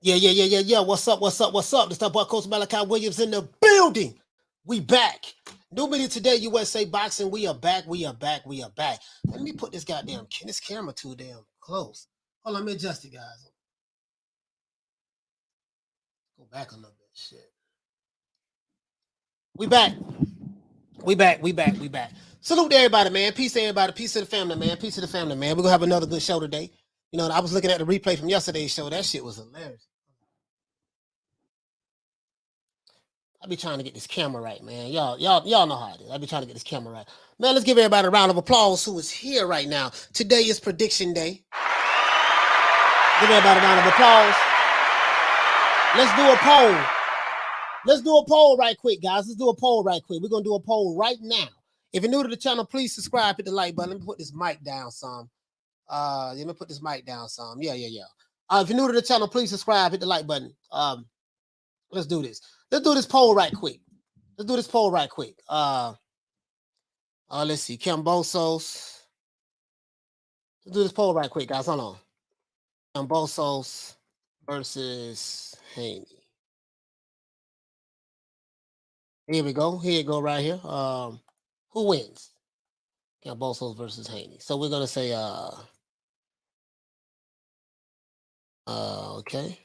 Yeah. What's up? This that boy Coach Malachi Williams in the building. We back. New media today, USA Boxing. We are back. Let me put this camera too damn close. Hold on, let me adjust it, guys. Go back a little bit. Shit. We back. Salute to everybody, man. Peace to everybody. Peace to the family, man. Peace to the family, man. We're gonna have another good show today. You know, I was looking at the replay from yesterday's show. That shit was hilarious. I be trying to get this camera right, man. Y'all know how it is. I be trying to get this camera right. Man, let's give everybody a round of applause who is here right now. Today is prediction day. Give everybody a round of applause. Let's do a poll. Let's do a poll right quick, guys. Let's do a poll right quick. We're going to do a poll right now. If you're new to the channel, please subscribe, hit the like button. Let me put this mic down some. Yeah. If you're new to the channel, please subscribe, hit the like button. Let's do this. Let's do this poll right quick. Let's see. Kambosos. Let's do this poll right quick, guys. Hold on. Kambosos versus Haney. Here we go. Here you go right here. Who wins? Kambosos versus Haney. So we're gonna say okay.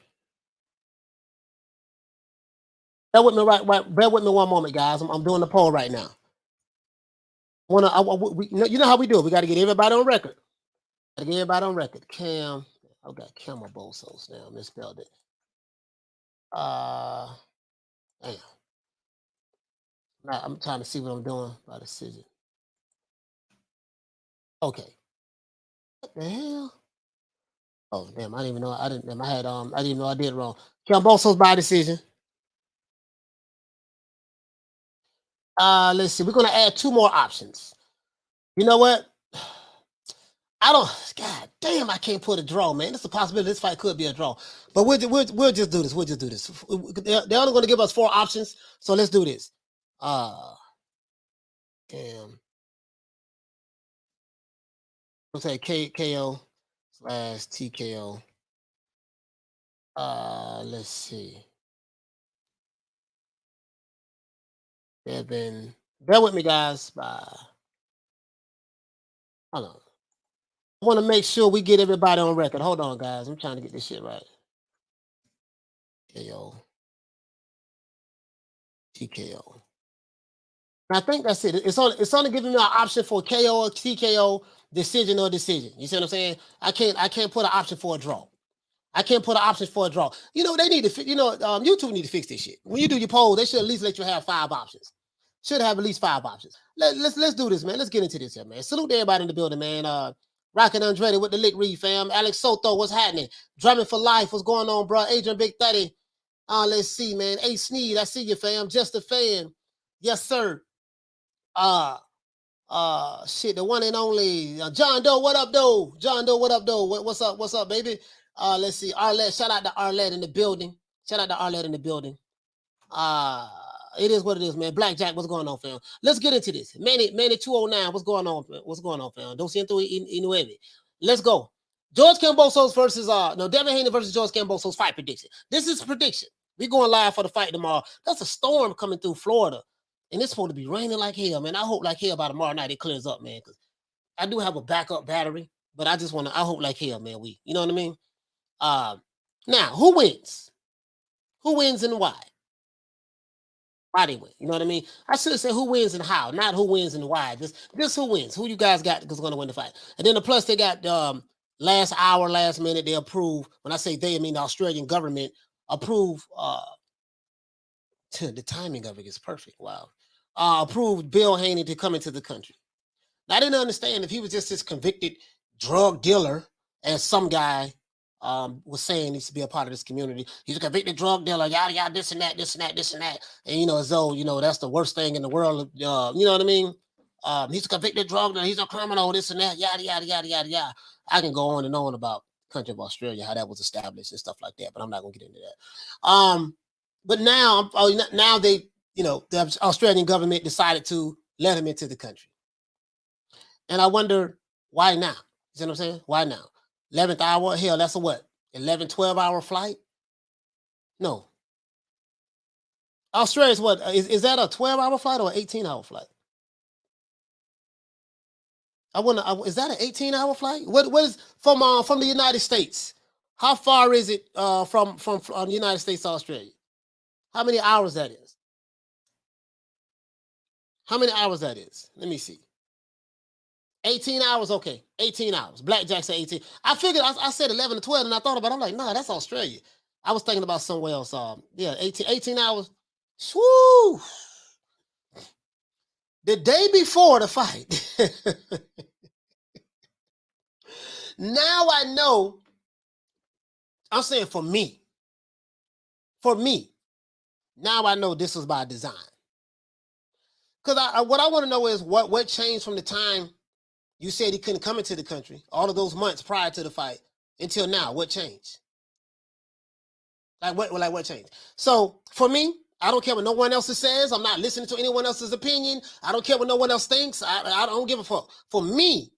Bear with me bear with me one moment, guys. I'm doing the poll right now. You know how we do it. We got to get everybody on record. Cam, I've got Kambosos now. Misspelled it. Damn. Now I'm trying to see what I'm doing by decision. Okay. What the hell? Oh damn! I didn't even know. I didn't know I did it wrong. Kambosos by decision. Let's see. We're gonna add 2 more options. You know what? God damn, I can't put a draw, man. It's a possibility this fight could be a draw. But we'll just do this. They're only going to give us 4 options, so let's do this. Damn. We'll say KO/TKO. Let's see. Devin. Bear with me, guys. Hold on. I want to make sure we get everybody on record. Hold on, guys. I'm trying to get this shit right. KO. TKO. I think that's it. It's only giving me an option for KO or TKO, decision or decision. You see what I'm saying? I can't put an option for a draw. You know, they need to YouTube need to fix this shit. When you do your poll, they should at least let you have 5 options. Should have at least 5 options. Let's do this, man. Let's get into this here, man. Salute to everybody in the building, man. Rockin' Andrade with the Lick Read, fam. Alex Soto, what's happening? Drumming for life, what's going on, bro? Adrian Big 30. Let's see, man. A Sneed, I see you, fam. Just a fan. Yes, sir. Shit, the one and only John Doe. What up, though? What's up, baby? Let's see. Arlette, shout out to Arlette in the building. It is what it is, man. Blackjack, what's going on, fam? Let's get into this. Manny 209, what's going on, fam? Don't see into Let's go. George Kambosos versus Devin Haney versus George Kambosos fight prediction. This is prediction. We're going live for the fight tomorrow. That's a storm coming through Florida. And it's supposed to be raining like hell, man. I hope like hell by tomorrow night it clears up, man. Because I do have a backup battery, but I hope like hell, man. You know what I mean? Now, who wins? Who wins and why? Why they win? You know what I mean? I should say who wins and how, not who wins and why. Just who wins. Who you guys got is going to win the fight. And then plus they got last hour, last minute, they approve. When I say they, I mean the Australian government approve. The timing of it is perfect. Wow. Approved Bill Haney to come into the country. Now, I didn't understand if he was just this convicted drug dealer, as some guy was saying needs to be a part of this community. He's a convicted drug dealer, yada, yada, this and that. And, as though, that's the worst thing in the world. You know what I mean? He's a convicted drug dealer. He's a criminal, this and that, yada, yada, yada, yada, yada. I can go on and on about the country of Australia, how that was established and stuff like that, but I'm not going to get into that. But now they, the Australian government decided to let him into the country. And I wonder why now? You see what I'm saying? Why now? 11th hour? Hell, that's a what? 11, 12-hour flight? No. Australia is what? Is that a 12-hour flight or an 18-hour flight? Is that an 18-hour flight? What is from the United States? How far is it from the United States to Australia? How many hours that is? How many hours that is? Let me see. 18 hours, okay. 18 hours. Blackjack said 18. I figured I said 11 to 12, and I thought about it. I'm like, no, that's Australia. I was thinking about somewhere else. Yeah, 18 hours. Woo! The day before the fight. Now I know. I'm saying for me. For me. Now I know this was by design. Because what I want to know is what changed from the time you said he couldn't come into the country, all of those months prior to the fight, until now. What changed? Like what changed? So for me, I don't care what no one else says. I'm not listening to anyone else's opinion. I don't care what no one else thinks. I don't give a fuck. For me,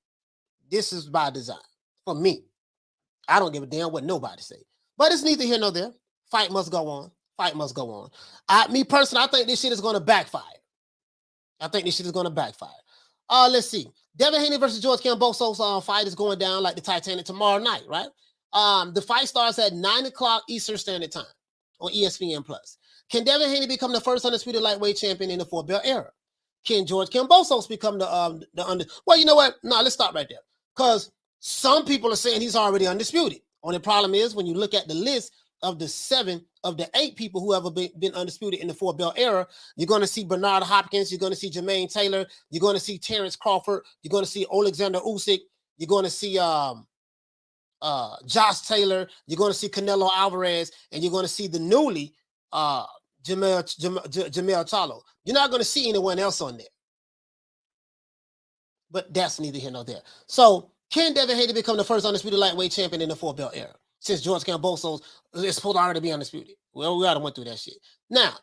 this is by design. For me, I don't give a damn what nobody say. But it's neither here nor there. Fight must go on. Fight must go on. Me personally, I think this shit is going to backfire. Let's see. Devin Haney versus George Kambosos fight is going down like the Titanic tomorrow night, right? The fight starts at 9 o'clock Eastern Standard Time on ESPN Plus. Can Devin Haney become the first undisputed lightweight champion in the 4-belt era? Can George Kambosos become well, you know what? No, let's stop right there. Because some people are saying he's already undisputed. Only problem is when you look at the list of the 8 people who have been undisputed in the 4-belt era, you're going to see Bernard Hopkins, you're going to see Jermaine Taylor, you're going to see Terrence Crawford, you're going to see Alexander Usyk, you're going to see Josh Taylor, you're going to see Canelo Alvarez, and you're going to see the newly Jamel Charlo. You're not going to see anyone else on there. But that's neither here nor there. So can Devin Haney become the first undisputed lightweight champion in the 4-belt era? Since George Kambosos is supposed to already be undisputed. Well, we already went through that shit. Now,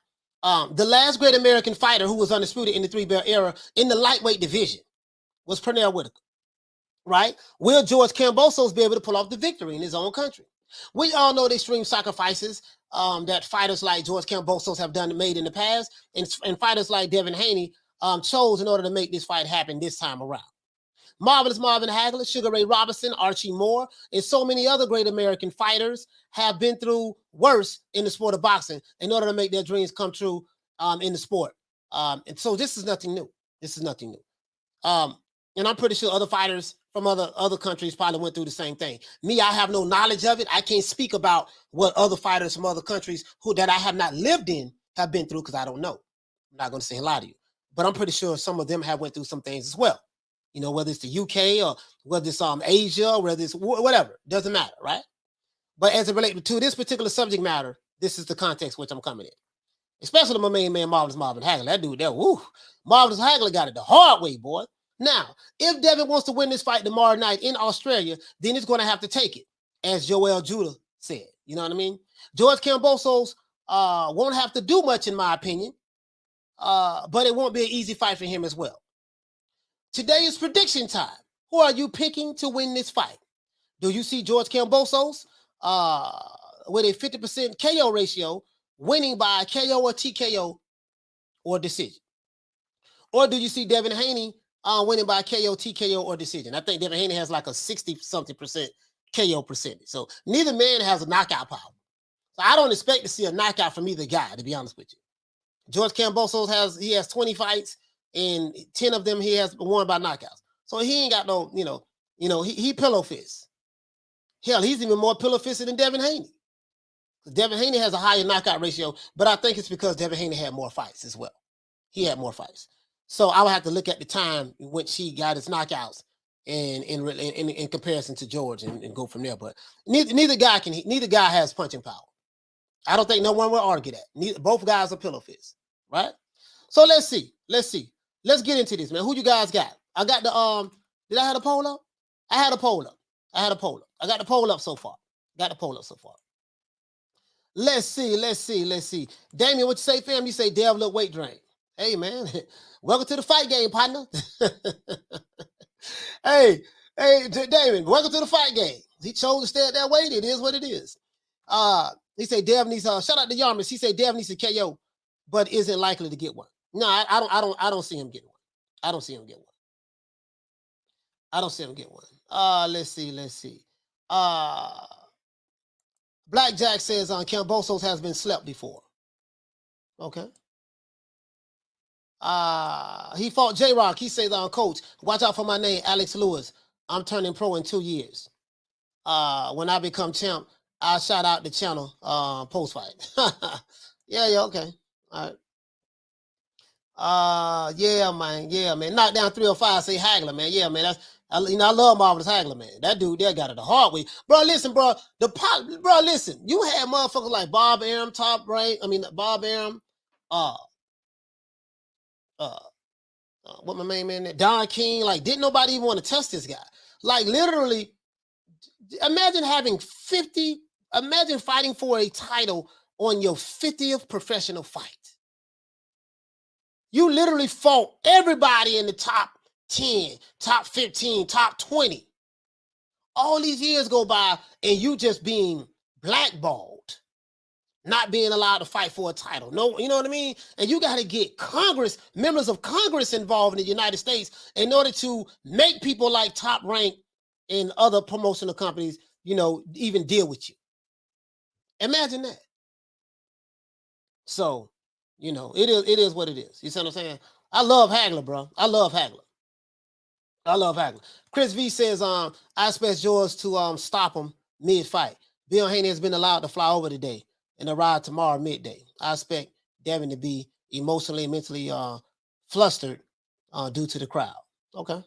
the last great American fighter who was undisputed in the 3-belt era in the lightweight division was Pernell Whitaker, right? Will George Kambosos be able to pull off the victory in his own country? We all know the extreme sacrifices that fighters like George Kambosos have made in the past, and fighters like Devin Haney chose in order to make this fight happen this time around. Marvelous Marvin Hagler, Sugar Ray Robinson, Archie Moore, and so many other great American fighters have been through worse in the sport of boxing in order to make their dreams come true in the sport. And so this is nothing new. And I'm pretty sure other fighters from other countries probably went through the same thing. Me, I have no knowledge of it. I can't speak about what other fighters from other countries that I have not lived in have been through because I don't know. I'm not going to say a lot to you. But I'm pretty sure some of them have went through some things as well. You know, whether it's the UK or whether it's Asia, or whether it's whatever, doesn't matter, right? But as it relates to this particular subject matter, this is the context which I'm coming in. Especially my main man, Marvelous Marvin Hagler. That dude there, woo. Marvelous Hagler got it the hard way, boy. Now, if Devin wants to win this fight tomorrow night in Australia, then he's going to have to take it, as Joel Judah said. You know what I mean? George Kambosos won't have to do much, in my opinion, but it won't be an easy fight for him as well. Today is prediction time. Who are you picking to win this fight? Do you see George Kambosos with a 50% KO ratio winning by KO or TKO or decision? Or do you see Devin Haney winning by KO, TKO, or decision? I think Devin Haney has like a 60-something% KO percentage. So neither man has a knockout power. So I don't expect to see a knockout from either guy, to be honest with you. George Kambosos has 20 fights, and 10 of them he has won by knockouts. So he ain't got no, he pillow fist. Hell, he's even more pillow fisted than Devin Haney. Devin Haney has a higher knockout ratio, but I think it's because Devin Haney had more fights as well. He had more fights. So I would have to look at the time in which he got his knockouts in comparison to George and go from there. But neither guy has punching power. I don't think no one will argue that. Both guys are pillow fists, right? So let's see. Let's get into this, man. Who you guys got? I got the did I have a poll up? I had a poll up. I got the poll up so far. Let's see. Damien, what you say, fam? You say Dev look weight drain. Hey, man. Welcome to the fight game, partner. hey, Damien, welcome to the fight game. He chose to stay at that weight. It is what it is. He said Dev needs shout out to Yarmus. He said Dev needs a KO, but isn't likely to get one. No, I don't see him getting one. I don't see him getting one. I don't see him get one. Let's see. Blackjack says Kambosos has been slept before. Okay. He fought J-Rock. He says, Coach, watch out for my name, Alex Lewis. I'm turning pro in 2 years. When I become champ, I'll shout out the channel post fight. yeah, okay. All right. Yeah, man. Knock down 305, say Hagler, man. Yeah, man. I love Marvin Hagler, man. That dude there got it the hard way. Bro, listen, bro. Listen. You had motherfuckers like Bob Arum, Bob Arum, what my main man, Don King, like, didn't nobody even want to test this guy? Like, literally, imagine fighting for a title on your 50th professional fight. You literally fought everybody in the top 10, top 15, top 20. All these years go by and you just being blackballed, not being allowed to fight for a title. No, you know what I mean? And you got to get members of Congress involved in the United States in order to make people like Top Rank and other promotional companies, even deal with you. Imagine that. So, it is what it is. You see what I'm saying? I love Hagler, bro. I love Hagler. Chris V says, I expect George to stop him mid-fight. Bill Haney has been allowed to fly over today and arrive tomorrow midday. I expect Devin to be emotionally and mentally flustered due to the crowd. Okay.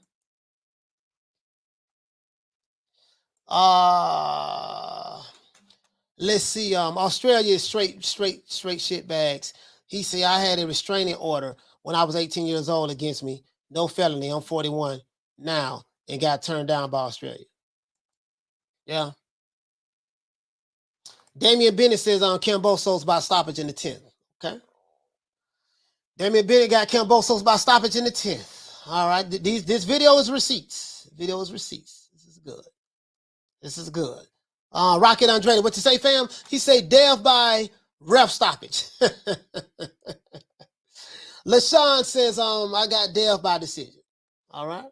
Let's see. Australia is straight shit bags. He said, I had a restraining order when I was 18 years old against me. No felony. I'm 41 now and got turned down by Australia. Yeah. Damian Bennett says on Kambosos by stoppage in the 10th. Okay. Damian Bennett got Kambosos by stoppage in the 10th. All right. This video is receipts. This is good. Rocket Andrade, what you say, fam? He say Dev by ref stoppage. LaShawn says, I got Dev by decision. All right.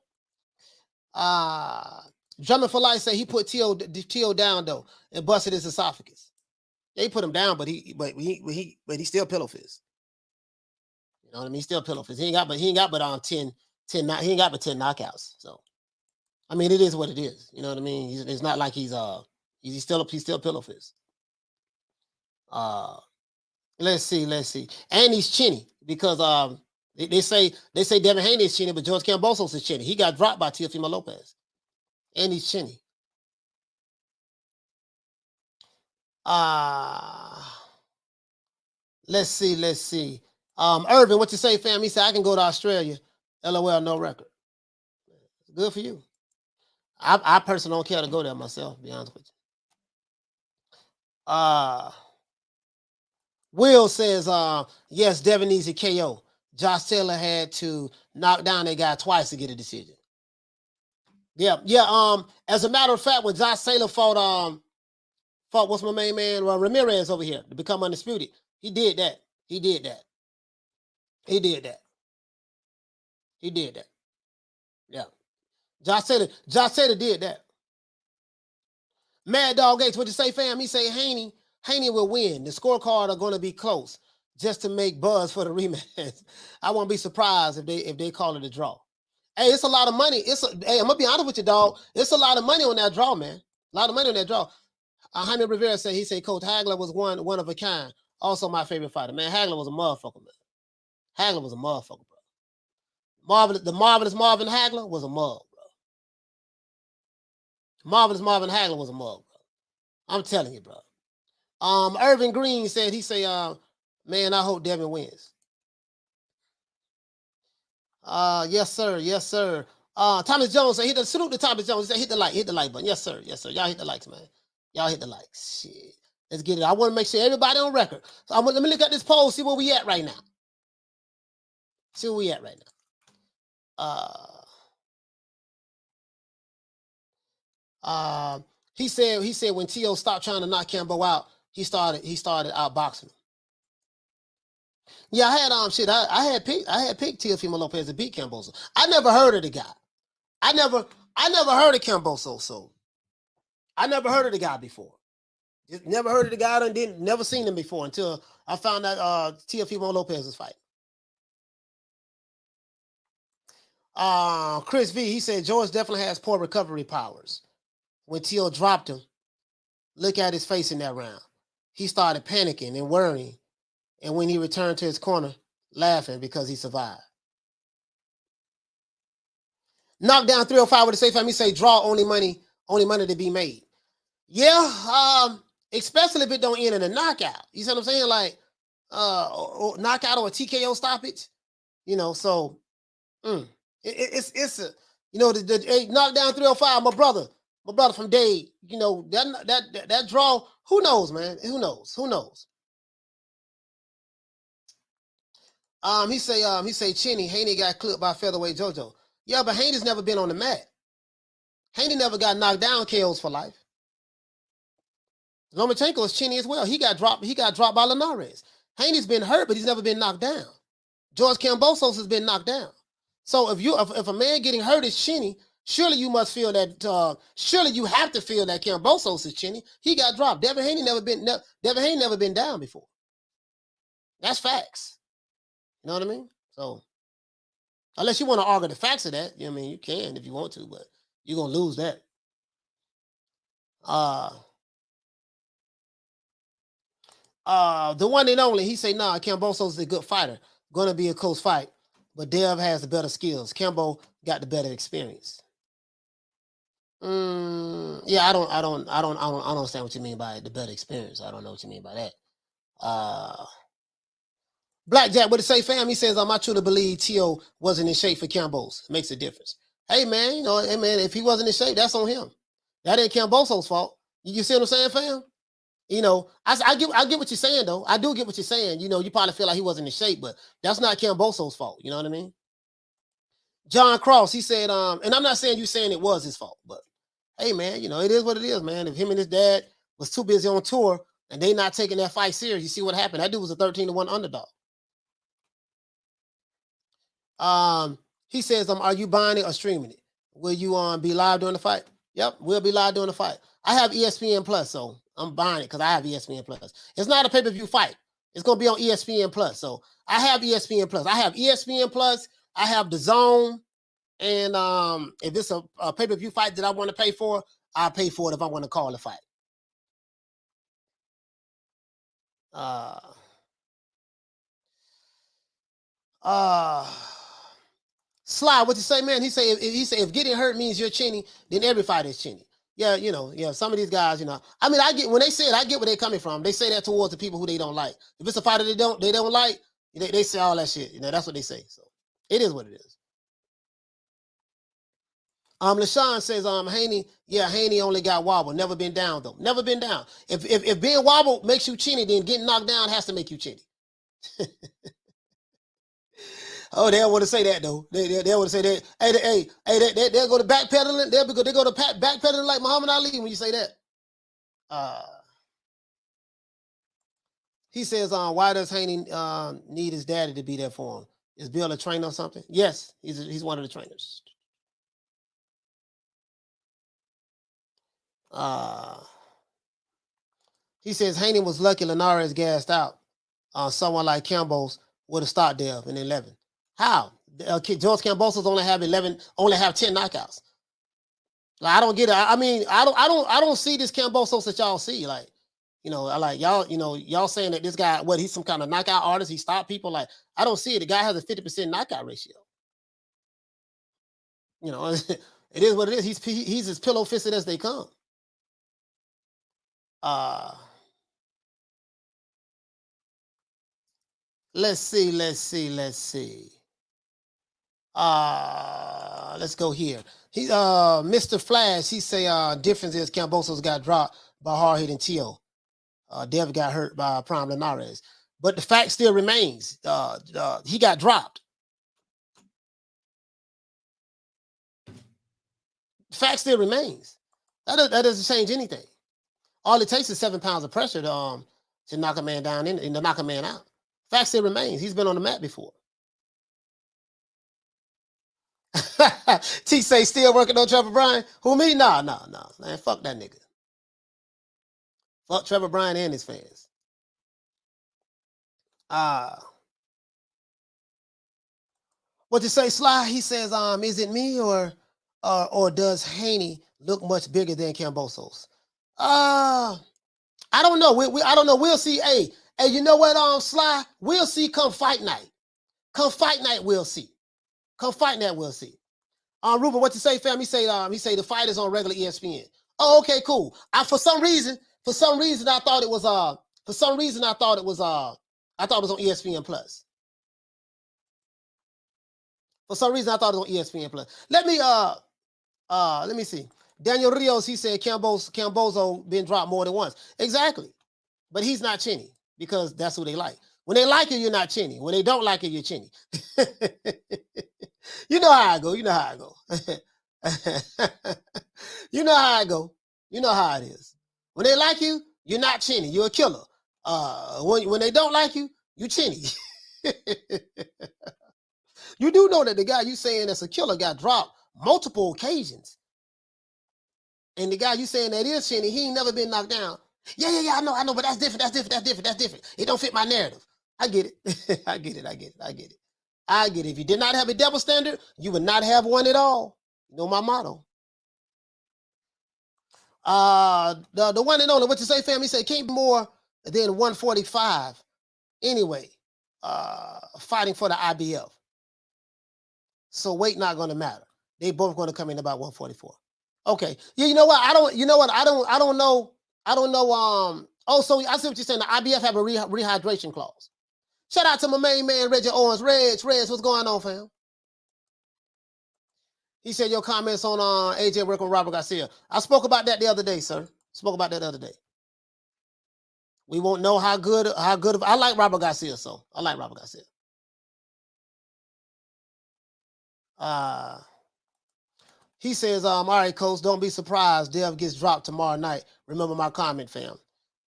Drummond for Life say he put T.O. down though and busted his esophagus. Yeah, he put him down, but he still pillow fist. You know what I mean? He still pillow fist. He ain't got but 10 knockouts. So I mean, it is what it is. You know what I mean? It's not like he's still pillow fist. Let's see. And he's chinny because they say Devin Haney is chinny, but George Kambosos is chinny. He got dropped by Teofimo Lopez. And he's chinny. Let's see. Irvin, what you say, fam? He said, I can go to Australia. LOL, no record. Good for you. I personally don't care to go there myself, to be honest with you. Will says, yes, Devin needs a KO. Josh Taylor had to knock down that guy twice to get a decision. Yeah. As a matter of fact, when Josh Taylor fought what's my main man? Ramirez over here to become undisputed. He did that. Yeah. Josh Taylor did that. Mad Dog H, what you say, fam? He say Haney will win. The scorecard are going to be close just to make buzz for the rematch. I won't be surprised if they call it a draw. Hey, it's a lot of money. Hey, I'm gonna be honest with you, dog. It's a lot of money on that draw, man. A lot of money on that draw. Jaime Rivera said Coach Hagler was one of a kind. Also my favorite fighter. Man, Hagler was a motherfucker, man. Hagler was a motherfucker, bro. The marvelous Marvin Hagler was a mug, bro. Marvelous Marvin Hagler was a mug, bro. I'm telling you, bro. Irvin Green said, man, I hope Devin wins. Yes, sir. Thomas Jones said, salute to Thomas Jones. He said, hit the like button. Yes, sir. Y'all hit the likes, man. Y'all hit the likes. Shit. Let's get it. I want to make sure everybody on record. So let me look at this poll, see where we at right now. He said when T.O. stopped trying to knock Cambo out, he started outboxing him. Yeah, I had I had picked Teofimo Lopez to beat Kambosos. I never heard of the guy. I never heard of Kambosos, so I never heard of the guy before. Just never heard of the guy and never seen him before until I found out Teofimo Lopez was fighting. Chris V, he said George definitely has poor recovery powers. When Teo dropped him, look at his face in that round. He started panicking and worrying. And when he returned to his corner, laughing because he survived. Knockdown 305 with a safe. Let me say draw only money to be made. Yeah, especially if it don't end in a knockout. You see what I'm saying? Like or knockout or a TKO stoppage. You know, so it's a the knockdown 305. My brother from Dade. You know that draw. Who knows, man? Who knows? He say Chinny Haney got clipped by featherweight JoJo. Yeah, but Haney's never been on the mat. Haney never got knocked down KOs for life. Lomachenko is Chinny as well. He got dropped by Linares. Haney's been hurt, but he's never been knocked down. George Kambosos has been knocked down. So if a man getting hurt is Chinny, surely you must feel that. Surely you have to feel that Kambosos is Chinny. He got dropped. Devin Haney never been down before. That's facts. You know what I mean? So unless you want to argue the facts of that, I mean, you can if you want to, but you're gonna lose that. The one and only, he say, nah, Kambosos is a good fighter. Gonna be a close fight, but Dev has the better skills. Kambo got the better experience. Yeah, I don't understand what you mean by the better experience. I don't know what you mean by that. Blackjack, what to say, fam? He says, I truly believe Tio wasn't in shape for Kambos. Makes a difference. Hey, man, if he wasn't in shape, that's on him. That ain't Kambosos' fault. You see what I'm saying, fam? I get what you're saying, though. I do get what you're saying. You probably feel like he wasn't in shape, but that's not Kambosos' fault. You know what I mean? John Cross, he said, and I'm not saying you saying it was his fault, but hey, man, it is what it is, man. If him and his dad was too busy on tour and they not taking that fight serious, you see what happened. That dude was a 13-1 underdog. He says, are you buying it or streaming it? Will you be live during the fight? Yep, we'll be live during the fight. I have ESPN Plus, so I'm buying it because I have ESPN Plus. It's not a pay-per-view fight. It's gonna be on ESPN Plus. So I have ESPN Plus. I have ESPN Plus. I have the Zone, and if it's a pay-per-view fight that I want to pay for, I'll pay for it if I want to call the fight. Sly, what you say, man? He say if getting hurt means you're Chinny, then every fight is Chinny. Yeah, some of these guys, I mean, I get when they say it, I get where they're coming from. They say that towards the people who they don't like. If it's a fighter they don't like, they say all that shit. That's what they say. So it is what it is. LaShawn says, Haney only got wobbled, never been down though. Never been down. If being wobbled makes you Chinny, then getting knocked down has to make you Chinny. Oh, they don't want to say that though. They want to say that. Hey, they'll go to backpedaling. They go to backpedaling like Muhammad Ali when you say that. He says, why does Haney need his daddy to be there for him? Is Bill a trainer or something? Yes, he's one of the trainers. He says Haney was lucky Linares gassed out. Someone like Campbell's would have stopped Dev in 11. How? George Kambosos only have 10 knockouts. Like, I don't get it. I mean, I don't see this Kambosos that y'all see. Like, I like y'all, y'all saying that this guy, he's some kind of knockout artist, he stopped people. Like, I don't see it. The guy has a 50% knockout ratio. It is what it is. He's as pillow fisted as they come. Let's see. Let's go here. He Mr. Flash, he say difference is Kambosos got dropped by hard-hitting Tio. Dev got hurt by Prime Linares. But the fact still remains. He got dropped. The fact still remains. That doesn't change anything. All it takes is 7 pounds of pressure to knock a man down and to knock a man out. Fact still remains. He's been on the mat before. T say still working on Trevor Bryan. Who me? Nah. Man, fuck that nigga. Fuck Trevor Bryan and his fans. What you say, Sly? He says, is it me or does Haney look much bigger than Kambosos? I don't know. I don't know. We'll see. Hey, you know what, Sly? We'll see come fight night. Come fight night, we'll see. Come fight night, we'll see. Ruben, what you say, fam? He say the fight is on regular ESPN. Oh, okay, cool. For some reason, I thought it was on ESPN Plus. For some reason, I thought it was on ESPN Plus. Let me see. Daniel Rios, he said Kambosos been dropped more than once. Exactly. But he's not chinny because that's who they like. When they like you, you're not chinny. When they don't like you, you're chinny. You know how I go. You know how I go. You know how I go. You know how it is. When they like you, you're not chinny. You're a killer. When they don't like you, you chinny. You do know that the guy you saying that's a killer got dropped multiple occasions. And the guy you saying that is chinny, he ain't never been knocked down. Yeah, I know, but that's different. It don't fit my narrative. I get it. I get it. If you did not have a double standard, you would not have one at all. You know my motto. The one and only, what you say, fam? He said, can't be more than 145. Anyway, fighting for the IBF. So weight not going to matter. They both going to come in about 144. Okay. Yeah, you know what? I don't know. Oh, so I see what you're saying. The IBF have a rehydration clause. Shout out to my main man, Reggie Owens. Reg, what's going on, fam? He said your comments on AJ working with Robert Garcia. I spoke about that the other day, sir. We won't know how good I like Robert Garcia, so I like Robert Garcia. He says, all right, coach, don't be surprised. Dev gets dropped tomorrow night. Remember my comment, fam.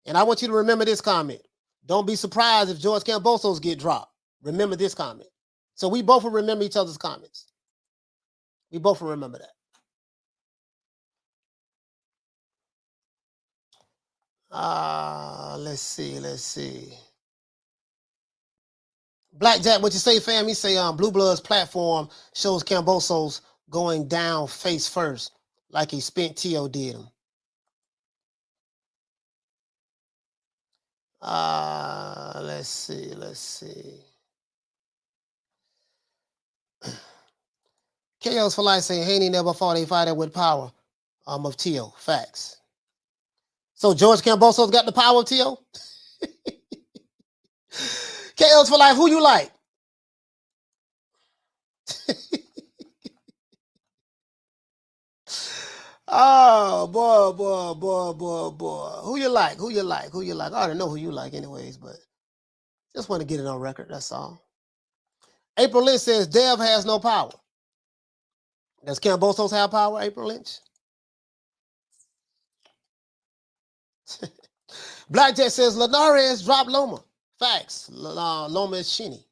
And I want you to remember this comment. Don't be surprised if George Kambosos get dropped. Remember this comment. So we both will remember each other's comments. We both will remember that. Let's see. Blackjack, what you say, fam? He say Blue Bloods platform shows Kambosos going down face first, like he spent T.O. did him. Let's see. KO's for life saying Haney never fought a fighter with power of T.O. Facts. So George Kambosos got the power of T.O.? KO's for life, who you like? Oh, boy. Who you like? I already know who you like anyways, but just want to get it on record, that's all. April Lynch says Dev has no power. Does Kambosos have power, April Lynch? Blackjack says Linares dropped Loma. Facts. Loma is shinny,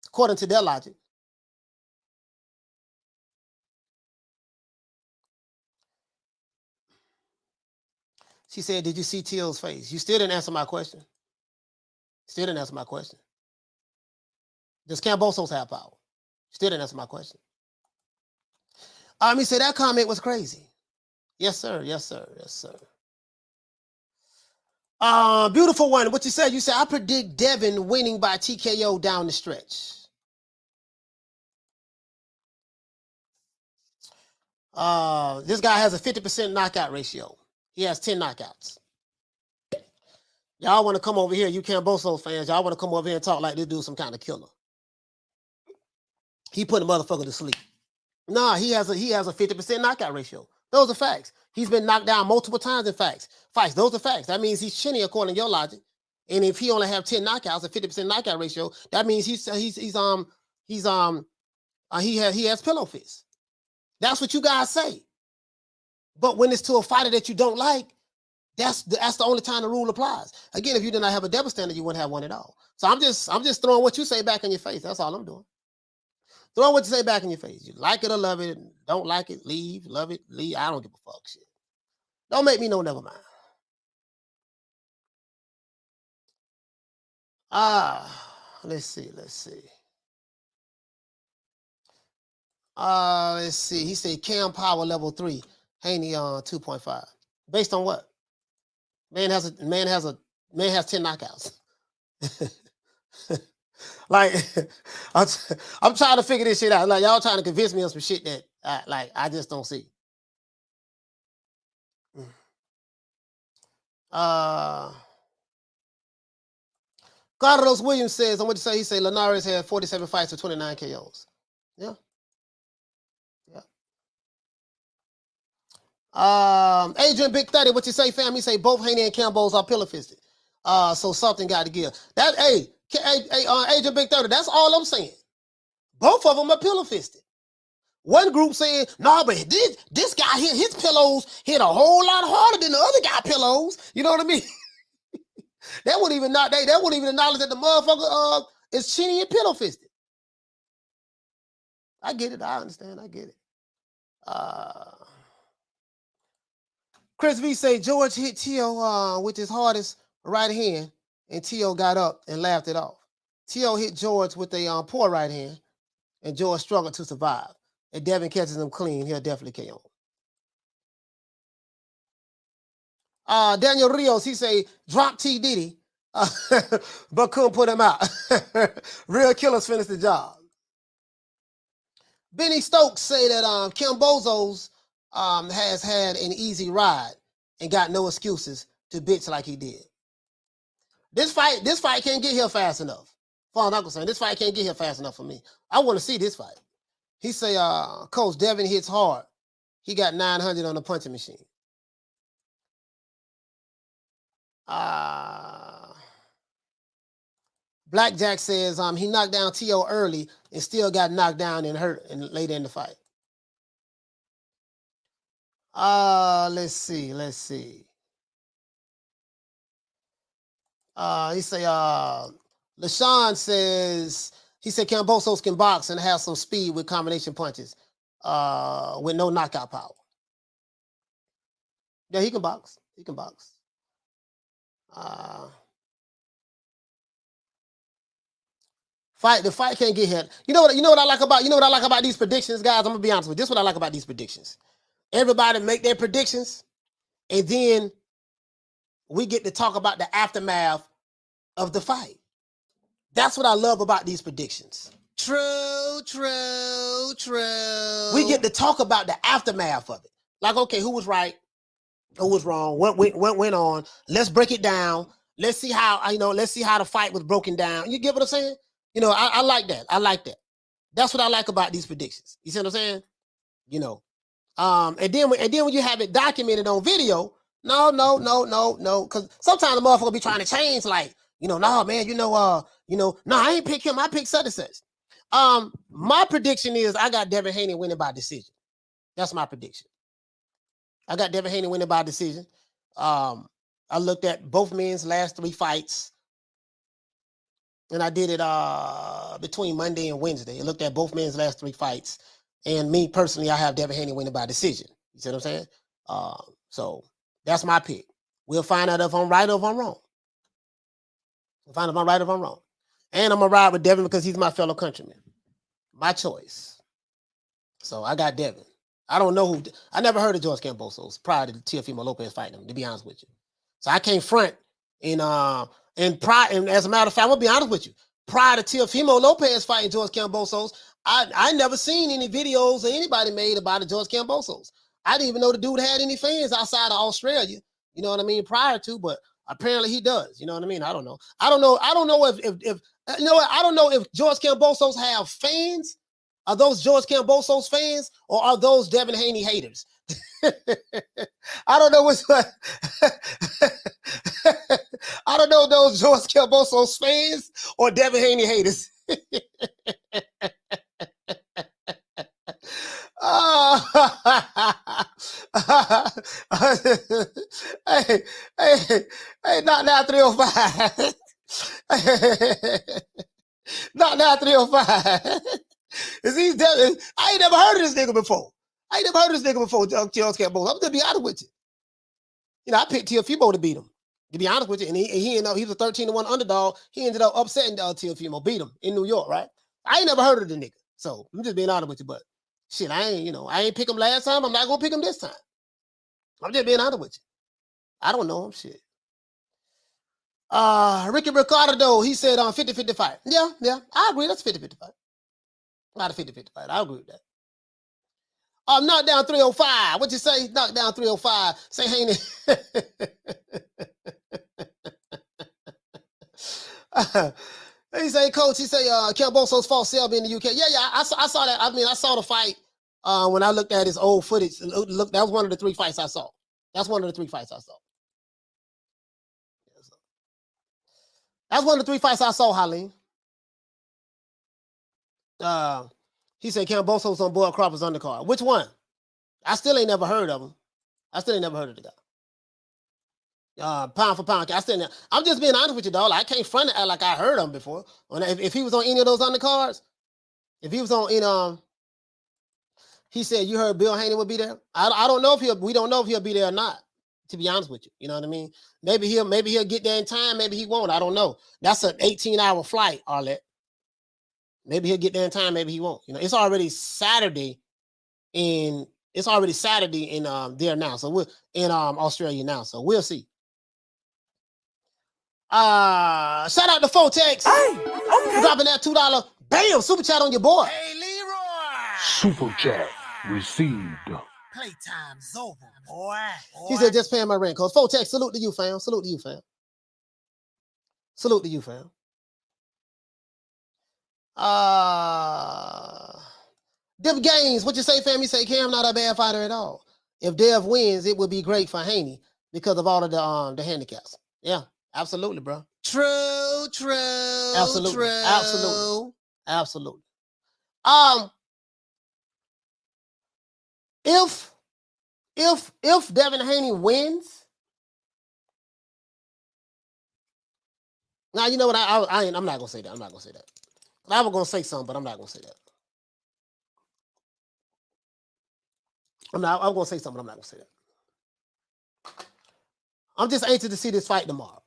according to their logic. She said, did you see Teal's face? You still didn't answer my question. Does Kambosos have power? Still didn't answer my question. He said that comment was crazy. Yes, sir. Beautiful one. What you said? You said I predict Devin winning by TKO down the stretch. This guy has a 50% knockout ratio. He has 10 knockouts. Y'all want to come over here, you Kambosos fans, y'all want to come over here and talk like this dude some kind of killer. He put a motherfucker to sleep. Nah, he has a 50% knockout ratio. Those are facts. He's been knocked down multiple times in fights. Those are facts. That means he's chinny according to your logic. And if he only have 10 knockouts, a 50% knockout ratio, that means he has pillow fists. That's what you guys say. But when it's to a fighter that you don't like, That's the only time the rule applies. Again, if you did not have a double standard, you wouldn't have one at all. So I'm just throwing what you say back in your face. That's all I'm doing. Throw what you say back in your face. You like it or love it. Don't like it, leave. Love it, leave. I don't give a fuck shit. Don't make me know never mind. Let's see. Let's see. He said Cam Power level 3, Haney on 2.5. Based on what? Man has 10 knockouts. Like I'm trying to figure this shit out. Like y'all trying to convince me of some shit that I just don't see. Carlos Williams says, he said Linares had 47 fights with 29 KOs. Yeah. Adrian Big 30, what you say, fam? He say both Haney and Kambosos are pillow fisted. So something got to give. That Adrian Big 30, that's all I'm saying. Both of them are pillow fisted. One group saying, no, but this guy here, his pillows hit a whole lot harder than the other guy pillows. You know what I mean? They wouldn't even acknowledge that the motherfucker is chinny and pillow fisted. I get it. I understand. I get it. Chris V say George hit Tio with his hardest right hand, and Tio got up and laughed it off. Tio hit George with a poor right hand, and George struggled to survive. If Devin catches him clean, he'll definitely KO him. Daniel Rios, he say drop T Diddy, but couldn't put him out. Real killers finished the job. Benny Stokes say that Kambosos has had an easy ride and got no excuses to bitch like he did. This fight can't get here fast enough. Far Uncle saying this fight can't get here fast enough for me. I want to see this fight. He say, Coach, Devin hits hard. He got 900 on the punching machine. Blackjack says he knocked down T.O. early and still got knocked down and hurt later in the fight. Let's see. He say, LaShawn says, he said Kambosos can box and have some speed with combination punches with no knockout power. Yeah, he can box. The fight can't get hit. You know what I like about these predictions, guys? I'm gonna be honest with you. This is what I like about these predictions. Everybody make their predictions, and then we get to talk about the aftermath of the fight. That's what I love about these predictions. True. We get to talk about the aftermath of it. Like, okay, who was right? Who was wrong? What went on? Let's break it down. Let's see how the fight was broken down. You get what I'm saying? I like that. That's what I like about these predictions. You see what I'm saying? And then when you have it documented on video, no, because sometimes the motherfucker be trying to change, like, no, man, no, I ain't pick him. I picked such and such. My prediction is I got Devin Haney winning by decision. That's my prediction. I got Devin Haney winning by decision. I looked at both men's last 3 fights, and I did it between Monday and Wednesday. I looked at both men's last 3 fights, and me personally, I have Devin Haney winning by decision. You see what I'm saying? So that's my pick. We'll find out if I'm right or if I'm wrong. We'll find out if I'm right or if I'm wrong. And I'm going to ride with Devin because he's my fellow countryman. My choice. So I got Devin. I don't know I never heard of George Kambosos prior to Teofimo Lopez fighting him, to be honest with you. So I can't front and as a matter of fact, I'm going to be honest with you. Prior to Teofimo Lopez fighting George Kambosos, I never seen any videos or anybody made about George Kambosos. I didn't even know the dude had any fans outside of Australia. You know what I mean? Prior to, but apparently he does. You know what I mean? I don't know. I don't know if George Kambosos have fans. Are those George Kambosos fans or are those Devin Haney haters? I don't know what's what. I don't know if those George Kambosos fans or Devin Haney haters. Hey, hey, knock down 305. Knock down 305. Is he Devin? I ain't never heard of this nigga before. George Kambosos. I'm gonna be honest with you. You know, I picked Teofimo to beat him. To be honest with you, and he was a 13-1 underdog. He ended up upsetting Teofimo, beat him in New York, right? I ain't never heard of the nigga, so I'm just being honest with you. But shit, I ain't pick him last time. I'm not gonna pick him this time. I'm just being honest with you. I don't know him, shit. Ricky Ricardo, though, he said 50-50 fight. Yeah, I agree. That's 50-50 fight. Not a 50-50 fight. I agree with that. Knock down 305. What you say? Knock down 305. Say Haney. He say, Coach, he say, Kambosos fought Selby in the UK. Yeah, I saw that. I mean, I saw the fight when I looked at his old footage. Look, that was one of the 3 fights I saw. That's one of the 3 fights I saw. That's one of the 3 fights I saw, Halim. He said Kambosos on Boyd Crawford's undercard. Which one? I still ain't never heard of him. I still ain't never heard of the guy. Pound for pound. I'm just being honest with you, dog. I can't front it out like I heard him before. If he was on any of those undercards, if he was on he said you heard Bill Haney would be there. I don't know if we don't know if he'll be there or not. To be honest with you, you know what I mean. Maybe he'll get there in time. Maybe he won't. I don't know. That's an 18-hour flight, Arlette. Maybe he'll get there in time. Maybe he won't. You know, it's already Saturday in there now. So we're in Australia now. So we'll see. Shout out to Fotex. Hey, okay. Dropping that $2. Bam, super chat on your boy. Hey, Leroy. Super chat received. Playtime's over, boy. He said, just paying my rent. Cause Fotex, salute to you, fam. Salute to you, fam. Salute to you, fam. Them games, what you say, fam? You say Cam not a bad fighter at all. If Dev wins, it would be great for Haney because of all of the handicaps. Yeah, absolutely, bro. True. Absolutely. If Devin Haney wins, now you know what I'm not gonna say that. I'm not gonna say that. I was gonna say something, but I'm not gonna say that. I'm gonna say something, but I'm not gonna say that. I'm just anxious to see this fight tomorrow.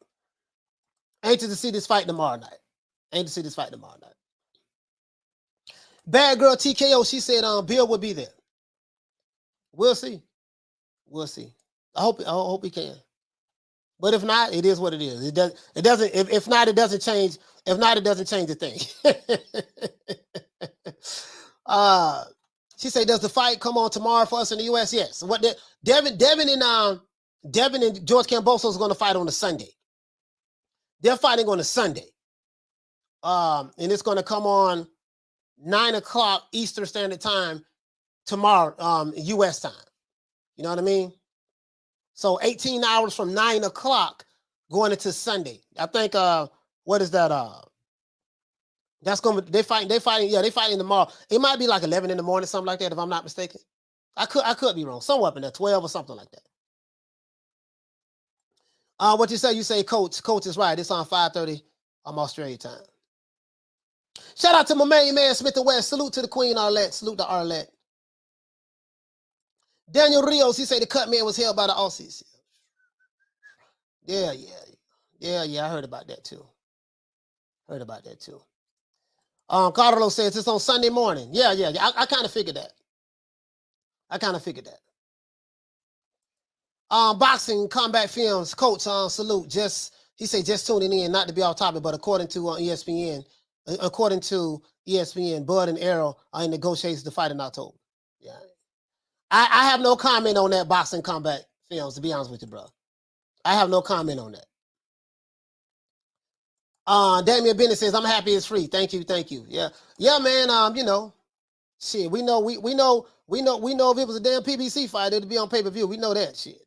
Anxious to see this fight tomorrow night. Bad girl TKO, she said Bill will be there. We'll see. I hope he can. But if not, it is what it is. It doesn't. If not, it doesn't change. If not, it doesn't change the thing. She said, "Does the fight come on tomorrow for us in the U.S.?" Yes. What Devin and George Kambosos is going to fight on a Sunday. They're fighting on a Sunday, and it's going to come on 9:00 Eastern Standard Time tomorrow, U.S. time. You know what I mean? So 18 hours from 9:00 going into Sunday. I think what is that? That's gonna they fighting tomorrow. It might be like 11 in the morning, something like that, if I'm not mistaken. I could be wrong. Somewhere up in there, 12 or something like that. What you say? You say Coach is right. It's on 5:30 Australia time. Shout out to my main man Smith and West. Salute to the Queen Arlette. Salute to Arlette. Daniel Rios, he said the cut man was held by the Aussies. Yeah. I heard about that too. Carlos says it's on Sunday morning. Yeah. I kind of figured that. Boxing Combat Films coach, salute. He said just tuning in, not to be off topic, but according to ESPN, Bud and Arrow are in negotiations to fight in October. Yeah. I have no comment on that Boxing Combat Films, to be honest with you, bro. I have no comment on that. Damian Bennett says, I'm happy it's free. Thank you. Yeah, man. Shit, we know if it was a damn PBC fight, it'd be on pay-per-view. We know that shit.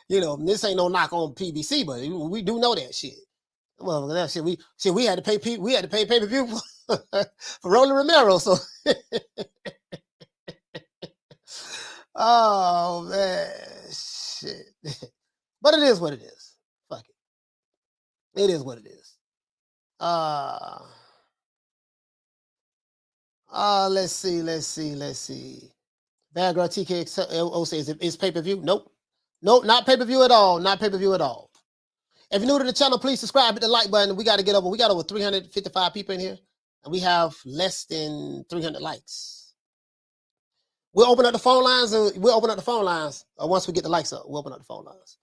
This ain't no knock on PBC, but we do know that shit. Well, that shit, we had to pay pay-per-view for Rolly Romero, so oh man, shit. But it is what it is. Fuck it. It is what it is. Let's see. Bad Girl TKO says, is pay-per-view? Nope, not pay-per-view at all. Not pay-per-view at all. If you're new to the channel, please subscribe, hit the like button. We got over 355 people in here, and we have less than 300 likes. We'll open up the phone lines, once we get the likes up. We'll open up the phone lines.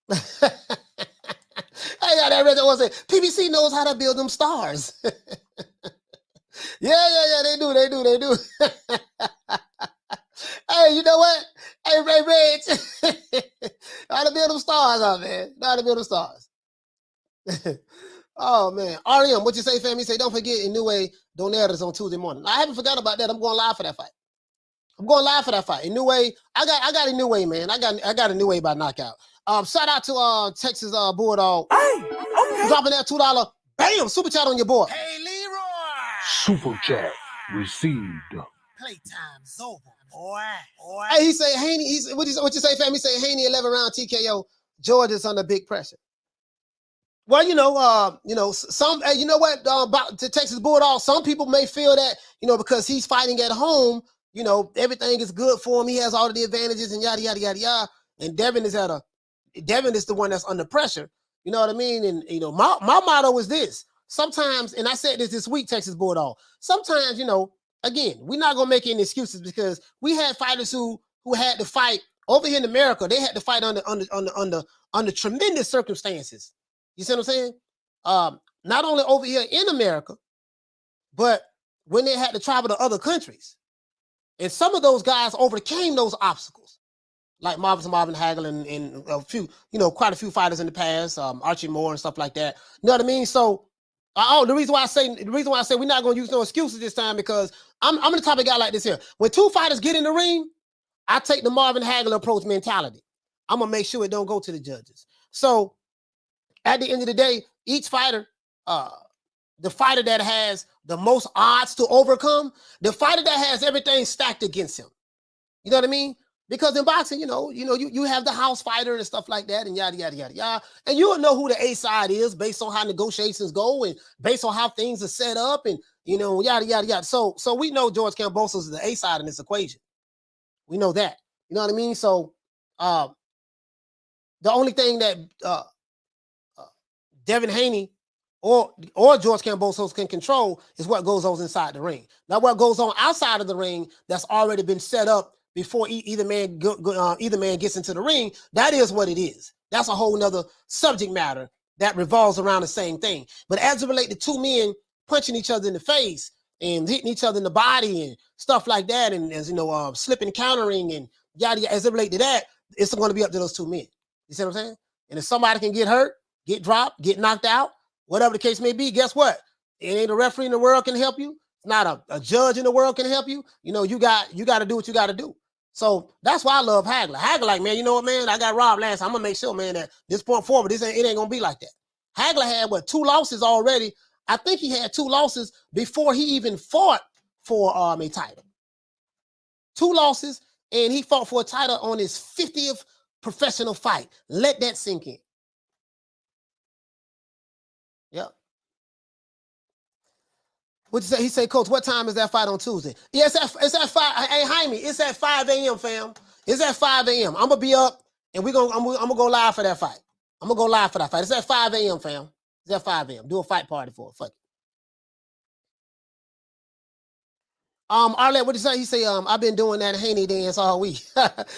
Hey, that read was it. PBC knows how to build them stars. Yeah, they do. Hey, you know what? Hey, Ray Reg. How to build them stars out, man. How to build them stars. Oh, man. REM, what you say, fam? He say, don't forget, in New Way, Donaires on Tuesday morning. I haven't forgot about that. I'm going live for that fight. In New Way, I got a New Way, man. I got a New Way by knockout. Shout out to Texas Bulldog. Hey, okay. Dropping that $2. Bam! Super chat on your board. Hey, Leroy. Super chat received. Playtime's over, boy. Hey, he say Haney. What you say, fam? He say Haney 11 round TKO. George is under big pressure. Well, some. You know what? About the Texas Bulldog. Some people may feel that because he's fighting at home. Everything is good for him. He has all of the advantages and yada yada yada yada. And Devin is the one that's under pressure. You know what I mean? And my motto is this. Sometimes, and I said this week, Texas Bulldog. Sometimes, again, we're not gonna make any excuses because we had fighters who had to fight over here in America. They had to fight under tremendous circumstances. You see what I'm saying? Not only over here in America, but when they had to travel to other countries. And some of those guys overcame those obstacles, like Marvin Hagler and a few, quite a few fighters in the past, Archie Moore and stuff like that. You know what I mean? So, the reason why I say we're not going to use no excuses this time because I'm the type of guy like this here. When two fighters get in the ring, I take the Marvin Hagler approach mentality. I'm gonna make sure it don't go to the judges. So, at the end of the day, each fighter, the fighter that has the most odds to overcome, the fighter that has everything stacked against him. You know what I mean? Because in boxing, you have the house fighter and stuff like that and yada, yada, yada, yada. And you'll know who the A side is based on how negotiations go and based on how things are set up and, yada, yada, yada. So we know George Kambosos is the A side in this equation. We know that. You know what I mean? So the only thing that Devin Haney or George Kambosos can control is what goes on inside the ring. Now, what goes on outside of the ring that's already been set up before either man gets into the ring, that is what it is. That's a whole nother subject matter that revolves around the same thing. But as it relates to two men punching each other in the face and hitting each other in the body and stuff like that, and as slipping, countering and yada yada, as it relates to that, it's going to be up to those two men. You see what I'm saying? And if somebody can get hurt, get dropped, get knocked out, whatever the case may be, guess what? It ain't a referee in the world can help you. It's not a judge in the world can help you. You got to do what you got to do. So that's why I love Hagler. Hagler, like, man, you know what, man? I got robbed last time. I'm going to make sure, man, that this point forward, it ain't going to be like that. Hagler had, 2 losses already. I think he had 2 losses before he even fought for a title. 2 losses, and he fought for a title on his 50th professional fight. Let that sink in. Yep. What you say? He say, Coach, what time is that fight on Tuesday? Yeah, it's at 5. Hey, Jaime, it's at 5 a.m., fam. It's at 5 a.m. I'm gonna be up, and I'm gonna go live for that fight. I'm gonna go live for that fight. It's at 5 a.m., fam. It's at 5 a.m. Do a fight party for it. Fuck it. Arlette, what you say? He say, I've been doing that Haney dance all week.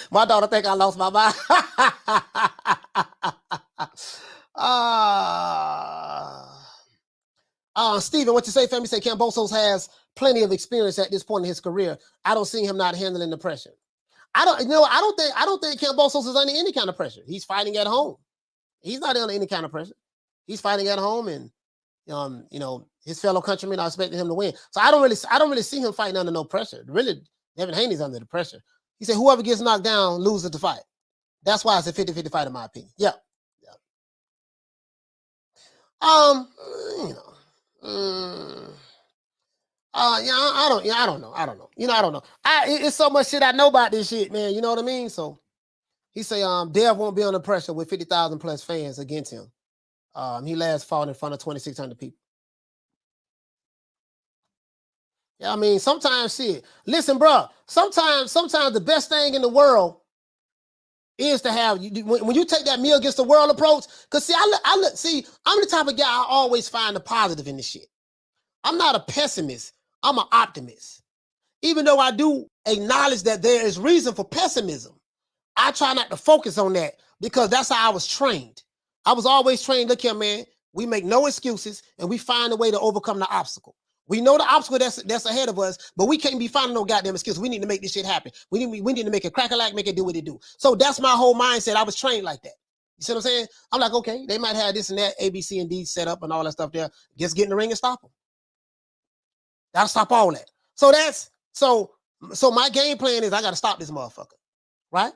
My daughter think I lost my mind. Steven, what you say, fam? You say Kambosos has plenty of experience at this point in his career. I don't see him not handling the pressure. I don't think Kambosos is under any kind of pressure. He's fighting at home. He's not under any kind of pressure. He's fighting at home, and his fellow countrymen are expecting him to win. So I don't really see him fighting under no pressure. Really, Devin Haney's under the pressure. He said whoever gets knocked down loses the fight. That's why it's a 50-50 fight in my opinion. Yeah. I don't know. I don't know. It's so much shit I know about this shit, man. You know what I mean? So He say, Dev won't be under pressure with 50,000 plus fans against him. He last fought in front of 2,600 people. Yeah, I mean, sometimes shit. Listen, bro. Sometimes the best thing in the world is to have when you take that me against the world approach. Cause see, I'm the type of guy I always find the positive in this shit. I'm not a pessimist. I'm an optimist. Even though I do acknowledge that there is reason for pessimism, I try not to focus on that because that's how I was trained. I was always trained, look here, man, we make no excuses and we find a way to overcome the obstacle. We know the obstacle that's ahead of us, but we can't be finding no goddamn excuse. We need to make this shit happen. We need to make it crack-a-lack, make it do what it do. So that's my whole mindset. I was trained like that. You see what I'm saying? I'm like, okay, they might have this and that, A, B, C, and D set up and all that stuff there. Just get in the ring and stop them. That'll stop all that. So so my game plan is I gotta stop this motherfucker, right?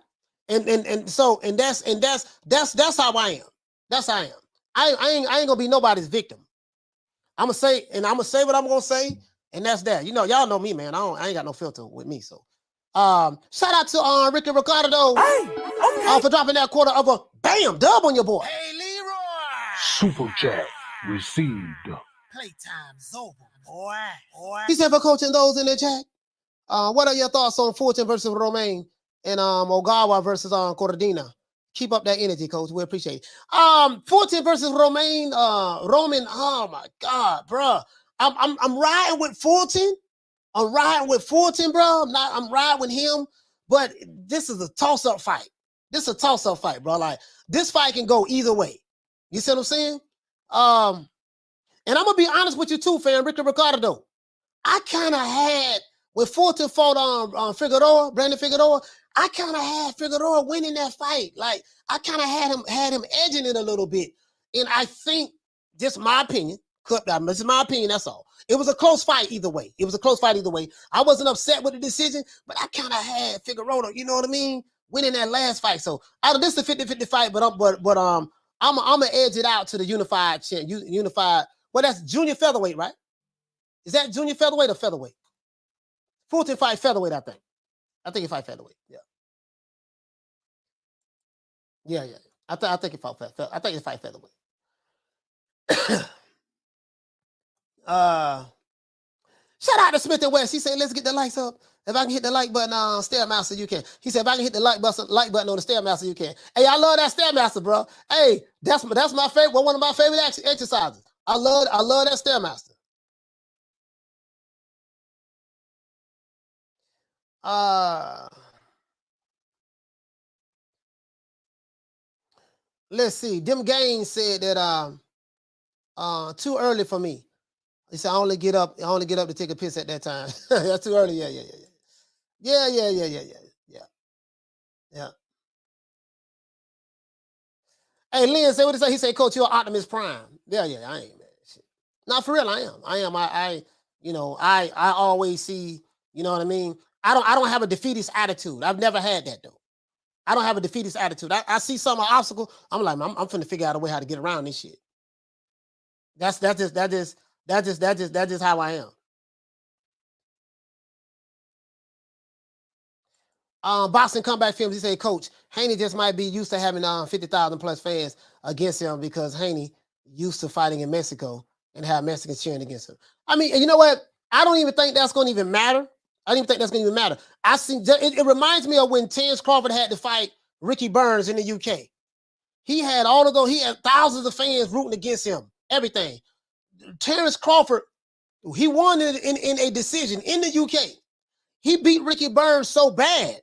And that's how I am. That's how I am. I ain't gonna be nobody's victim. I'm gonna say what I'm gonna say, and that's that. You know, y'all know me, man. I ain't got no filter with me. So, shout out to Ricky Ricardo for dropping that quarter of a bam dub on your boy. Hey, Leroy. Super chat received. Playtime's over, boy. He said for coaching those in the chat. What are your thoughts on Fulton versus Romaine and Ogawa versus Cordina? Keep up that energy, coach. We appreciate it. Fulton versus Romaine. Roman. Oh my God, bro. I'm riding with Fulton. I'm riding with Fulton, bro. I'm riding with him. But this is a toss-up fight. This is a toss-up fight, bro. Like this fight can go either way. You see what I'm saying? And I'm gonna be honest with you too, fam. Ricky Ricardo. I kind of had when Fulton fought on Brandon Figueroa. I kind of had Figueroa winning that fight. Like I kind of had him edging it a little bit. And I think, just my opinion, this is my opinion, that's all. It was a close fight either way. I wasn't upset with the decision, but I kind of had Figueroa, you know what I mean, winning that last fight. So out of this, the 50-50 fight, but I'm gonna edge it out to the unified. Well, that's junior featherweight, right? Is that junior featherweight or featherweight? Fulton fight featherweight, I think. I think he fight featherweight. Yeah. I think he fought featherweight. I think he fight featherweight. Shout out to Smith and West. He said, "Let's get the likes up. If I can hit the like button on Stairmaster, you can." He said, "If I can hit the like button on the Stairmaster, you can." Hey, I love that Stairmaster, bro. Hey, that's my favorite. One of my favorite exercises. I love that Stairmaster. Let's see. Dem Gaines said that too early for me. He said I only get up to take a piss at that time. That's too early. Yeah. Hey, Lynn said what he say? He said, "Coach, you're Optimus Prime." Yeah, I ain't, man. Shit. Not for real, I am. I always see, you know what I mean? I don't have a defeatist attitude. I've never had that though. I don't have a defeatist attitude. I see some obstacle. I'm like, I'm finna figure out a way how to get around this shit. That's just how I am. Boston Comeback Films, he said, "Coach, Haney just might be used to having 50,000 plus fans against him because Haney used to fighting in Mexico and have Mexicans cheering against him." I mean, you know what? I don't even think that's going to even matter. I don't even think that's going to even matter. It reminds me of when Terence Crawford had to fight Ricky Burns in the UK. He had he had thousands of fans rooting against him. Everything. Terence Crawford, he won in a decision in the UK. He beat Ricky Burns so bad.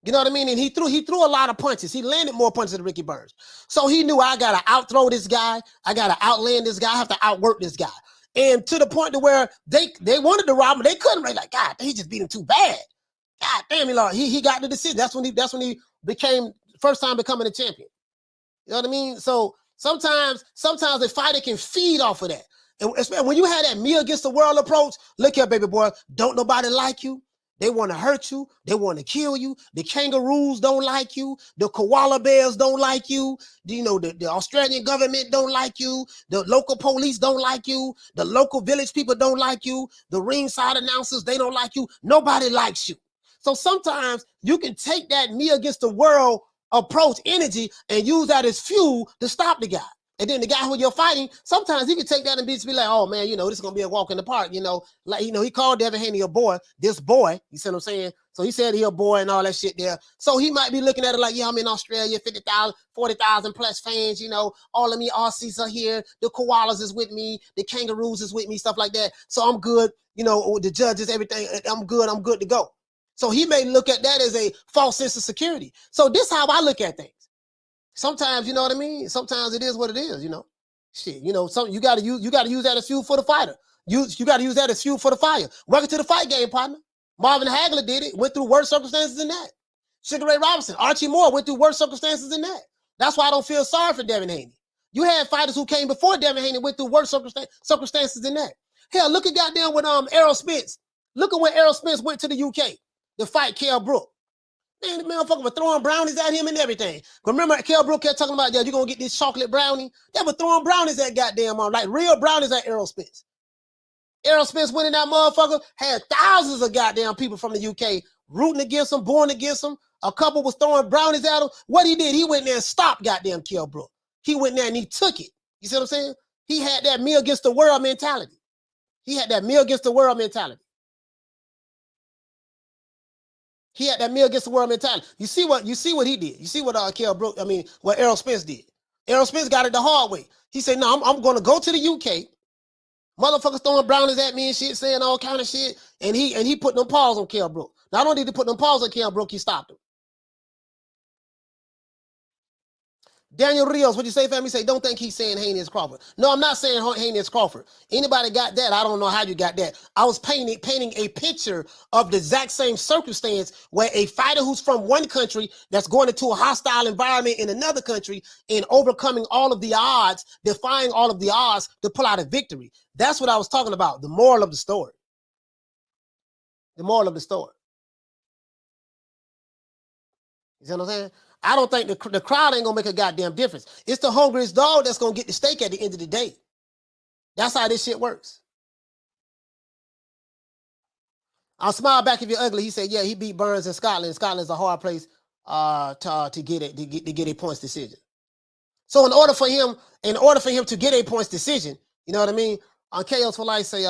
You know what I mean? And he threw a lot of punches. He landed more punches than Ricky Burns. So he knew I gotta outthrow this guy. I gotta outland this guy. I have to outwork this guy. And to the point to where they wanted to rob him, they couldn't. They like, God, he just beat him too bad. God damn, he got the decision. That's when he became first time becoming a champion. You know what I mean? So sometimes a fighter can feed off of that. And when you had that me against the world approach, look here, baby boy, don't nobody like you. They want to hurt you. They want to kill you. The kangaroos don't like you. The koala bears don't like you. You know, the Australian government don't like you. The local police don't like you. The local village people don't like you. The ringside announcers, they don't like you. Nobody likes you. So sometimes you can take that me against the world approach energy and use that as fuel to stop the guy. And then the guy who you're fighting, sometimes he can take that and be like, oh man, this is gonna be a walk in the park, Like, he called Devin Haney a boy, this boy, you see what I'm saying? So he said he a boy and all that shit there. So he might be looking at it like, yeah, I'm in Australia, 50,000, 40,000 plus fans, all of me Aussies are here, the koalas is with me, the kangaroos is with me, stuff like that. So I'm good, the judges, everything, I'm good to go. So he may look at that as a false sense of security. So this is how I look at things. Sometimes, you know what I mean? Sometimes it is what it is, Shit, you gotta use that as fuel for the fighter. You gotta use that as fuel for the fire. Welcome to the fight game, partner. Marvin Hagler did it, went through worse circumstances than that. Sugar Ray Robinson, Archie Moore went through worse circumstances than that. That's why I don't feel sorry for Devin Haney. You had fighters who came before Devin Haney went through worse circumstances than that. Hell, look at goddamn with Errol Spence. Look at when Errol Spence went to the UK to fight Kell Brook. Man, the motherfucker was throwing brownies at him and everything. Remember, Kell Brook kept talking about, yeah, you're going to get this chocolate brownie? They were throwing brownies at goddamn, like real brownies at Errol Spence. Errol Spence went in that motherfucker, had thousands of goddamn people from the UK rooting against him, born against him. A couple was throwing brownies at him. What he did, he went there and stopped goddamn Kell Brook. He went there and he took it. You see what I'm saying? He had that me against the world mentality. He had that me against the world mentality. He had that me against the world mentality. You see what he did. You see what what Errol Spence did. Errol Spence got it the hard way. He said, no, I'm going to go to the UK. Motherfuckers throwing brownies at me and shit, saying all kind of shit. And he put them paws on Kell Brook. Not only did he put them paws on Kell Brook, he stopped him. Daniel Rios, what you say, family? Say, don't think he's saying Haney is Crawford. No, I'm not saying Haney is Crawford. Anybody got that? I don't know how you got that. I was painting a picture of the exact same circumstance where a fighter who's from one country that's going into a hostile environment in another country and overcoming all of the odds, defying all of the odds to pull out a victory. That's what I was talking about, the moral of the story. The moral of the story. You see what I'm saying? I don't think the crowd ain't going to make a goddamn difference. It's the hungriest dog that's going to get the steak at the end of the day. That's how this shit works. I'll smile back if you're ugly. He said, yeah, he beat Burns in Scotland. Scotland's a hard place to get a points decision. So in order for him to get a points decision, you know what I mean? On Chaos for Life say,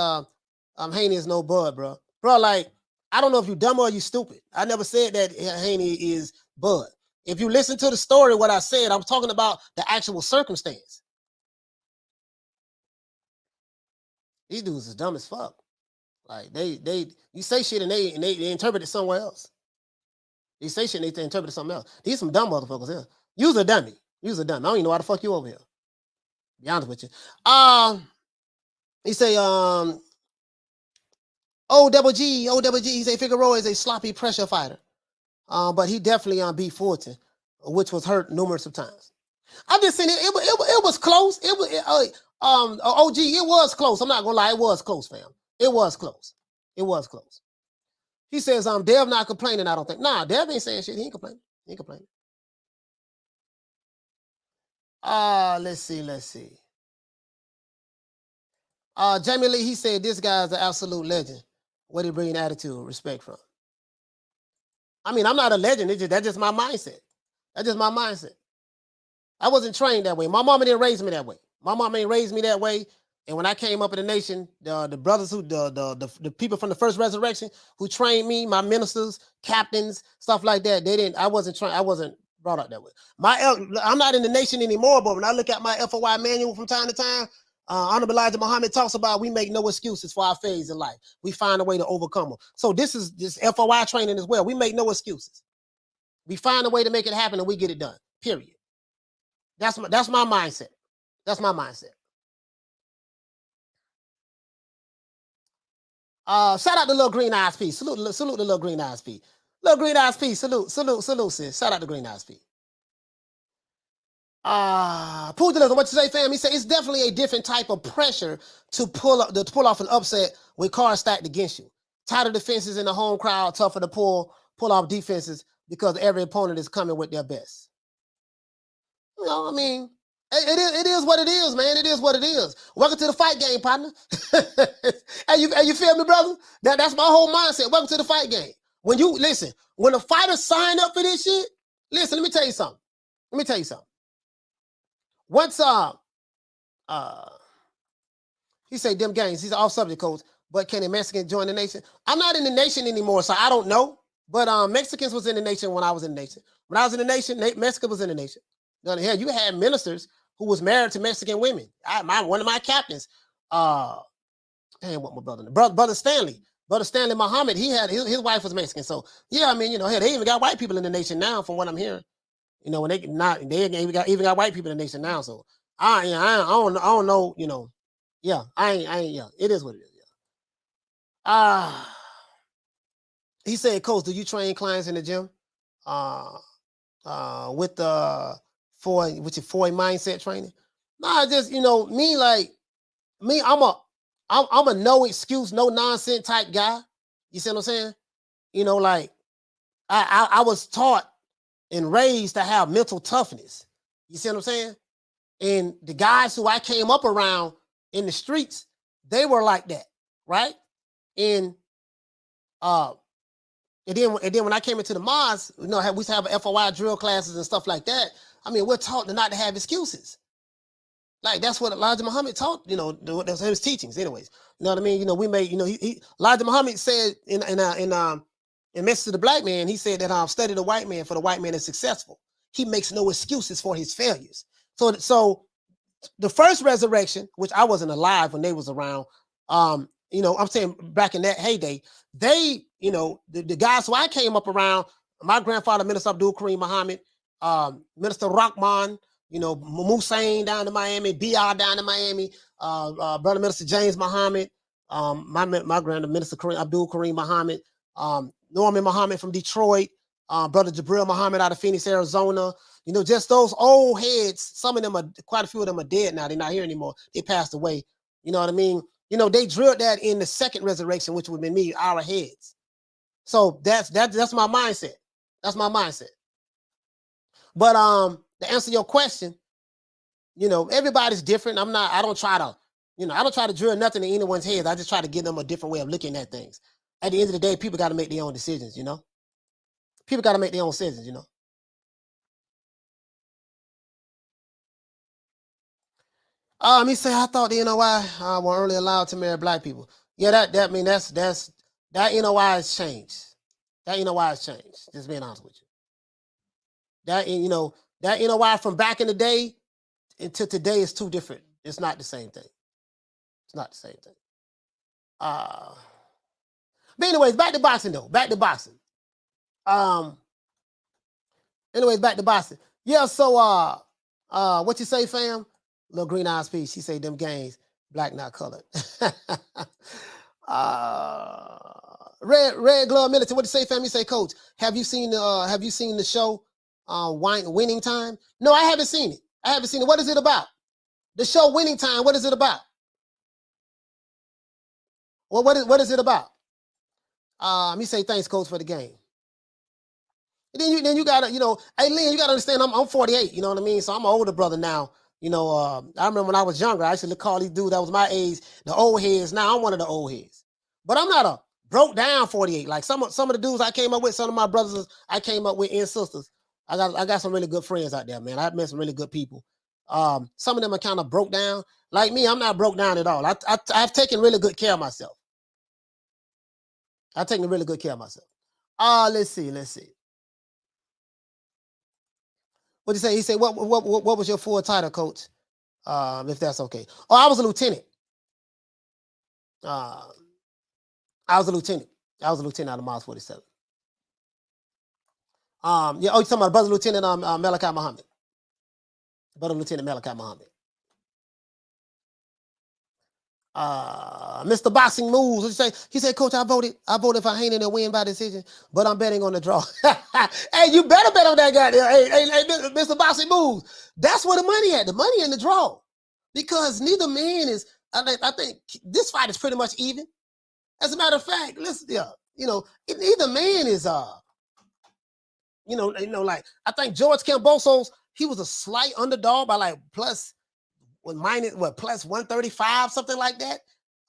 Haney is no bud, bro. Bro, like, I don't know if you dumb or you stupid. I never said that Haney is bud. If you listen to the story, what I said, I'm talking about the actual circumstance. These dudes is dumb as fuck. Like you say shit and they interpret it somewhere else. They say shit and they interpret it something else. These some dumb motherfuckers here. You's a dummy. You's a dummy. I don't even know why the fuck you over here. Be honest with you. He say, OWG, he say Figueroa is a sloppy pressure fighter. But he definitely beat Fulton, which was hurt numerous of times. I'm just saying it was close. OG, it was close. I'm not gonna lie, it was close, fam. It was close. It was close. He says, Dev not complaining, I don't think. Nah, Dev ain't saying shit. He ain't complaining. He ain't complaining. Let's see. Jamie Lee, he said this guy's an absolute legend. Where he bring attitude, respect from? I mean, I'm not a legend. That's just my mindset. That's just my mindset. I wasn't trained that way. My mama didn't raise me that way. My mama ain't raised me that way. And when I came up in the nation, the brothers who, the people from the first resurrection who trained me, my ministers, captains, stuff like that, I wasn't brought up that way. I'm not in the nation anymore, but when I look at my FOI manual from time to time, Honorable Elijah Muhammad talks about we make no excuses for our failures in life. We find a way to overcome them. So this is this FOI training as well. We make no excuses. We find a way to make it happen and we get it done. Period. That's my mindset. That's my mindset. Shout out to Little Green Eyes P. Salute the Little Green Eyes P. Little Green Eyes P. Salute, sis. Shout out to Green Eyes P. Pugilism, what you say, fam? He said it's definitely a different type of pressure to pull off an upset with cards stacked against you. Tighter defenses in the home crowd, tougher to pull off defenses because every opponent is coming with their best. You know, I mean, it is what it is, man. It is what it is. Welcome to the fight game, partner. Hey, you feel me, brother? That's my whole mindset. Welcome to the fight game. When a fighter sign up for this shit, Listen, let me tell you something. Once he said them gangs, he's off subject, coach, but can a Mexican join the nation? I'm not in the nation anymore, so I don't know. But Mexicans was in the nation when I was in the nation. When I was in the nation, Mexico was in the nation. Now, hell, you had ministers who was married to Mexican women. One of my captains, what my brother Stanley. Brother Stanley Muhammad, his wife was Mexican. So yeah, I mean, hell, they even got white people in the nation now, from what I'm hearing. When they even got white people in the nation now. So I don't know, yeah, I ain't, yeah, it is what it is. Yeah. He said, Coach, do you train clients in the gym? With your Foy mindset training? Nah, just me, I'm a no excuse, no nonsense type guy. You see what I'm saying? I was taught and raised to have mental toughness. You see what I'm saying? And the guys who I came up around in the streets, they were like that, right? And then when I came into the mosque, we used to have FOI drill classes and stuff like that. I mean, we're taught not to have excuses. Like that's what Elijah Muhammad taught. That was his teachings, anyways. You know what I mean? We made. Elijah Muhammad said in Message to the Black Man, he said that study the white man, for the white man is successful. He makes no excuses for his failures. So the first resurrection, which I wasn't alive when they was around. I'm saying back in that heyday, they, the guys who I came up around, my grandfather, Minister Abdul Kareem Muhammad, Minister Rahman, Musain down in Miami, BR down in Miami, Brother Minister James Muhammad, my grandfather, Minister Abdul Kareem Muhammad, Norman Muhammad from Detroit, Brother Jabril Muhammad out of Phoenix, Arizona. Just those old heads. Some of them quite a few of them are dead now. They're not here anymore. They passed away. You know what I mean? They drilled that in the second resurrection, which would have been me, our heads. So that's my mindset. That's my mindset. But to answer your question, everybody's different. I don't try to drill nothing in anyone's heads. I just try to give them a different way of looking at things. At the end of the day, people got to make their own decisions, People got to make their own decisions, He said, I thought the NOI were only allowed to marry black people. Yeah, that NOI has changed. That NOI has changed. Just being honest with you. That NOI from back in the day until today is too different. It's not the same thing. It's not the same thing. But anyways, back to boxing though. Back to boxing. Yeah, so what you say, fam? Little green eyes piece. She say them games, black not colored. Red glove militant. What you say, fam? You say, Coach, have you seen the show Winning Time? No, I haven't seen it. What is it about? The show Winning Time, what is it about? Well, what is it about? Me say thanks, Coach, for the game. And then you gotta, hey Lynn, you gotta understand I'm 48, you know what I mean? So I'm an older brother now. I remember when I was younger, I used to call these dudes that was my age, the old heads. Now I'm one of the old heads. But I'm not a broke down 48. Like some of the dudes I came up with, some of my brothers I came up with and sisters. I got some really good friends out there, man. I've met some really good people. Some of them are kind of broke down. Like me, I'm not broke down at all. I've taken really good care of myself. I've taken really good care of myself. Let's see. What did he say? He said, what was your full title, Coach? If that's okay. Oh, I was a lieutenant. I was a lieutenant out of Miles 47. Yeah, you're talking about Brother Lieutenant Malachi Muhammad. Brother Lieutenant Malachi Muhammad. Mr. Boxing Moves. What you say? He said, Coach, I voted for Haney to win by decision, but I'm betting on the draw. Hey, you better bet on that guy. Hey, Mr. Boxing Moves. That's where the money at. The money in the draw. Because neither man is, I think this fight is pretty much even. As a matter of fact, neither man is like I think George Kambosos, he was a slight underdog by like plus 135, something like that.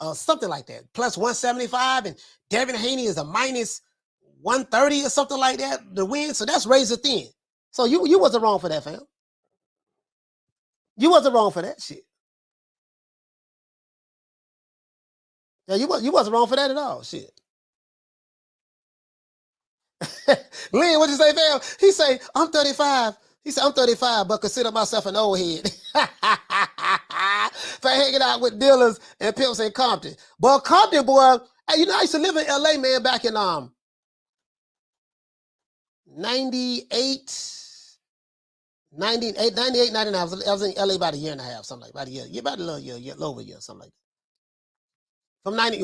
Plus 175, and Devin Haney is a minus 130 or something like that to win. So that's razor thin. So you wasn't wrong for that, fam. You wasn't wrong for that shit. Yeah, you wasn't wrong for that at all. Shit. Lynn, what'd you say, fam? He say, I'm 35. He said, I'm 35, but consider myself an old head. For hanging out with dealers and pimps in Compton. But Compton, boy, hey, you know, I used to live in LA, man, back in 98, 98, 99. I was in LA about a year and a half, something like about a year. About a little over a year, something like that. From 90,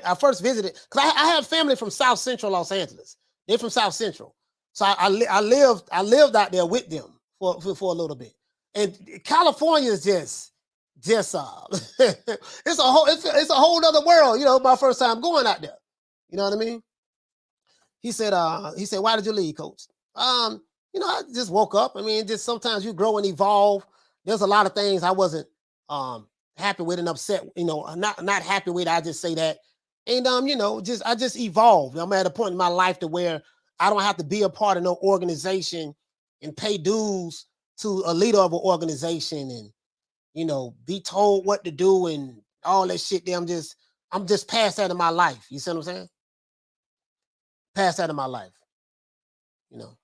I first visited, because I have family from South Central Los Angeles. They're from South Central. So I lived out there with them for a little bit. And California is just it's a whole other world, you know, my first time going out there. You know what I mean? He said, why did you leave, coach? You know, I just woke up. I mean, just sometimes you grow and evolve. There's a lot of things I wasn't happy with and upset, you know, not happy with. I just say that. And you know, I just evolved. I'm at a point in my life to where I don't have to be a part of no organization and pay dues to a leader of an organization and, you know, be told what to do and all that shit there. I'm just past that in my life. You see what I'm saying? Past that in my life. You know.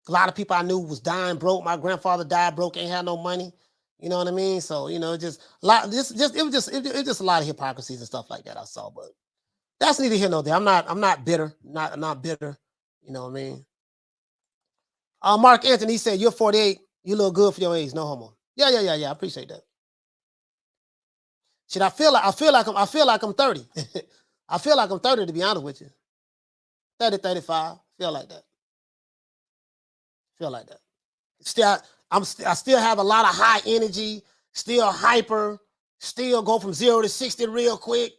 A lot of people I knew was dying broke. My grandfather died broke, ain't had no money. You know what I mean? So, you know, just a lot, it was just a lot of hypocrisies and stuff like that I saw, but that's neither here nor there. I'm not bitter. Not bitter. You know what I mean? Mark Anthony, he said, you're 48. You look good for your age. No homo. Yeah. I appreciate that. Shit, I feel like I'm 30. I feel like I'm 30, to be honest with you. 30, 35. Feel like that. I still have a lot of high energy, still hyper, still go from 0 to 60 real quick.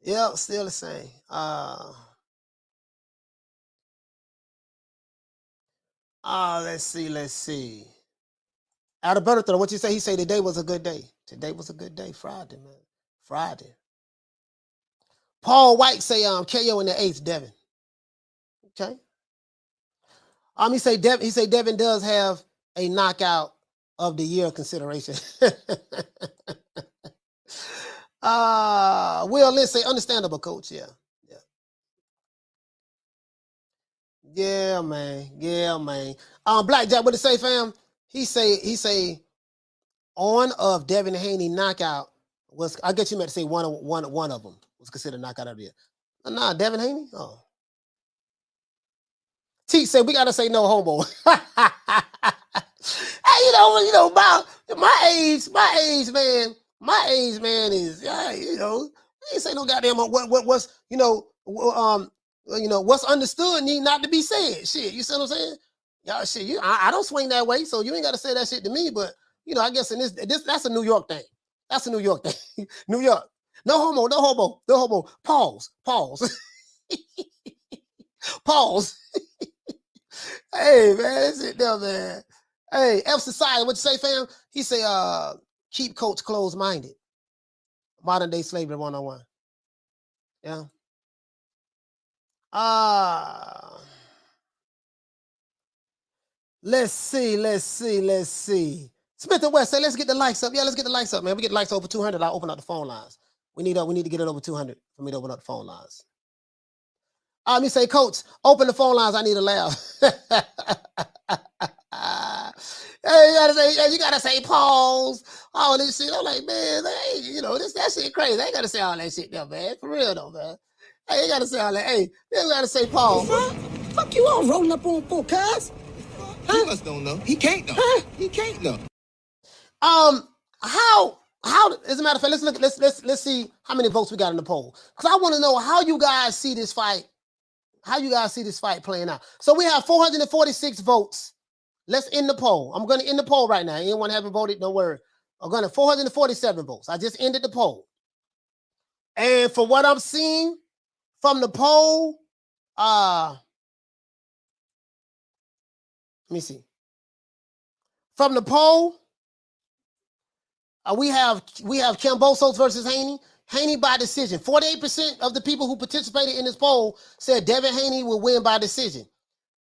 Yeah, still the same. Let's see. Alberto, what you say? He say today was a good day. Today was a good day. Friday, man. Friday. Paul White say KO in the 8th, Devin. Okay. He say Devin does have a knockout of the year consideration. Will Lynn say understandable, coach. Yeah. Yeah, man. Blackjack, what to say, fam? He say on of Devin Haney knockout was, I guess you meant to say one of them was considered knockout of the year. Nah, Devin Haney? Oh. T said we gotta say no homo. Hey, you know, my age, man. My age, man, is you know, ain't say no goddamn what's what's understood need not to be said. Shit, you see what I'm saying? Y'all shit, I don't swing that way, so you ain't gotta say that shit to me. But you know, I guess in this that's a New York thing. That's a New York thing. New York. No homo. Pause. Pause. Hey, man, that's it there, man. Hey, F Society, what you say, fam? He say, keep coach closed-minded. Modern day slavery 101. Yeah. Let's see. Smith and West say, let's get the likes up. Yeah, let's get the likes up, man. We get likes over 200. I'll open up the phone lines. We need to get it over 200 for me to open up the phone lines. Me say, coach, open the phone lines. I need a laugh. Hey, you gotta say pause. All this shit. I'm like, man, hey, you know, that shit crazy. I ain't gotta say all that shit there, man. For real though, man. Hey, you gotta say all that. Hey, you gotta say pause. Fuck you all rolling up on full cuz. He must don't know. He can't know. Huh? He can't know. How as a matter of fact, let's see how many votes we got in the poll. Because I want to know how you guys see this fight. How you guys see this fight playing out. So we have 446 votes. Let's end the poll. I'm going to end the poll right now. Anyone haven't voted, don't worry. I'm going to 447 votes. I just ended the poll. And for what I'm seeing from the poll, let me see. From the poll, we have Kambosos versus Haney. Haney by decision. 48% of the people who participated in this poll said Devin Haney will win by decision.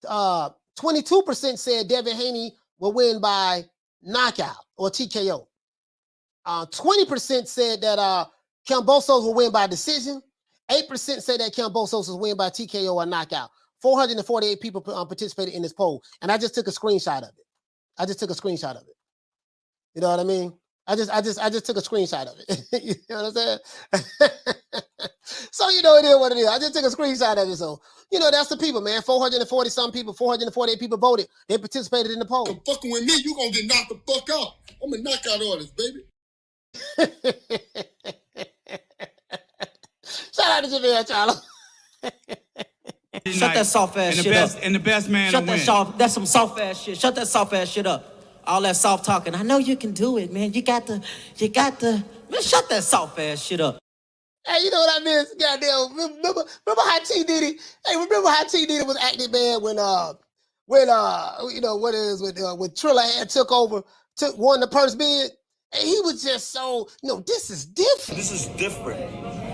22% said Devin Haney will win by knockout or TKO. 20% said that Kambosos will win by decision. 8% said that Kambosos will win by TKO or knockout. 448 people participated in this poll, and I just took a screenshot of it. You know what I mean? I just took a screenshot of it. You know what I'm saying? So you know it is what it is. I just took a screenshot of it. So you know that's the people, man. 440 some people, 448 people voted. They participated in the poll. You're fucking with me, you gonna get knocked the fuck out. I'm a knockout artist, baby. Shout out to Javier Charlo. Shut that soft ass shit up. And the best man Shut will that win. soft. That's some soft ass shit. Shut that soft ass shit up. All that soft talking. I know you can do it, man. You got to. Man, shut that soft ass shit up. Hey, you know what I miss? Goddamn. Remember how T Diddy? Hey, remember how T Diddy was acting bad when you know what it is when Triller had won the purse bid, and he was just so, you know, this is different. This is different.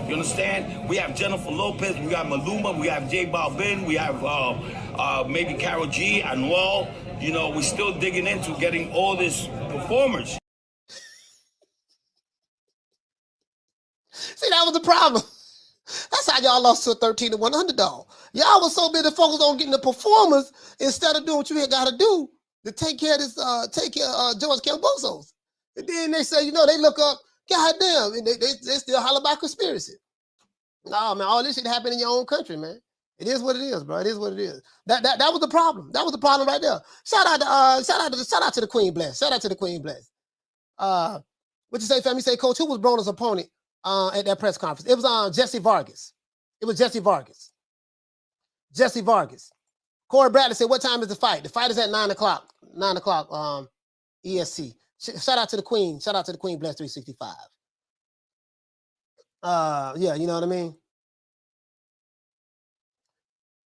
You understand? We have Jennifer Lopez, we have Maluma, we have J Balvin, we have maybe Karol G, Anuel. You know, we're still digging into getting all these performers. See, that was the problem. That's how y'all lost to a 13-1 underdog. Y'all was so busy focused on getting the performers instead of doing what you had got to do to take care of this, George Kambosos. And then they say, you know, they look up, goddamn, and they still holler about conspiracy. No, man, all this shit happened in your own country, man. It is what it is, bro. It is what it is. That was the problem. That was the problem right there. Shout out to the Queen Bless. Shout out to the Queen Bless. What you say, fam? You say, Coach, who was Broner's opponent at that press conference? It was Jesse Vargas. It was Jesse Vargas. Jesse Vargas. Corey Bradley said, what time is the fight? The fight is at 9 o'clock. 9 o'clock ESC. Shout out to the Queen. Shout out to the Queen Bless 365. Yeah, you know what I mean?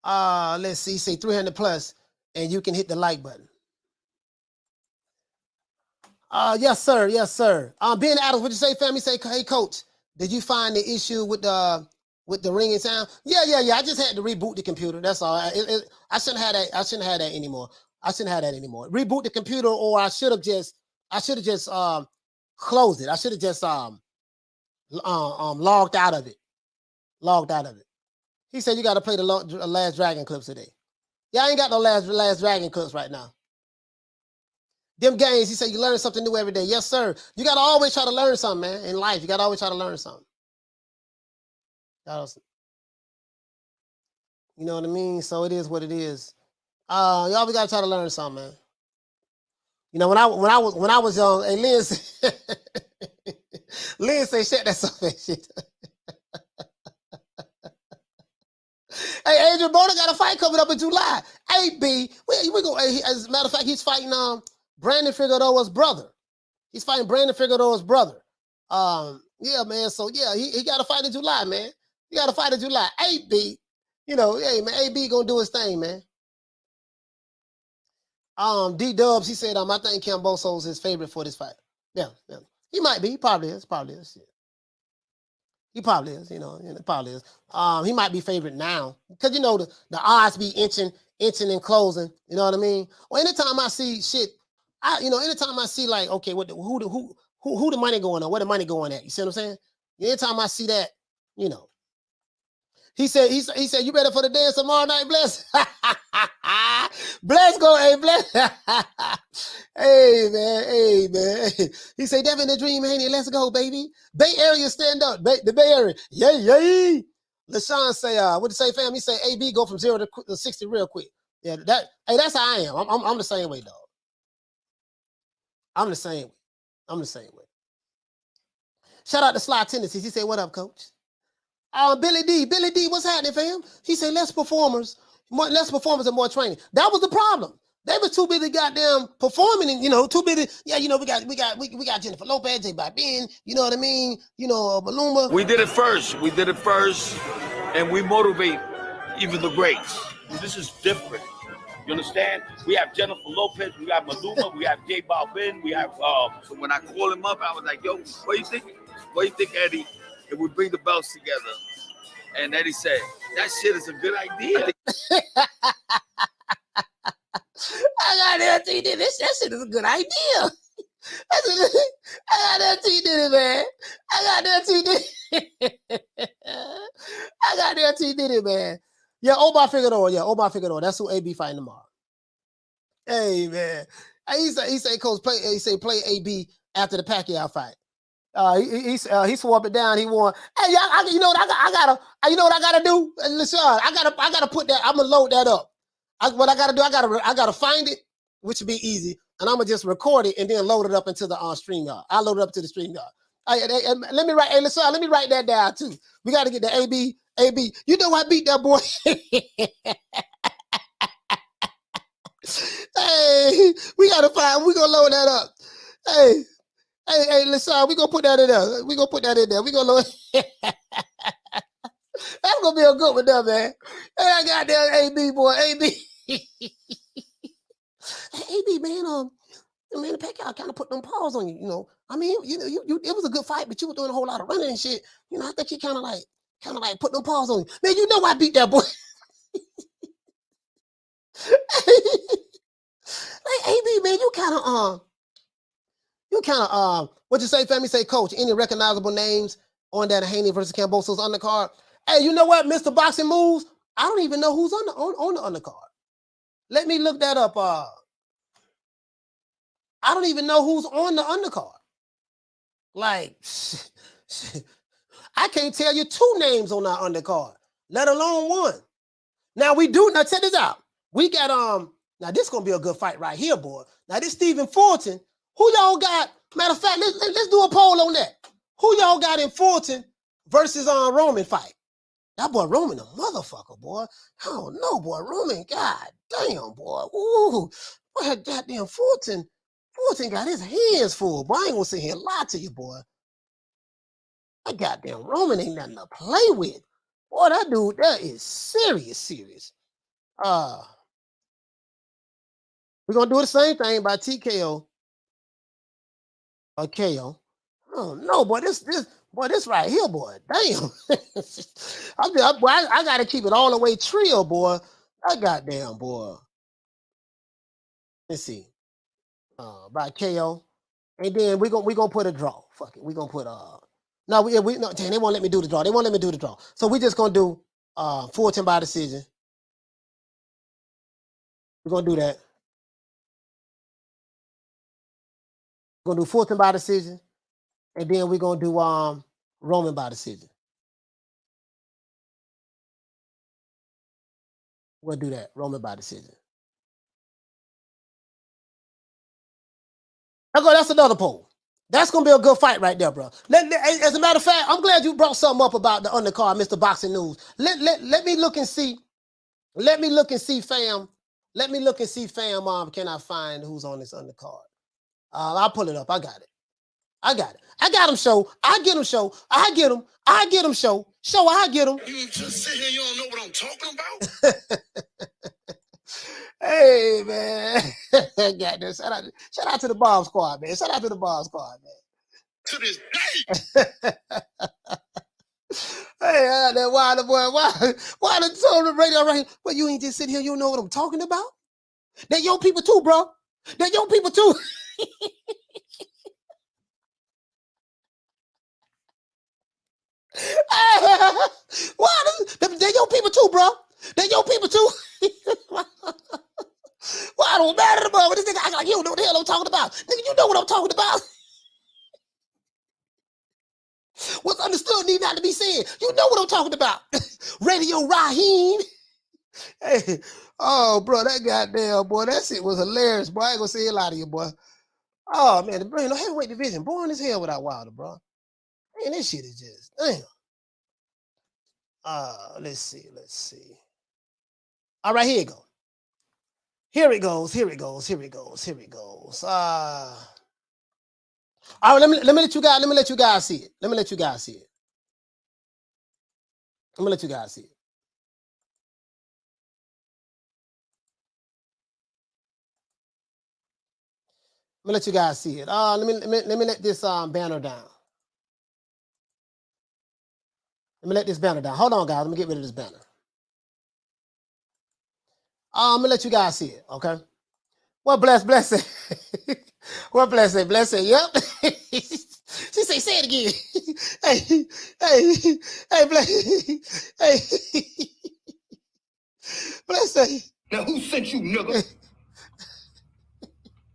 Let's see, say 300 plus, and you can hit the like button. Yes, sir. Yes, sir. Ben Adams, what you say, family? Say, hey, Coach, did you find the issue with the ringing sound? Yeah. I just had to reboot the computer. That's all. I shouldn't have that. I shouldn't have that anymore. Reboot the computer, or I should have just closed it. I should have just logged out of it. He said you got to play the Last Dragon clips today. Yeah, I ain't got no last Dragon clips right now. Them games, he said you learn something new every day. Yes, sir. You got to always try to learn something, man, in life. You got to always try to learn something. You know what I mean? So it is what it is. You always got to try to learn something, man. You know, when I was young, hey, Lynn said, shut that stuff and shit. Hey, Adrian Broner got a fight coming up in July. Hey, B, we go. As a matter of fact, he's fighting Brandon Figueroa's brother. He's fighting Brandon Figueroa's brother. Yeah, man. So yeah, he got a fight in July, man. He got a fight in July. AB, you know, hey man, AB gonna do his thing, man. D Dubs, he said, I think Kambosos is his favorite for this fight. Yeah. He might be. He probably is. Yeah. He probably is, you know, probably is. He might be favorite now because, you know, the odds be inching and closing. You know what I mean? Or anytime I see shit, anytime I see like, okay, who the money going on? Where the money going at? You see what I'm saying? Anytime I see that, you know. He said, you ready for the dance tomorrow night, Bless? Bless go, hey, Bless. Hey, man. He said, Devin the Dream Haney, let's go, baby. Bay Area, stand up. The Bay Area. Yay. LaShawn say, what to say, fam? He say, AB go from 0 to 60 real quick. Yeah, that's how I am. I'm the same way, dog. I'm the same way. Shout out to Sly Tendencies. He said, what up, coach? Billy D, what's happening, fam? He said, less performers and more training. That was the problem. They was too busy goddamn performing and, you know, too busy. Yeah, you know, we got Jennifer Lopez, J Balvin, you know what I mean? You know, Maluma. We did it first, and we motivate even the greats. This is different. You understand? We have Jennifer Lopez, we have Maluma, we have J Balvin, we have, so when I called him up, I was like, yo, what do you think? What do you think, Eddie? and we bring the belts together. And Eddie said, that shit is a good idea. I got that T did this. That shit is a good idea. I got that T did it, man. I got that T did it. I got that T did it, man. Yeah, Omar Figueroa. Yeah, Omar Figueroa. That's who AB fighting tomorrow. Hey, man. He say, Coach, play AB after the Pacquiao fight. He swore up and down. He won. Hey, y'all, you know what you know what I gotta do? Listen, I gotta put that. I'm gonna load that up. What I gotta do? I gotta find it, which would be easy, and I'm gonna just record it and then load it up into the StreamYard. I load it up to the StreamYard. Let me write. Hey, listen, let me write that down too. We got to get the AB. You know I beat that boy. Hey, we gotta find. We gonna load that up. Hey, listen, we gonna put that in there. We gonna put that in there. We gonna load. That's gonna be a good one, there, man. Hey, I got that AB boy, AB. AB, man, the Pacquiao kind of put them paws on you. You know, I mean, you it was a good fight, but you were doing a whole lot of running and shit. You know, I think he kind of like put them paws on you. Man, you know I beat that boy. Like AB, man, you kind of what you say, family? Say, Coach, any recognizable names on that Haney versus Kambosos undercard? Hey, you know what, Mr. Boxing Moves? I don't even know who's on the undercard. Let me look that up. I don't even know who's on the undercard. Like, I can't tell you 2 names on our undercard, let alone 1. Now check this out. We got now this is gonna be a good fight right here, boy. Now this Stephen Fulton, who y'all got? Matter of fact, let's do a poll on that. Who y'all got in Fulton versus Roman fight? That boy Roman a motherfucker, boy. I don't know, boy. Roman, god damn, boy. Ooh, boy, goddamn Fulton got his hands full. Boy, I ain't gonna sit here and lie to you, boy. That goddamn Roman ain't nothing to play with. Boy, that dude, that is serious. We're gonna do the same thing by TKO or KO. I don't know, boy. This right here, boy. Damn. I gotta keep it all the way trio, boy. I goddamn, boy. Let's see. By KO. And then we gonna put a draw. Fuck it. We gonna put no, damn, they won't let me do the draw. They won't let me do the draw. So we just gonna do Fulton by decision. We're gonna do that. We're gonna do Fulton by decision. And then we're gonna do Roman by decision. We'll do that. Roman by decision. That's another poll. That's gonna be a good fight right there, bro. As a matter of fact, I'm glad you brought something up about the undercard, Mr. Boxing News. Let me look and see. Let me look and see, fam. Can I find who's on this undercard? I'll pull it up. I got it. I got him, show. I get him, show. I get him, show. Show, I get him. You just sit here, you don't know what I'm talking about? Hey, man. Got this. Shout out to the Bomb Squad, man. Shout out to the Bomb Squad, man. To this day. Hey, that wild boy. Why the total radio right here? Well, you ain't just sitting here, you don't know what I'm talking about? They're your people too, bro. They're your people too. They're your people too, bro. They're your people too. Well, I don't matter about this nigga. I like, you don't know what the hell I'm talking about. Nigga, you know what I'm talking about. What's understood need not to be said. You know what I'm talking about. Radio Raheem. Hey, oh, bro, that goddamn, boy, that shit was hilarious, boy. I ain't gonna say a lot to you, boy. Oh, man, the heavyweight division, boring as hell without Wilder, bro. Man, this shit is just, damn. Let's see. All right, here it goes. Here it goes. All right, let me let you guys see it. Let me let this banner down. Let me let this banner down. Hold on, guys. Let me get rid of this banner. I'm gonna let you guys see it, okay? Well, blessing. Well, blessing. Yep. She say it again. Hey, bless. Hey, blessing. Now who sent you, nigga?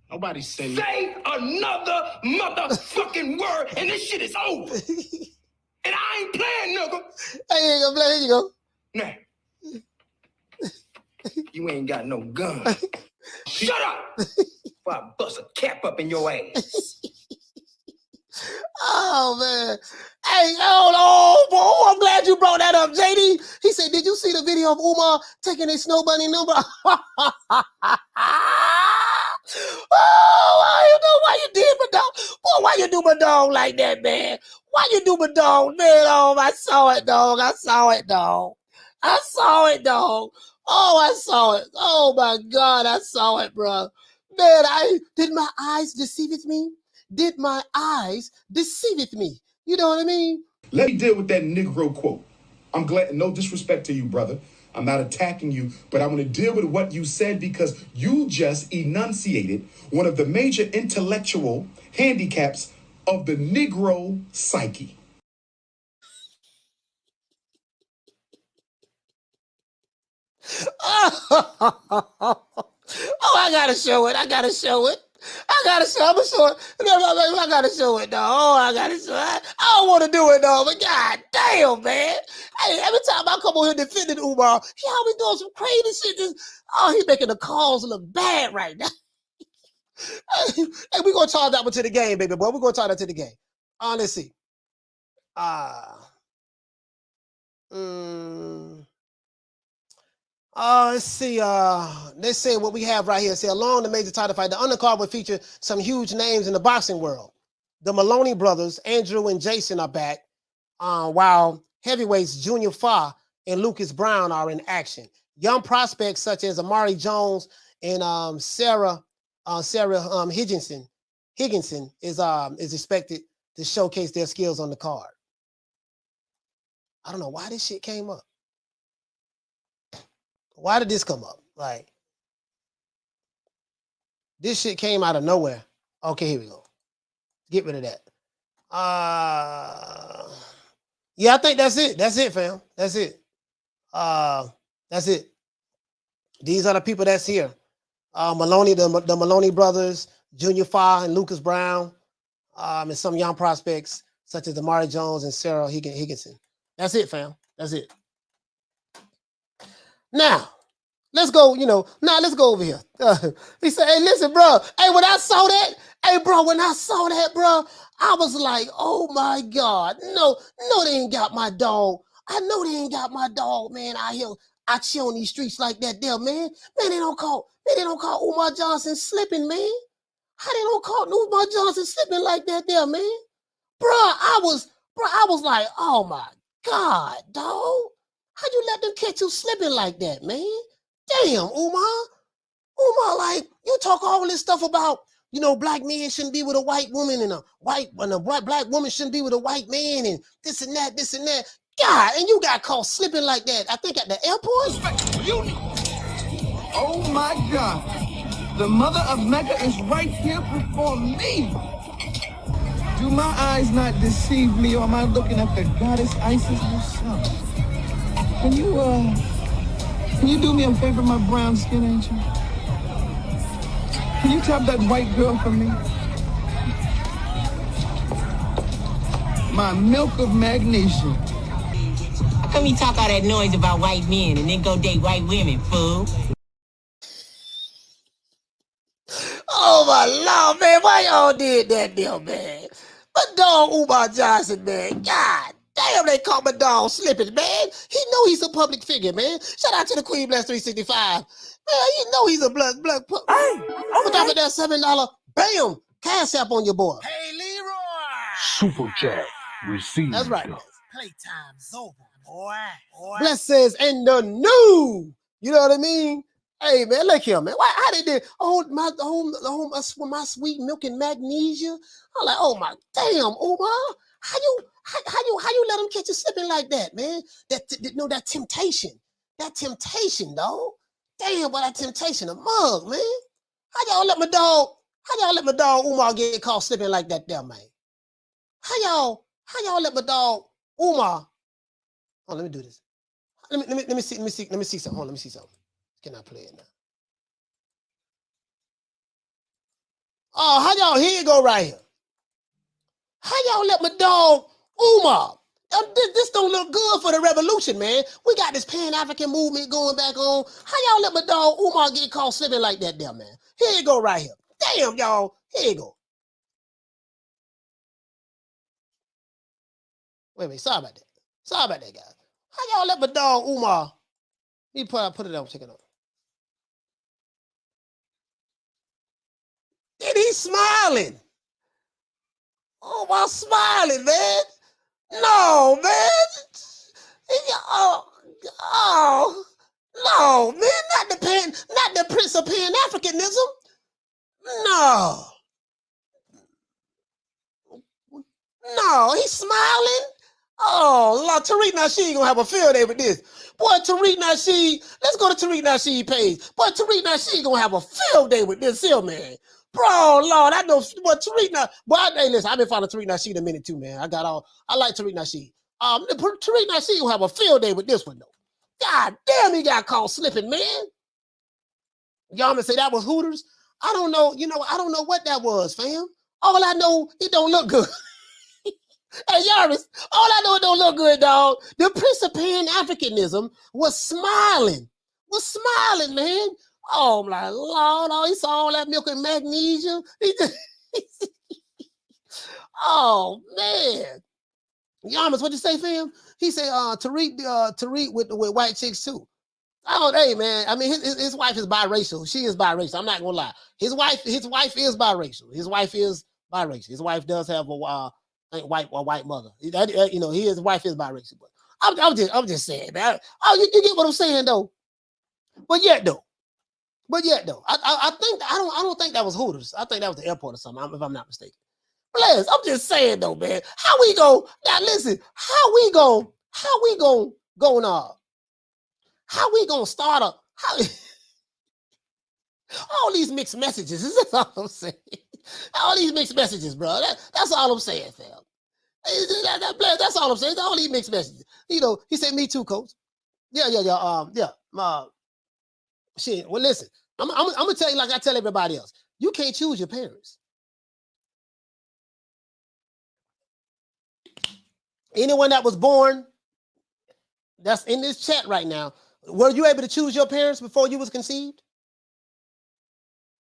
Nobody said Say another motherfucking word and this shit is over. And I ain't playing, nigga. Hey, here you go. Nah. You ain't got no gun. Shut up! Before I bust a cap up in your ass. Oh, man. Hey, oh, boy, I'm glad you brought that up, JD. He said, did you see the video of Umar taking his snow bunny number? Oh, why you did my dog? Boy, why you do my dog like that, man? Why you do my dog, man? Oh, I saw it, dog. I saw it, dog. Oh, I saw it. Oh, my God, I saw it, bro. Man, did my eyes deceive me? Did my eyes deceive me? You know what I mean? Let me deal with that Negro quote. I'm glad, no disrespect to you, brother. I'm not attacking you, but I want to deal with what you said because you just enunciated one of the major intellectual handicaps of the Negro psyche. Oh, I gotta show it. I'm gonna show it. I gotta show it, dog. Oh, I gotta show it. I don't want to do it, dog, but god damn, man. Hey, every time I come on here defending Umar, he always doing some crazy shit. He's making the calls look bad right now. Hey, we're gonna charge that one to the game, baby boy. We're gonna charge that to the game. Let's see. Let's see. Let's say what we have right here. Say along the major title fight, the undercard will feature some huge names in the boxing world. The Maloney brothers, Andrew and Jason, are back, while heavyweights Junior Fa and Lucas Brown are in action. Young prospects such as Amari Jones and Sarah Higginson is expected to showcase their skills on the card. I don't know why this shit came up. Why did this come up? Like, this shit came out of nowhere. Okay, here we go. Get rid of that. Yeah, I think that's it. That's it, fam. That's it. That's it. These are the people that's here. Maloney, the Maloney brothers, Junior Fa and Lucas Brown, and some young prospects such as Amari Jones and Sarah Higginson. That's it, fam. That's it. Now, let's go, let's go over here. He said, hey, listen, bro. Hey, when I saw that, bro, I was like, oh, my God. No, they ain't got my dog. I know they ain't got my dog, man, out here. I chill on these streets like that there, man. Man, they don't call Umar Johnson slipping, man. How they don't call Umar Johnson slipping like that there, man? Bro, I was like, oh, my God, dog. How you let them catch you slipping like that, man? Damn, Umar, like, you talk all this stuff about, black men shouldn't be with a white woman and a black woman shouldn't be with a white man and this and that. God, and you got caught slipping like that, I think at the airport? Oh my God. The mother of Mecca is right here before me. Do my eyes not deceive me, or am I looking at the goddess Isis herself? Can you do me a favor, my brown skin angel? Can you tap that white girl for me? My milk of magnesia. How come you talk all that noise about white men and then go date white women, fool? Oh, my Lord, man. Why y'all did that deal, man? My dog, Umar Johnson, man. God damn, they caught my dog slipping, man. He know he's a public figure, man. Shout out to the Queen Bless 365. Man, you know he's a blood. Put up at that $7, bam, cash app on your boy. Hey, Leroy. Super chat received. That's right. Playtime's over, boy. Blessings in the new. You know what I mean? Hey, man, look here, man. How they did? Oh, my sweet milk and magnesia. I'm like, oh my damn, Umar. How you let him catch you slipping like that, man? That temptation. That temptation, dog. Damn, but that temptation, a mug, man. How y'all let my dog Umar get caught slipping like that there, man? How y'all let my dog Umar? Oh, let me do this. Let me see something. Hold on, let me see something. Can I play it now? Oh, how y'all, here you go right here. How y'all let my dog Umar? This don't look good for the revolution, man. We got this Pan-African movement going back on. How y'all let my dog Umar get caught slipping like that there, man? Here you go right here. Damn, y'all. Here you go. Wait a minute. Sorry about that. Sorry about that, guys. How y'all let my dog Umar? Let me put it up. Check it out. And he's smiling. Umar smiling, man. No, man. No, man. Not the Prince of Pan-Africanism. No, he's smiling. Oh, Lord, Tariq Nasheed gonna have a field day with this. Boy, Tariq Nasheed, let's go to Tariq Nasheed page. Boy, Tariq Nasheed gonna have a field day with this here, man. Bro, Lord, I know. Boy, Tariq Nasheed. Boy, hey, listen, I've been following Tariq Nasheed a minute too, man. I like Tariq Nasheed. Tariq Nasheed gonna have a field day with this one though. God damn, he got caught slipping, man. Y'all gonna say that was Hooters? I don't know. I don't know what that was, fam. All I know, it don't look good. Hey, Yaris, all I know it don't look good, dog. The Prince of Pan-Africanism was smiling, man. Oh, I'm like, Lord, he saw all that milk and magnesia. Oh, man. Yaris, what'd you say, fam? He said, Tariq with white chicks, too. Hey, man, I mean, his wife is biracial. She is biracial. I'm not gonna lie. His wife is biracial. His wife does have a white mother. His wife is biracial. But I'm just saying, man. You get what I'm saying, though. But yet though, I don't think that was Hooters. I think that was the airport or something, if I'm not mistaken. Bless, I'm just saying though, man. How we go now? Listen, how we gonna start all these mixed messages? That's all I'm saying. All these mixed messages, bro. That's all I'm saying, fam. That's all I'm saying. All these mixed messages. He said, "Me too, coach." Yeah. Shit. Well, listen. I'm gonna tell you like I tell everybody else. You can't choose your parents. Anyone that was born, that's in this chat right now. Were you able to choose your parents before you was conceived?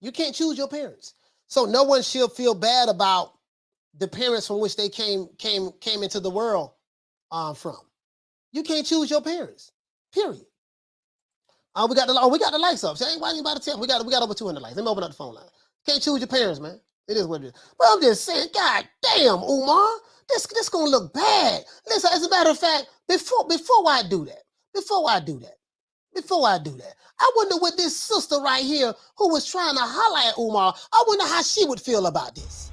You can't choose your parents. So no one should feel bad about the parents from which they came into the world from. You can't choose your parents. Period. We got the lights up. So ain't why anybody tell? We got over 200 lights. Let me open up the phone line. Can't choose your parents, man. It is what it is. But I'm just saying, God damn, Umar, this gonna look bad. Listen, as a matter of fact, before I do that, I wonder what this sister right here who was trying to holler at Umar, I wonder how she would feel about this.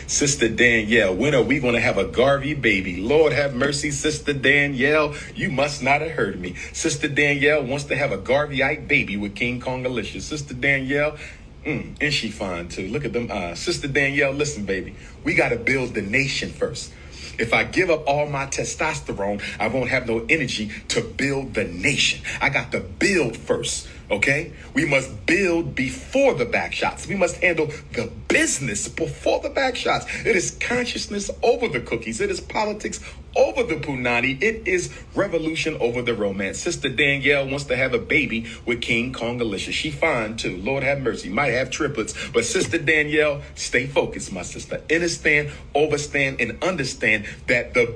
Sister Danielle, when are we going to have a Garvey baby? Lord have mercy, Sister Danielle. You must not have heard me. Sister Danielle wants to have a Garveyite baby with King Kong Alicia. Sister Danielle, and she fine too. Look at them eyes. Sister Danielle, listen, baby. We got to build the nation first. If I give up all my testosterone, I won't have no energy to build the nation. I got to build first, okay? We must build before the back shots. We must handle the business before the back shots. It is consciousness over the cookies. It is politics over the punani. It is revolution over the romance. Sister Danielle wants to have a baby with King Kong Alicia. She fine too. Lord have mercy. Might have triplets. But Sister Danielle, stay focused, my sister. Understand, overstand, and understand that the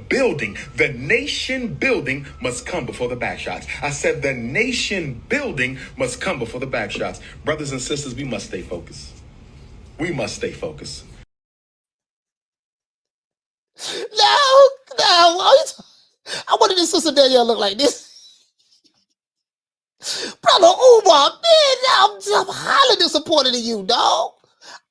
nation building must come before the back shots. I said the nation building must come before the back shots. Brothers and sisters, we must stay focused. We must stay focused. No, I wanted this Sister Danielle look like this. Brother Umar, man, I'm highly disappointed in you, dog.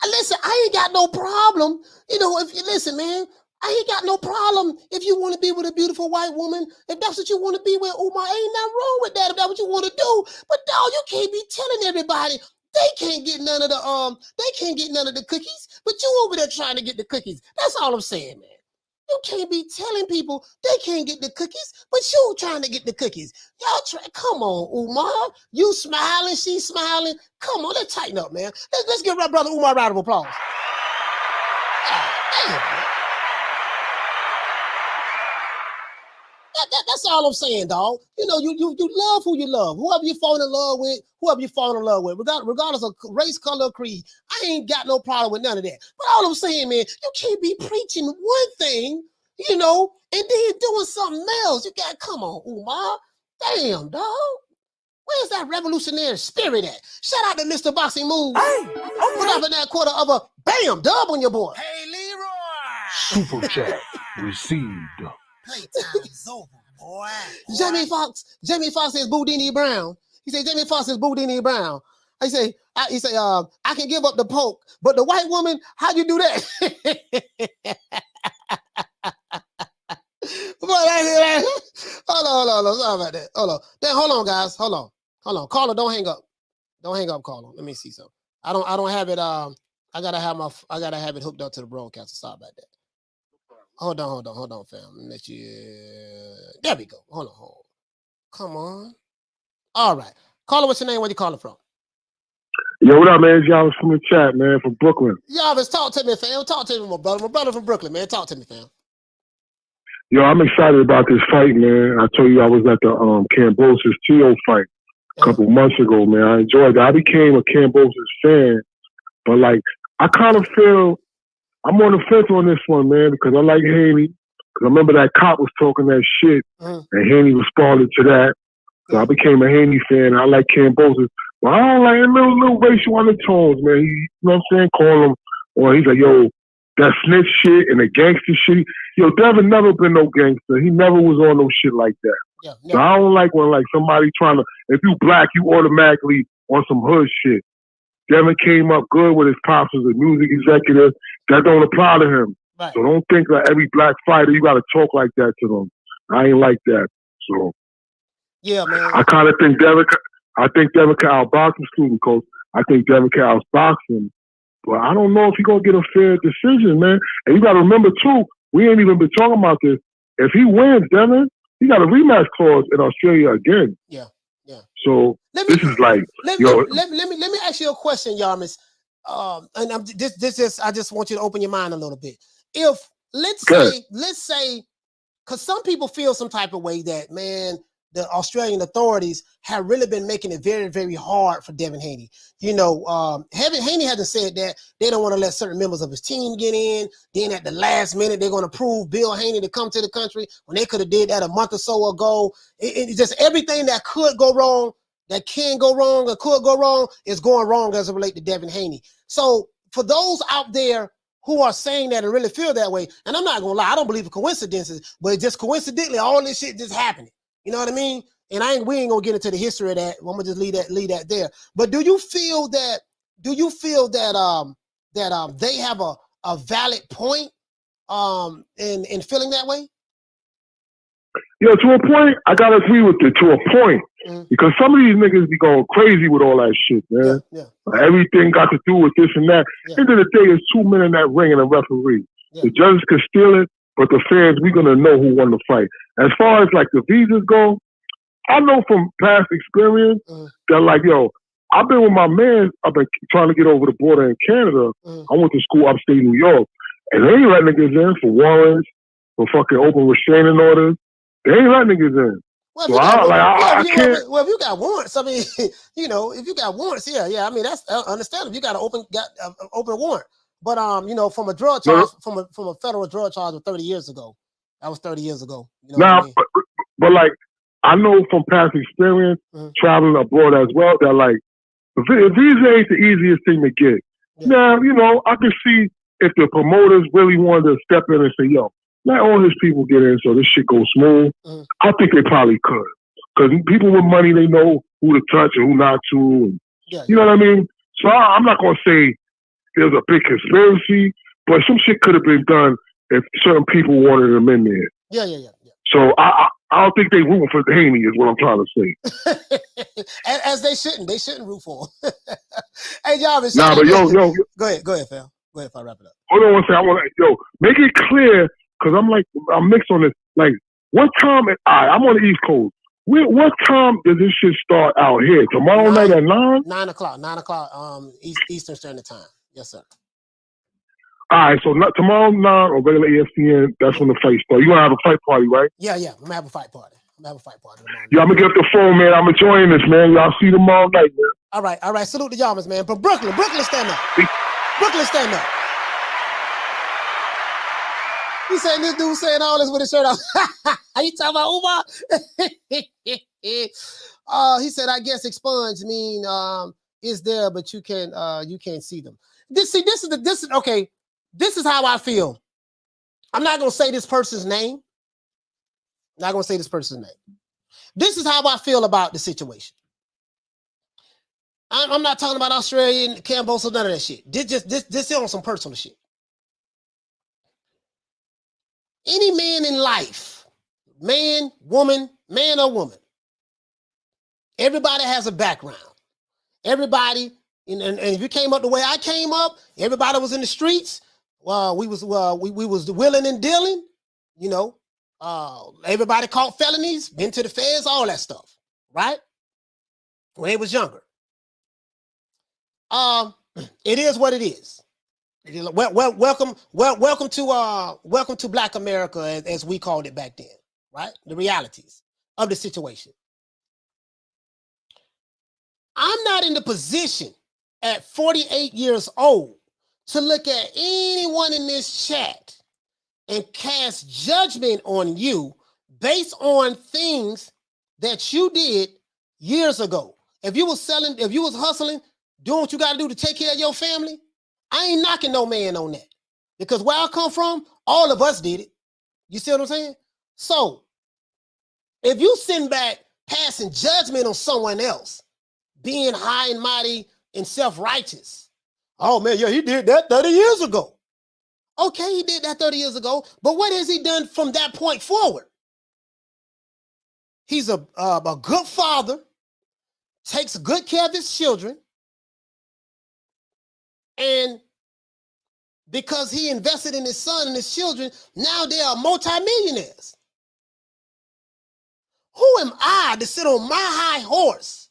Listen, I ain't got no problem. If you listen, man, I ain't got no problem if you want to be with a beautiful white woman. If that's what you want to be with, Umar, ain't nothing wrong with that. If that's what you want to do. But dog, you can't be telling everybody they can't get none of the cookies. But you over there trying to get the cookies. That's all I'm saying, man. You can't be telling people they can't get the cookies, but you trying to get the cookies. Y'all come on, Umar. You smiling, she smiling. Come on, let's tighten up, man. Let's give our brother Umar a round of applause. Damn, man. That's all I'm saying, dog. You know, you love who you love. Whoever you fall in love with, regardless of race, color, or creed. I ain't got no problem with none of that. But all I'm saying, man, you can't be preaching one thing, you know, and then doing something else. You got, come on, Umar. Damn, dog. Where's that revolutionary spirit at? Shout out to Mr. Boxing Moves. Hey, put up in that quarter of a bam dub on your boy. Hey, Leroy. Super chat received. Playtime's over, boy. Jamie Foxx says Boudini Brown. He said Jamie Foxx is Boudini Brown. He say I can give up the poke, but the white woman, how you do that? Hold on. Sorry about that. Hold on, guys. Hold on. Caller, don't hang up. Don't hang up, caller. Let me see something. I don't have it. I gotta have it hooked up to the broadcaster. Sorry about that. Hold on, fam. Let you. There we go. Hold on. Come on. All right. Caller, what's your name? Where you calling from? Yo, what up, man? It's Jarvis from the chat, man, from Brooklyn. Jarvis, talk to me, fam. Talk to me, my brother. My brother from Brooklyn, man. Talk to me, fam. Yo, I'm excited about this fight, man. I told you I was at the Kambosos Tio fight a couple months ago, man. I enjoyed it. I became a Kambosos fan, but like I kind of feel I'm on the fence on this one, man, because I like Haney. Because I remember that cop was talking that shit, and Haney responded to that. So I became a Haney fan. I like Kambosos. Well, I don't like little racial undertones, man. You know what I'm saying? Call him, or he's like, yo, that snitch shit and the gangster shit. Yo, Devin never been no gangster. He never was on no shit like that. Yeah. So I don't like when like somebody trying to, if you black, you automatically on some hood shit. Devin came up good with his pops as a music executive. That don't apply to him. Right. So don't think that every black fighter, you got to talk like that to them. I ain't like that. So yeah, man. I kind of think Devin can outbox him, student coach. I think Devin can outbox him. But I don't know if he's going to get a fair decision, man. And you got to remember, too, we ain't even been talking about this. If he wins, Devin, he got a rematch clause in Australia again. Yeah. So let me ask you a question, Yarmis. And I just want you to open your mind a little bit. If let's say, because some people feel some type of way that, man, the Australian authorities have really been making it very, very hard for Devin Haney. You know, Haney hasn't said that they don't want to let certain members of his team get in. Then at the last minute, they're going to approve Bill Haney to come to the country when they could have did that a month or so ago. It's just everything that could go wrong, that can go wrong or could go wrong is going wrong as it relates to Devin Haney. So for those out there who are saying that and really feel that way, and I'm not going to lie, I don't believe in coincidences, but just coincidentally, all this shit just happening. You know what I mean? And we ain't gonna get into the history of that. I'm gonna just leave that there. But do you feel that they have a valid point in feeling that way? Yeah, to a point, I gotta agree with it. To a point, because some of these niggas be going crazy with all that shit, man. Yeah. Everything got to do with this and that. End of the day, it's 2 men in that ring and a referee. Yeah. The judges can steal it, but the fans, we gonna know who won the fight. As far as like the visas go, I know from past experience that like, yo, I've been with my man. I've been trying to get over the border in Canada. I went to school upstate New York, and they ain't let niggas in for warrants, for fucking open restraining orders. They ain't let niggas in. Well, if you got warrants, I mean, you know, if you got warrants, yeah. I mean, that's understandable. You got an open warrant. But you know, from a drug charge, from a federal drug charge of 30 years ago. That was 30 years ago. You know what I mean? but like I know from past experience, traveling abroad as well, that like visa ain't the easiest thing to get. Yeah. Now, you know, I can see if the promoters really wanted to step in and say, yo, let all his people get in so this shit goes smooth. I think they probably could. Because people with money, they know who to touch and who not to. And, you know what I mean? So I'm not going to say there's a big conspiracy, but some shit could have been done if certain people wanted them in there. Yeah. So I don't think they rooting for Haney is what I'm trying to say. As they shouldn't. They shouldn't root for him. Hey, Jarvis. Nah, but yo. Go ahead, Phil. Go ahead if I wrap it up. Hold on one second. I want to, make it clear, because I'm mixed on this. Like, what time, I'm on the East Coast. What time does this shit start out here? Tomorrow night at 9? 9 o'clock. 9 o'clock Eastern Standard Time. Yes, sir. All right, so tomorrow 9 on regular ESPN, that's when the fight starts. You're going to have a fight party, right? Yeah. I'm going to have a fight party. Tomorrow. Yeah, I'm going to get up the phone, man. I'm enjoying this, man. Y'all see tomorrow night, man. All right. Salute the Yarmouths, man. But Brooklyn, stand up. Brooklyn, stand up. He said this dude saying all this with his shirt off. Are you talking about Umar? He said, I guess expunge mean is there, but you can't see them. This is how I feel. I'm not gonna say this person's name. This is how I feel about the situation. I'm not talking about Australian Kambosos, none of that shit. This on some personal shit. Any man in life, man, woman, everybody has a background. Everybody, and if you came up the way I came up, everybody was in the streets. We was willing and dealing. Everybody caught felonies, been to the feds, all that stuff, right? When they was younger. It is what it is. Welcome to Black America, as we called it back then, right? The realities of the situation. I'm not in the position at 48 years old to look at anyone in this chat and cast judgment on you based on things that you did years ago. If you was hustling, doing what you got to do to take care of your family, I ain't knocking no man on that. Because where I come from, all of us did it. You see what I'm saying? So, if you sitting back passing judgment on someone else, being high and mighty and self-righteous, oh man, yeah, he did that 30 years ago. Okay, he did that 30 years ago, but what has he done from that point forward? He's a good father, takes good care of his children, and because he invested in his son and his children, now they are multimillionaires. Who am I to sit on my high horse?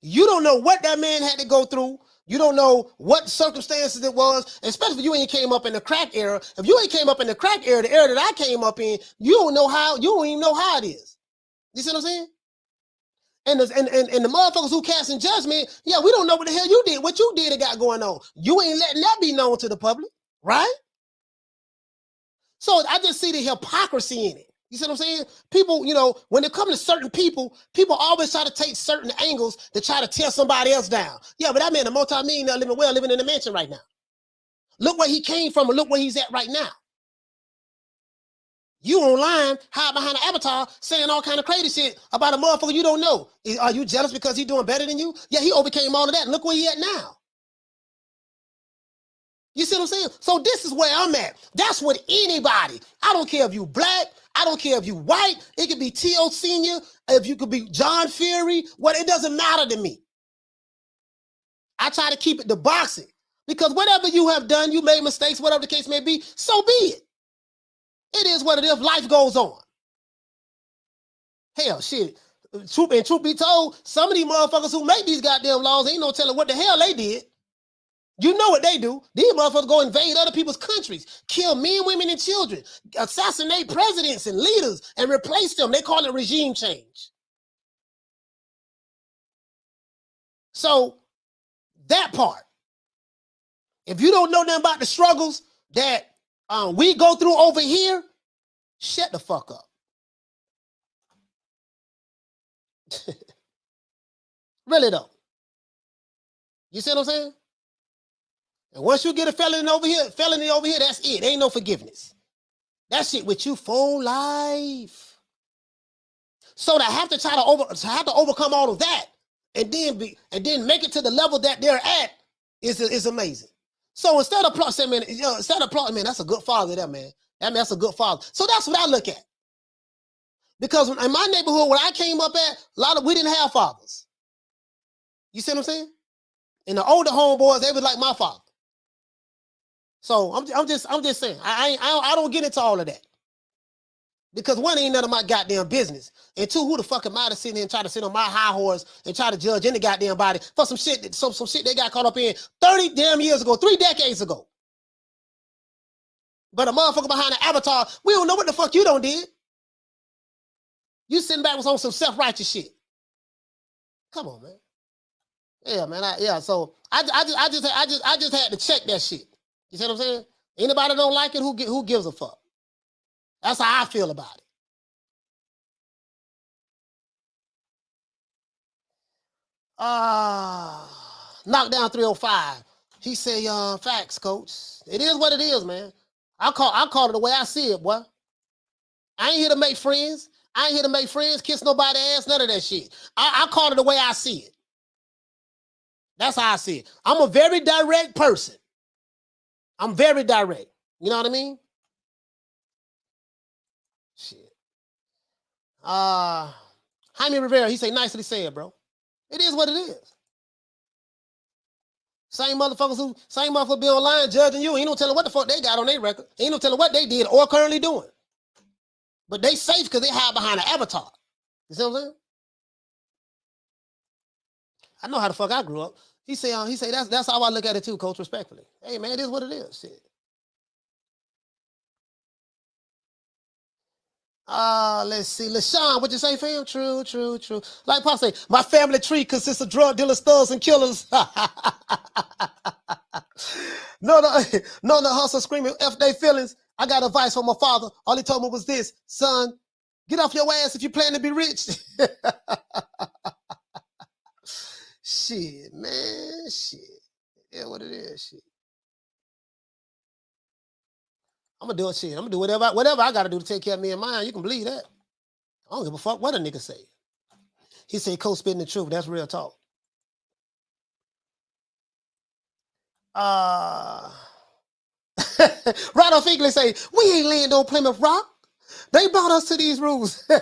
You don't know what that man had to go through. You don't know what circumstances it was, especially if you ain't came up in the crack era. If you ain't came up in the crack era, the era that I came up in, you don't even know how it is. You see what I'm saying? And the motherfuckers who casting judgment, yeah, we don't know what the hell you did, what you did and got going on. You ain't letting that be known to the public, right? So I just see the hypocrisy in it. You see what I'm saying? People, when it comes to certain people always try to take certain angles to try to tear somebody else down. Yeah, but that man, a multi-millionaire living in a mansion right now. Look where he came from and look where he's at right now. You online, hide behind an avatar, saying all kind of crazy shit about a motherfucker you don't know. Are you jealous because he's doing better than you? Yeah, he overcame all of that. Look where he at now. You see what I'm saying? So this is where I'm at. That's with anybody. I don't care if you black. I don't care if you white. It could be T.O. Senior. If you could be John Fury. It doesn't matter to me. I try to keep it to boxing. Because whatever you have done, you made mistakes, whatever the case may be, so be it. It is what it is. Life goes on. Hell, shit. Truth be told, some of these motherfuckers who make these goddamn laws ain't no telling what the hell they did. You know what they do. These motherfuckers go invade other people's countries, kill men, women, and children, assassinate presidents and leaders, and replace them. They call it regime change. So, that part. If you don't know nothing about the struggles that we go through over here, shut the fuck up. Really though. You see what I'm saying? And once you get a felony over here, that's it. Ain't no forgiveness. That shit with you for life. So to have to try to overcome all of that and then make it to the level that they're at is amazing. So instead of applauding, man, man, that's a good father there, man. That's a good father. So that's what I look at. Because in my neighborhood, where I came up at, we didn't have fathers. You see what I'm saying? And the older homeboys, they was like my father. So I'm just saying, I don't get into all of that. Because one, ain't none of my goddamn business. And two, who the fuck am I to sit here and try to sit on my high horse and try to judge any goddamn body for some shit, some shit they got caught up in 30 damn years ago, 3 decades ago. But a motherfucker behind the avatar, we don't know what the fuck you done did. You sitting back was on some self-righteous shit. Come on, man. Yeah, man. So I just had to check that shit. You see what I'm saying? Anybody don't like it, who gives a fuck? That's how I feel about it. Knockdown 305. He say, facts, coach. It is what it is, man. I call it the way I see it, boy. I ain't here to make friends. I ain't here to make friends, kiss nobody's ass, none of that shit. I call it the way I see it. That's how I see it. I'm a very direct person. I'm very direct. You know what I mean? Shit. Jaime Rivera, he say, nicely said, bro. It is what it is. Same motherfucker be online judging you. Ain't no telling what the fuck they got on their record. Ain't no telling what they did or currently doing. But they safe because they hide behind an avatar. You see what I'm saying? I know how the fuck I grew up. He say that's how I look at it too, coach, respectfully. Hey man, it is what it is. Shit. Let's see. LaShawn, what you say, fam? True. Like Pop say, my family tree consists of drug dealers, thugs, and killers. No, the hustle screaming F they feelings. I got advice from my father. All he told me was this, son, get off your ass if you plan to be rich. Shit, man, shit. Yeah, what it is, shit. I'm gonna do it, shit. I'm gonna do whatever I gotta do to take care of me and mine. You can believe that. I don't give a fuck what a nigga say. He say, Coach spitting the truth. That's real talk. Right off English say, we ain't laying on Plymouth Rock. They brought us to these rules. Hey,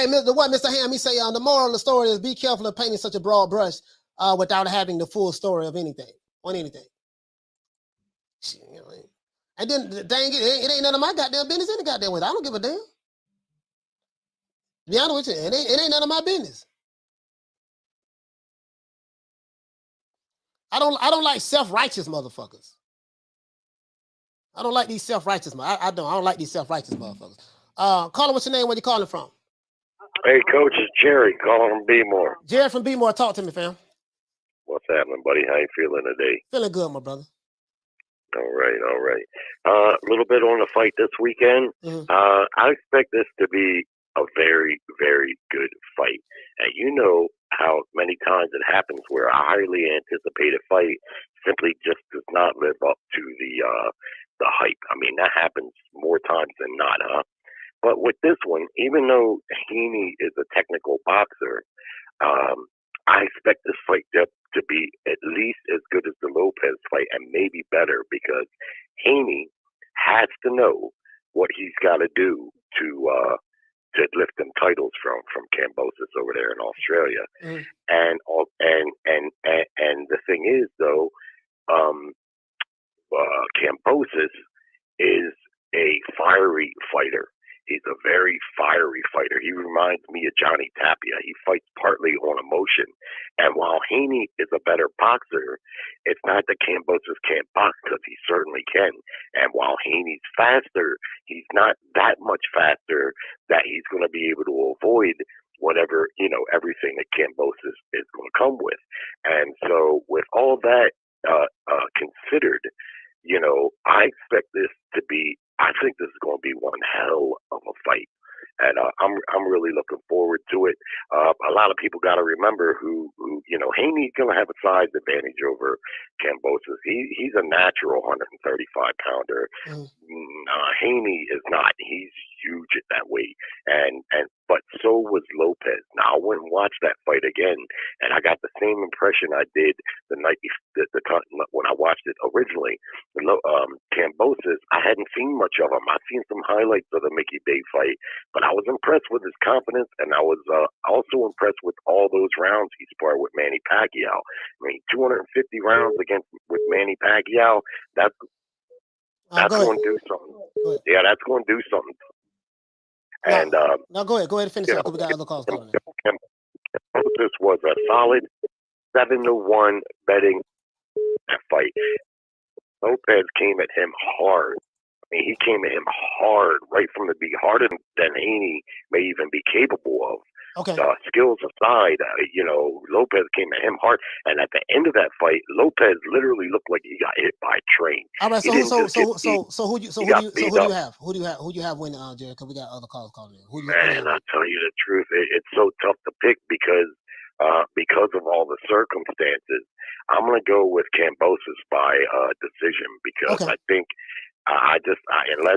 Mr. Ham, he say, the moral of the story is be careful of painting such a broad brush without having the full story of anything, on anything. Shit, you know, and then, dang it ain't none of my goddamn business in the goddamn way. I don't give a damn. To be honest with you, it ain't none of my business. I don't like self-righteous motherfuckers. I don't like these self-righteous. I don't like these self-righteous motherfuckers. Caller, what's your name? Where you calling from? Hey, Coach, it's Jerry calling from B-More. Jerry from B-More, talk to me, fam. What's happening, buddy? How you feeling today? Feeling good, my brother. All right. A little bit on the fight this weekend. Mm-hmm. I expect this to be a very, very good fight. And you know how many times it happens where a highly anticipated fight simply just does not live up to the hype. I mean, that happens more times than not, huh? But with this one, even though Haney is a technical boxer, I expect this fight to be at least as good as the Lopez fight and maybe better because Haney has to know what he's got to do to lift them titles from Kambosos over there in Australia. Mm. And the thing is though, Kambosos is a fiery fighter. He's a very fiery fighter. He reminds me of Johnny Tapia. He fights partly on emotion. And while Haney is a better boxer, it's not that Kambosos can't box because he certainly can. And while Haney's faster, he's not that much faster that he's going to be able to avoid whatever, everything that Kambosos is going to come with. And so with all that considered, I expect this to be, I think this is going to be one hell of a fight. And I'm really looking forward to it. A lot of people got to remember who Haney's going to have a size advantage over Kambosos. He's a natural 135-pounder. Mm. Haney is not. He's huge at that weight. But so was Lopez. Now I went and watched that fight again, and I got the same impression I did the night when I watched it originally. Kambosos, I hadn't seen much of him. I've seen some highlights of the Mickey Day fight, but I was impressed with his confidence, and I was also impressed with all those rounds he sparred with Manny Pacquiao. I mean, 250 rounds with Manny Pacquiao. That's going to do something. Yeah, that's going to do something. And now go ahead and finish up. We got other calls coming in. This was a solid 7-1 betting that fight. Lopez came at him hard. I mean, he came at him hard right from the beginning, harder than Haney may even be capable of. Okay. Skills aside, Lopez came at him hard, and at the end of that fight, Lopez literally looked like he got hit by a train. All right, so who do you have? Who do you have winning, Jared? Because we got other calls calling in. Man, I'll tell you the truth, it's so tough to pick because of all the circumstances. I'm gonna go with Kambosos by decision because I think. Unless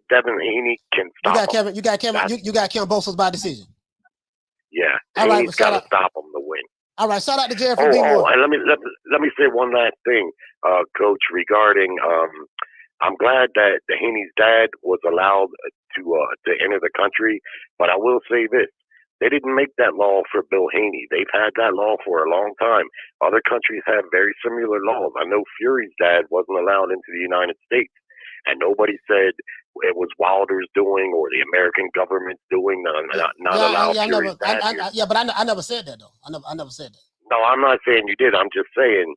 Devin Haney can stop him. You got Kambosos by decision. Yeah, all right, he's got to stop him to win. All right, shout out to Jared for being more. And let me say one last thing, Coach, regarding. I'm glad that Haney's dad was allowed to enter the country, but I will say this. They didn't make that law for Bill Haney. They've had that law for a long time. Other countries have very similar laws. I know Fury's dad wasn't allowed into the United States, and nobody said it was Wilder's doing or the American government's doing. Not allowed Fury's dad. But I never said that, though. I never said that. No, I'm not saying you did. I'm just saying,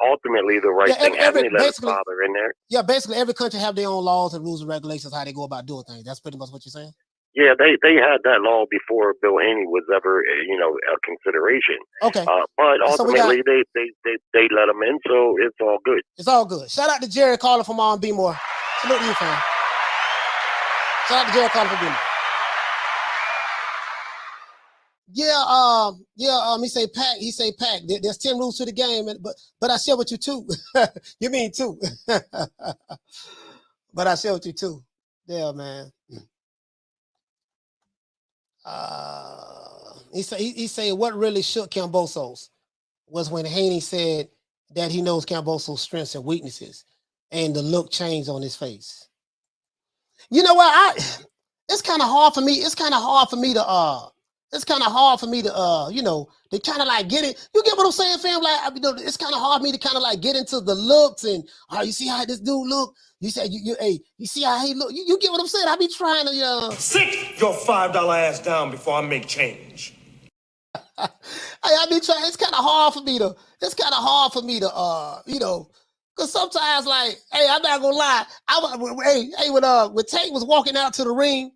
ultimately the right thing. Let his father in there. Yeah, basically every country have their own laws and rules and regulations, how they go about doing things. That's pretty much what you're saying? Yeah, they had that law before Bill Haney was ever, a consideration. Okay. But ultimately, they let him in, so it's all good. It's all good. Shout out to Jerry calling from B More. Salute to you, fam. Shout out to Jerry calling from B More. He say Pac. There's 10 rules to the game, but I share with you too. You mean two? But I share with you too. Yeah, man. He say what really shook Kambosos was when Haney said that he knows Kambosos' strengths and weaknesses, and the look changed on his face. You know what? It's kind of hard for me. It's kind of hard for me to to kind of like get it. You get what I'm saying, fam? Like, it's kind of hard for me to kind of like get into the looks and you see how this dude look. You say you see how he look. You get what I'm saying? I be trying to sit your $5 ass down before I make change. I be trying. It's kind of hard for me to. Because sometimes, like, hey, I'm not gonna lie. When Tank was walking out to the ring,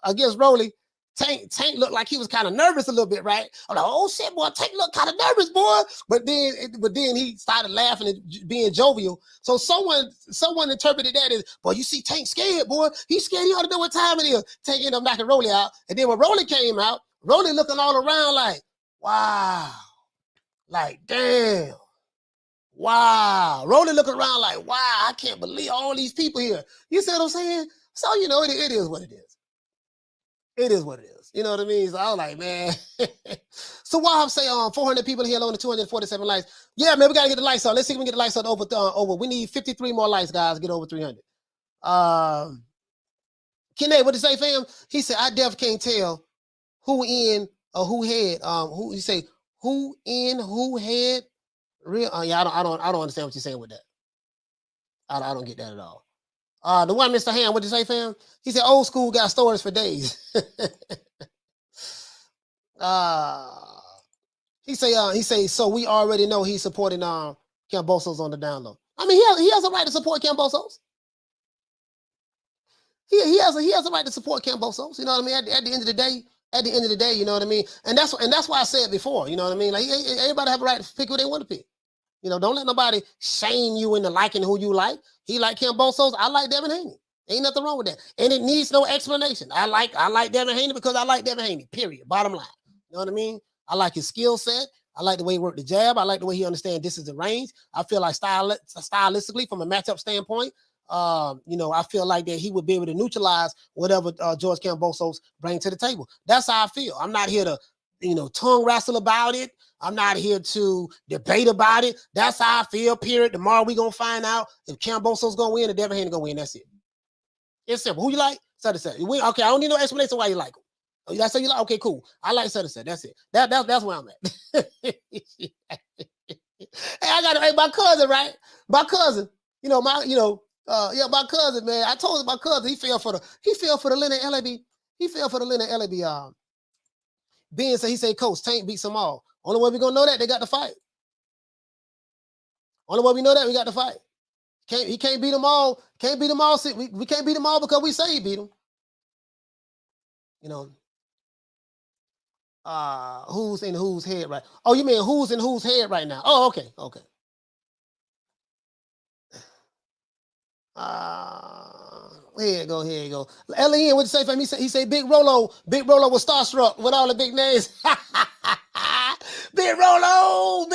against Rolly, Tank looked like he was kind of nervous a little bit, right? I'm like, oh shit, boy, Tank looked kind of nervous, boy. But then he started laughing and being jovial. So someone interpreted that as, boy, you see Tank scared, boy. He's scared. He ought to know what time it is. Tank ended up knocking Rolly out. And then when Rolly came out, Rolly looking all around like, wow. Like, damn. Wow. Rolly looking around like, wow, I can't believe all these people here. You see what I'm saying? So, it is what it is. It is what it is. You know what I mean? So I was like, man. So while I'm saying 400 people here on the 247 likes. Yeah, man, we got to get the lights on. Let's see if we can get the lights on over. We need 53 more likes, guys. Get over 300. Kenneth, what did he say, fam? He said, I definitely can't tell who in or who had. He say, who in, who had. Real? I don't understand what you're saying with that. I don't get that at all. The one, Mr. Ham, what did you say, fam? He said, old school got stories for days. He say, so we already know he's supporting Kambosos on the down low. I mean, he has a right to support Kambosos. He has a right to support Kambosos. You know what I mean? At the end of the day, you know what I mean? And that's why I said before, you know what I mean? Like, everybody have a right to pick who they want to pick. Don't let nobody shame you into liking who you like. He like Kambosos. I like Devin Haney. Ain't nothing wrong with that. And it needs no explanation. I like Devin Haney because I like Devin Haney, period. Bottom line. You know what I mean? I like his skill set. I like the way he worked the jab. I like the way he understands this is the range. I feel like stylistically, from a matchup standpoint, you know, I feel like that he would be able to neutralize whatever George Kambosos bring to the table. That's how I feel. I'm not here to, you know, tongue wrestle about it. I'm not here to debate about it. That's how I feel, period. Tomorrow we going to find out if Kambosos going to win or Devin Haney going to win. That's it. It's simple. Who you like? Such and such. Okay, I don't need no explanation why you like him. Oh, that's how you like? Okay, cool. I like such and such. That's it. That's where I'm at. Hey, my cousin, right? My cousin, my cousin, man. I told my cousin he fell for the Leonard Ellaby. He fell for the Leonard Ellaby. Ben said, he said, Coach, Tank beats them all. Only way we gonna know that, they got to fight. Only way we know that, we got to fight. He can't beat them all. Can't beat them all. We can't beat them all because we say he beat them. You know. Who's in whose head right? Oh, you mean who's in whose head right now? Oh, okay. Here you go. L.E.N. what you say for him? He say Big Rolo was starstruck with all the big names. Big Rolo,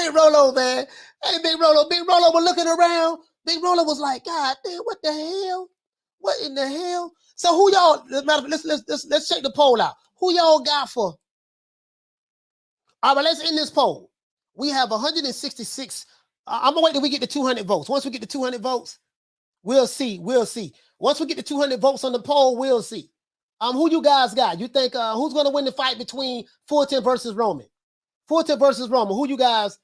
man. Hey, Big Rolo was looking around. Big Rolo was like, God damn, what the hell? What in the hell? So who y'all? Let's check the poll out. Who y'all got for? All right, let's end this poll. We have 166. I'm gonna wait till we get to 200 votes. Once we get to 200 votes, we'll see. Once we get to 200 votes on the poll, we'll see. Who you guys got? You think who's gonna win the fight between Fulton versus Roman? Fulton versus Roman. Who you guys got?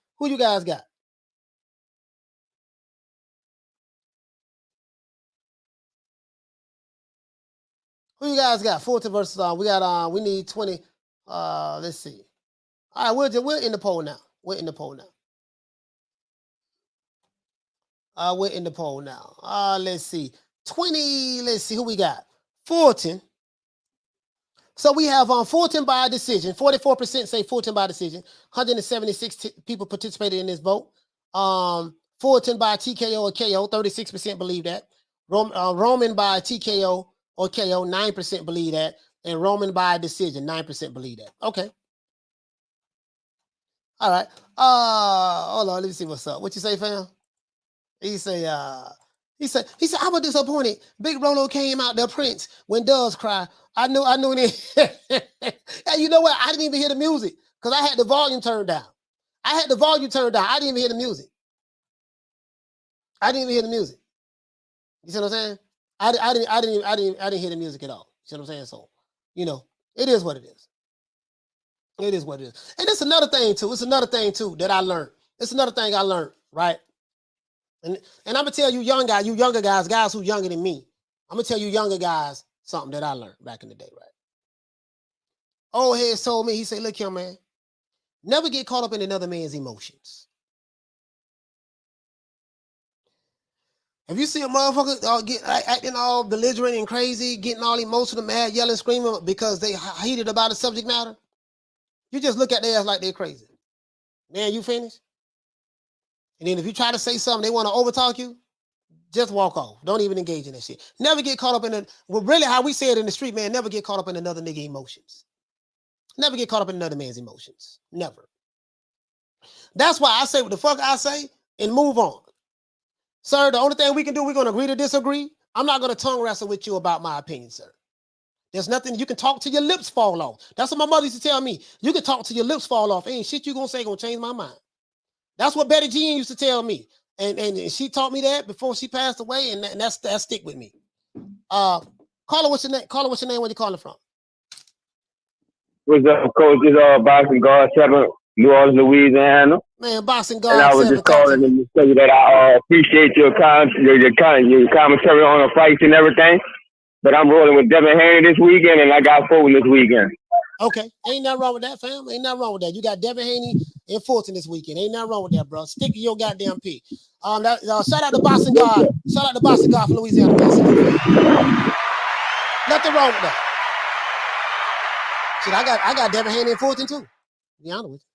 Who you guys got? Fulton versus we need 20. Let's see. All right, we're in the poll now. We're in the poll now. Let's see. 20. Let's see who we got. Fulton. So we have Fulton by decision. 44% say Fulton by decision. 176 people participated in this vote. Fulton by TKO or KO. 36% believe that. Roman by TKO or KO. 9% believe that. And Roman by decision. 9% believe that. Okay. All right. Hold on. Let me see what's up. What you say, fam? He said, I was disappointed. Big Rolo came out there, Prince, when doves cry. I knew it. Hey, you know what? I didn't even hear the music because I had the volume turned down. I didn't even hear the music. You see what I'm saying? I didn't hear the music at all. You see what I'm saying? So, you know, it is what it is. It is what it is. And it's another thing too that I learned. It's another thing I learned, right? And I'm gonna tell you younger guys who younger than me. I'm gonna tell you younger guys something that I learned back in the day, right? Old head told me, he said, look here, man, never get caught up in another man's emotions. If you see a motherfucker acting all belligerent and crazy, getting all emotional, mad, yelling, screaming because they heated about a subject matter, you just look at their ass like they're crazy. Man, you finished? And then if you try to say something, they want to overtalk you, just walk off. Don't even engage in that shit. Never get caught up in really how we say it in the street, man, never get caught up in another nigga emotions. Never get caught up in another man's emotions. Never. That's why I say what the fuck I say and move on. Sir, the only thing we can do, we're going to agree to disagree. I'm not going to tongue wrestle with you about my opinion, sir. There's nothing you can talk till your lips fall off. That's what my mother used to tell me. You can talk till your lips fall off. Ain't shit you gonna say gonna change my mind. That's what Betty Jean used to tell me. And she taught me that before she passed away, and that stick with me. Caller, what's your name? Caller, what's your name? Where you calling from? What's up, Coach? It's Boxing Guard 7, New Orleans, Louisiana. Man, Boxing Guard 7. And I was just calling to tell you that I appreciate your commentary on the fights and everything. But I'm rolling with Devin Haney this weekend, and I got Fulton this weekend. Okay. Ain't nothing wrong with that, fam. Ain't nothing wrong with that. You got Devin Haney and Fulton this weekend. Ain't nothing wrong with that, bro. Stick to your goddamn pick. Shout out to Boxing Guard. Shout out to Boxing Guard from Louisiana. Nothing wrong with that. Shit, I got Devin Haney and Fulton too. To be honest with you.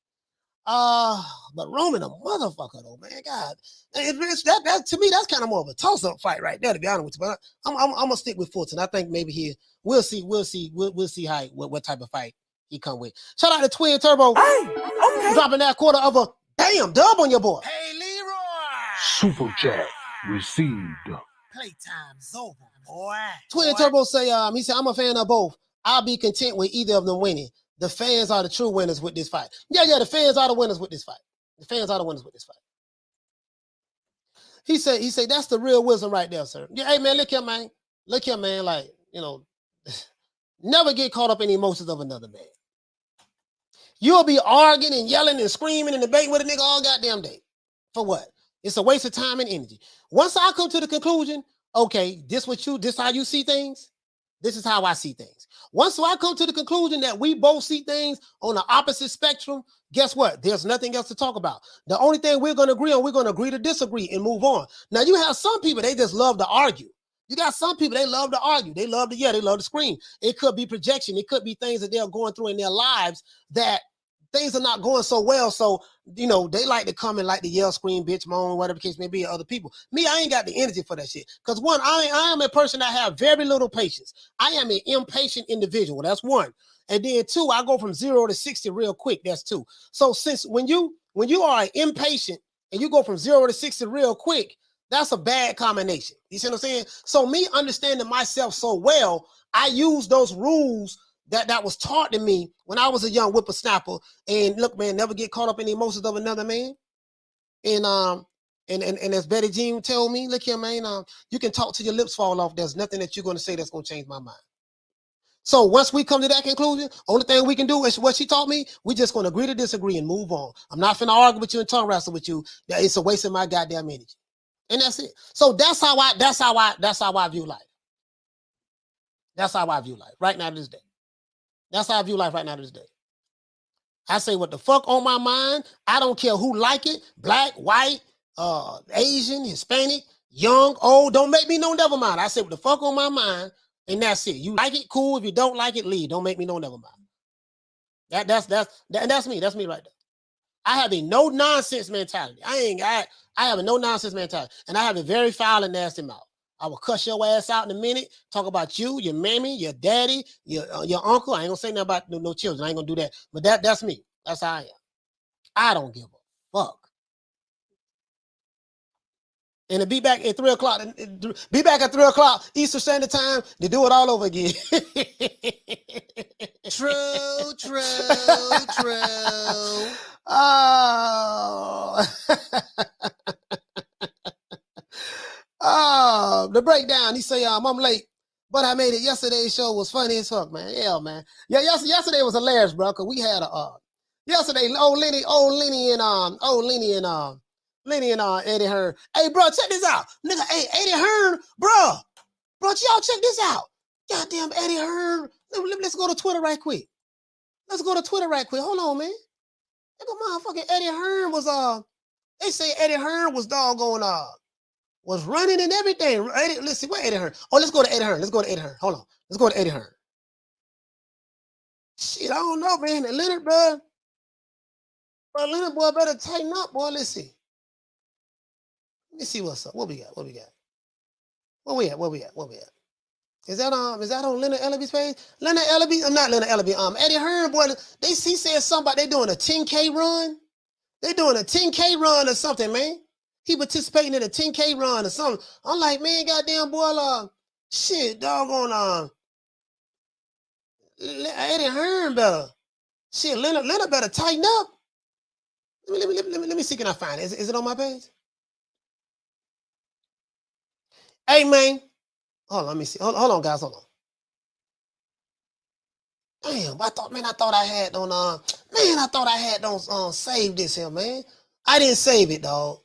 But Roman a motherfucker though, man. God, that to me that's kind of more of a toss-up fight right there. To be honest with you, but I'm gonna stick with Fulton. I think maybe we'll see how what type of fight he come with. Shout out to Twin Turbo. Hey, okay. Dropping that quarter of a damn dub on your boy. Hey, Leroy. Super chat received. Playtime's over, boy. Twin Turbo say, he said, I'm a fan of both. I'll be content with either of them winning. The fans are the true winners with this fight. Yeah, the fans are the winners with this fight. The fans are the winners with this fight. He said, that's the real wisdom right there, sir. Yeah, hey, man, look here, man. Look here, man. Like, never get caught up in the emotions of another man. You'll be arguing and yelling and screaming and debating with a nigga all goddamn day. For what? It's a waste of time and energy. Once I come to the conclusion, okay, this how you see things. This is how I see things. Once I come to the conclusion that we both see things on the opposite spectrum, guess what? There's nothing else to talk about. The only thing we're going to agree on, we're going to agree to disagree and move on. Now, you have some people, they just love to argue. You got some people, they love to argue. They love to scream. It could be projection. It could be things that they're going through in their lives that things are not going so well. So, they like to come and like to yell, scream, bitch, moan, whatever the case may be, other people. Me, I ain't got the energy for that shit. Because one, I am a person that have very little patience. I am an impatient individual. That's one. And then two, I go from 0 to 60 real quick. That's two. So since when you are impatient and you go from 0 to 60 real quick, that's a bad combination. You see what I'm saying? So me understanding myself so well, I use those rules that was taught to me when I was a young whippersnapper. And look, man, never get caught up in the emotions of another man. And as Betty Jean told me, look here, man, you can talk till your lips fall off. There's nothing that you're going to say that's going to change my mind. So once we come to that conclusion, only thing we can do is what she taught me. We're just going to agree to disagree and move on. I'm not finna argue with you and tongue wrestle with you. It's a waste of my goddamn energy. And that's it. So that's how I view life. That's how I view life right now to this day. That's how I view life right now to this day. I say what the fuck on my mind. I don't care who like it. Black, white, Asian, Hispanic, young, old. Don't make me no never mind. I say what the fuck on my mind, and that's it. You like it, cool. If you don't like it, leave. Don't make me no never mind. That's me. That's me right there. I have a no nonsense mentality. I have a no nonsense mentality, and I have a very foul and nasty mouth. I will cuss your ass out in a minute, talk about you, your mammy, your daddy, your uncle. I ain't gonna say nothing about no children. I ain't gonna do that. But that's me. That's how I am. I don't give a fuck. And to be back at 3 o'clock, be back at 3 o'clock Eastern Standard Time to do it all over again. True. Oh. The breakdown. He say, I'm late, but I made it. Yesterday's show was funny as fuck, man. Yeah, man. Yeah, yesterday was hilarious, bro. Cause we had yesterday, Lenny and Eddie Hearn. Hey, bro, check this out, nigga. Hey, Eddie Hearn, bro, y'all check this out. Goddamn Eddie Hearn. Let's go to Twitter right quick. Hold on, man. Nigga, motherfucking Eddie Hearn was They say Eddie Hearn was doggone was running and everything. Let's see, where Eddie Hearn? Oh, let's go to Eddie Hearn. Hold on. Let's go to Eddie Hearn. Shit, I don't know, man. And Leonard, bro. But Leonard, boy, better tighten up, boy. Let's see. Let me see what's up. What we got? Where we at? Is that on Leonard Ellaby's page? Leonard Ellaby? I'm not Leonard Ellaby. Eddie Hearn, boy. He said something about they doing a 10K run. They doing a 10K run or something, man. He participating in a 10K run or something. I'm like, man, goddamn boy, shit, doggone, Eddie Hearn better. Shit, Leonard better tighten up. Let me see, can I find it? Is it on my page? Hey, man. Hold on, let me see. Hold on, guys, hold on. Damn, I thought I had on save this here, man. I didn't save it, dog.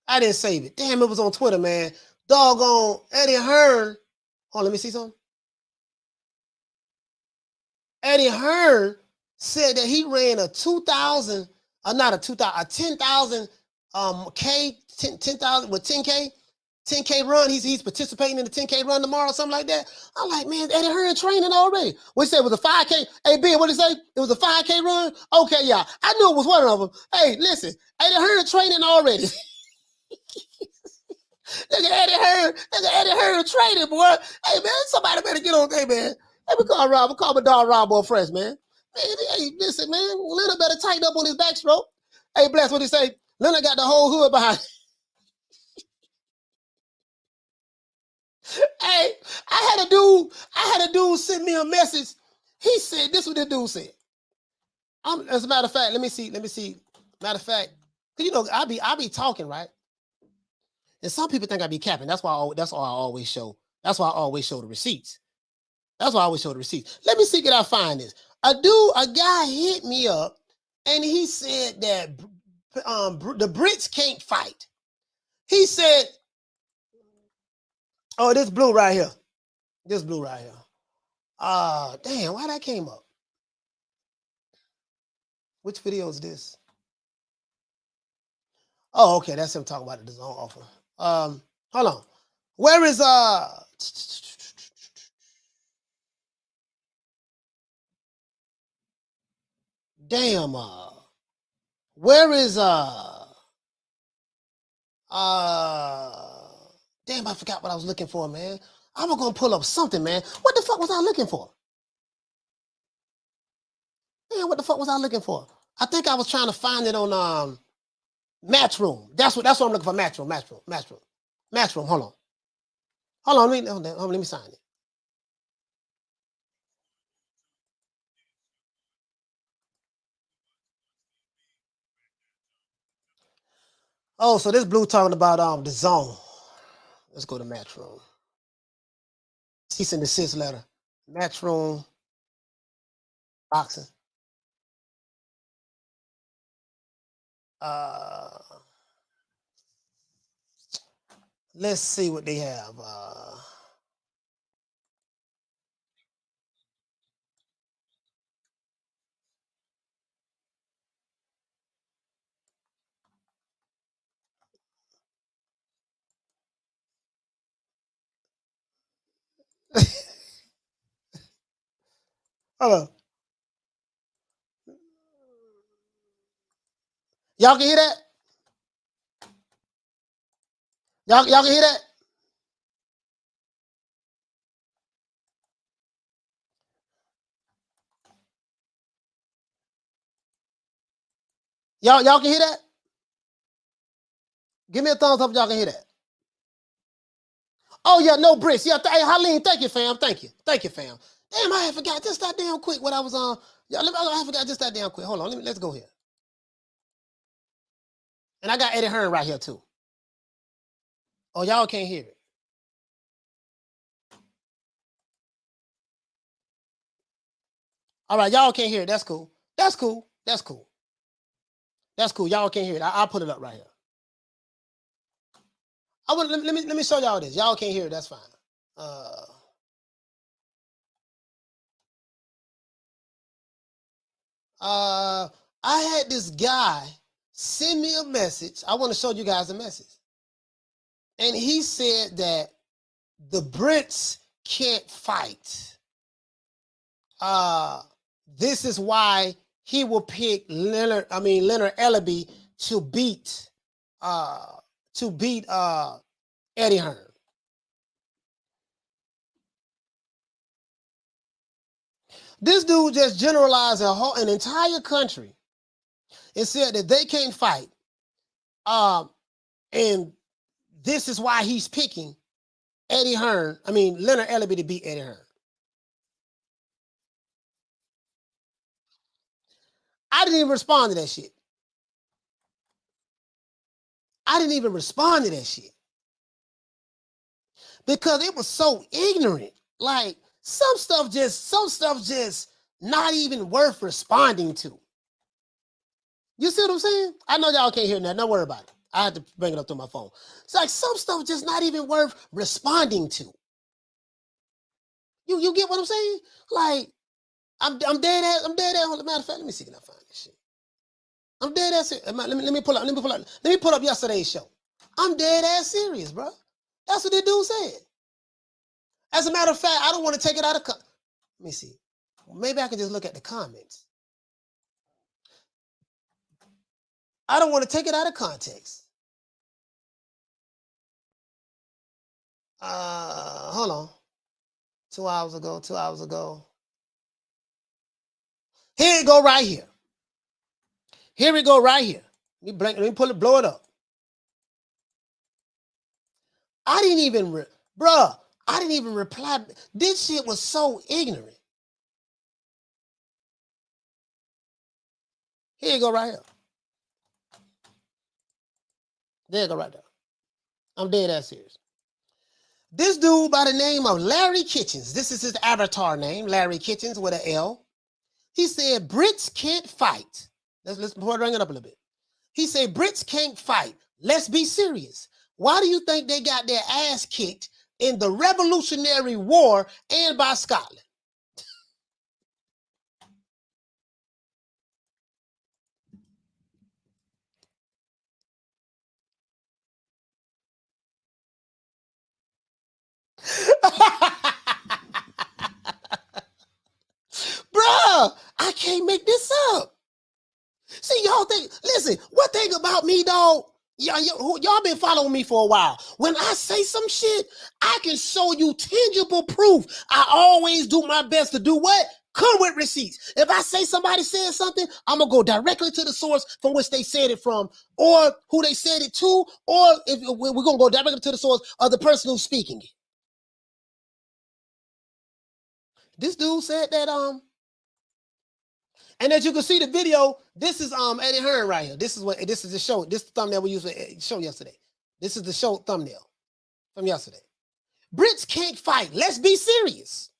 Damn, it was on Twitter, man. Doggone Eddie Hearn. Hold on, let me see something. Eddie Hearn said that he ran a 10,000 K, 10,000 with 10K run. He's participating in the 10K run tomorrow, something like that. I'm like, man, Eddie Hearn training already. What he said, it was a 5K. Hey, Ben, what did he say? It was a 5K run? Okay, yeah. I knew it was one of them. Hey, listen, Eddie Hearn training already. Nigga Eddie Hearn training, boy. Hey, man, somebody better get on. Hey, man. Hey, we call my dog Rob Boy Fresh, man. Hey, listen, man. Leonard better tighten up on his backstroke. Hey, Bless, what he say? Leonard got the whole hood behind. had a dude send me a message. He said, this is what the dude said. As a matter of fact, let me see. Matter of fact, you know, I be talking, right? And some people think I be capping. That's why I always show the receipts. That's why I always show the receipts. Let me see, can I find this? A guy hit me up and he said that the Brits can't fight. He said, oh, this blue right here. Damn, why that came up? Which video is this? Oh, okay, that's him talking about the zone offer. Hold on. Where is damn where is damn, I forgot what I was looking for, man. I was gonna pull up something, man. What the fuck was I looking for? Man, what the fuck was I looking for? I think I was trying to find it on Matchroom. That's what I'm looking for. Matchroom. Hold on. Let me sign it. Oh, so this blue talking about the zone. Let's go to Matchroom. Cease and desist letter. Matchroom. Boxing. Let's see what they have. Hold on. Y'all can hear that? Y'all can hear that? Y'all can hear that? Give me a thumbs up if y'all can hear that. Oh yeah, no bricks. Yeah, hey Haleen, thank you, fam. Thank you, fam. Damn, I had forgot just that damn quick what I was on. I forgot just that damn quick. Hold on, let's go here. And I got Eddie Hearn right here too. Oh, y'all can't hear it. All right, y'all can't hear it. That's cool. Y'all can't hear it. I'll put it up right here. Let me show y'all this. Y'all can't hear it. That's fine. I had this guy send me a message. I want to show you guys a message. And he said that the Brits can't fight. This is why he will pick Leonard Ellaby to beat Eddie Hearn. This dude just generalized an entire country and said that they can't fight. And this is why he's picking Leonard Ellaby to beat Eddie Hearn. I didn't even respond to that shit. Because it was so ignorant. Like some stuff just not even worth responding to. You see what I'm saying? I know y'all can't hear that. Don't worry about it. I had to bring it up through my phone. It's like some stuff just not even worth responding to. You get what I'm saying? Like I'm dead ass. Matter of fact, let me see if I find this shit. I'm dead ass serious. Let me pull up yesterday's show. I'm dead ass serious, bro. That's what the dude said. As a matter of fact, I don't want to take it out of let me see. Maybe I can just look at the comments. I don't want to take it out of context. Hold on. 2 hours ago. Here it go right here. Let me blow it up. I didn't even, I didn't even reply. This shit was so ignorant. Here you go right here. There you go right there. I'm dead ass serious. This dude by the name of Larry Kitchens, this is his avatar name, Larry Kitchens with an L. He said, Brits can't fight. Let's bring it up a little bit. He said, Brits can't fight. Let's be serious. Why do you think they got their ass kicked in the Revolutionary War and by Scotland? Bruh, I can't make this up. See, y'all think, listen, one thing about me, dog, y'all been following me for a while. When I say some shit, I can show you tangible proof. I always do my best to do what? Come with receipts. If I say somebody said something, I'm going to go directly to the source from which they said it from, or who they said it to, or if we're going to go directly to the source of the person who's speaking it. This dude said that, and as you can see the video, this is Eddie Hearn right here. This is the show. This is the thumbnail we used for the show yesterday. This is the show thumbnail from yesterday. Brits can't fight. Let's be serious.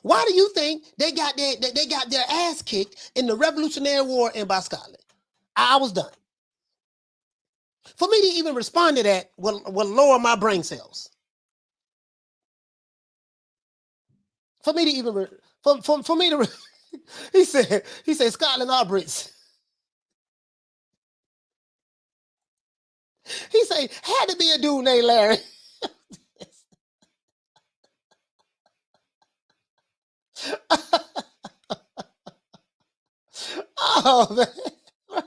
Why do you think they got their ass kicked in the Revolutionary War and by Scotland? I was done. For me to even respond to that will lower my brain cells. For me to even for me to he said Scotland are Brits. He said had to be a dude named Larry. Oh man.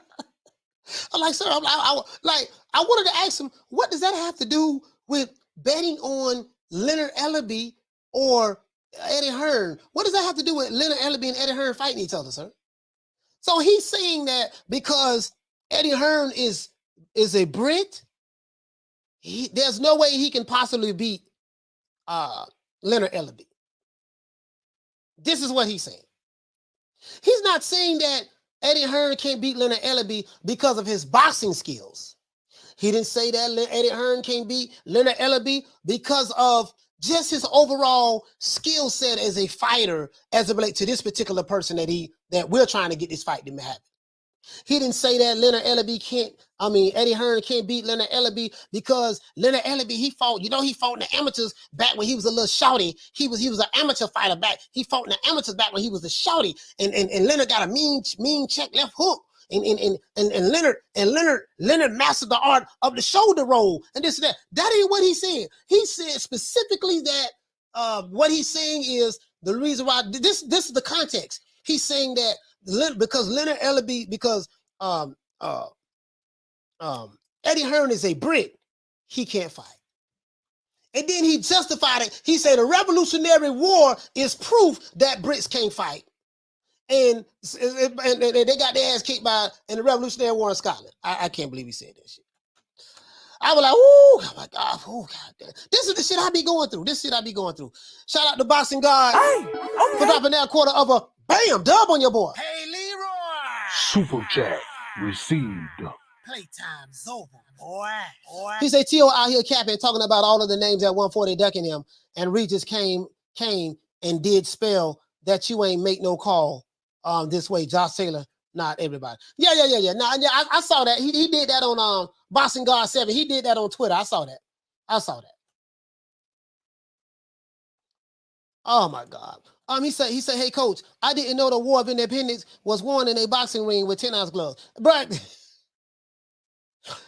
I'm like, sir, I wanted to ask him, what does that have to do with betting on Leonard Ellaby or Eddie Hearn? What does that have to do with Leonard Ellaby and Eddie Hearn fighting each other, sir? So he's saying that because Eddie Hearn is a Brit, there's no way he can possibly beat Leonard Ellaby. This is what he's saying. He's not saying that Eddie Hearn can't beat Leonard Ellaby because of his boxing skills. He didn't say that Eddie Hearn can't beat Leonard Ellaby because of just his overall skill set as a fighter as it relates to this particular person that we're trying to get this fight to happen. He didn't say that Eddie Hearn can't beat Leonard Ellaby because Leonard Ellaby, he fought in the amateurs back when he was a little shouty. He was an amateur fighter back. He fought in the amateurs back when he was a shouty. And Leonard got a mean check left hook. And Leonard mastered the art of the shoulder roll and this and that. That ain't what he said. He said specifically that what he's saying is the reason why this is the context. He's saying that because Leonard Ellaby, because Eddie Hearn is a Brit, he can't fight. And then he justified it. He said the Revolutionary War is proof that Brits can't fight. And they got their ass kicked in the Revolutionary War in Scotland. I can't believe he said that shit. I was like, oh my God, oh God. This is the shit I be going through. Shout out to Boxing God for dropping that quarter of a bam dub on your boy. Hey, Leroy. Super chat received. Playtime's over, boy. He said T.O. out here capping, talking about all of the names at 140 ducking him, and Regis came and did spell that you ain't make no call this way. Josh Taylor, not everybody. Yeah. Nah, yeah, I saw that. He did that on Boxing God 7. He did that on Twitter. I saw that. Oh my God. He said, hey coach, I didn't know the War of Independence was won in a boxing ring with 10-ounce gloves. But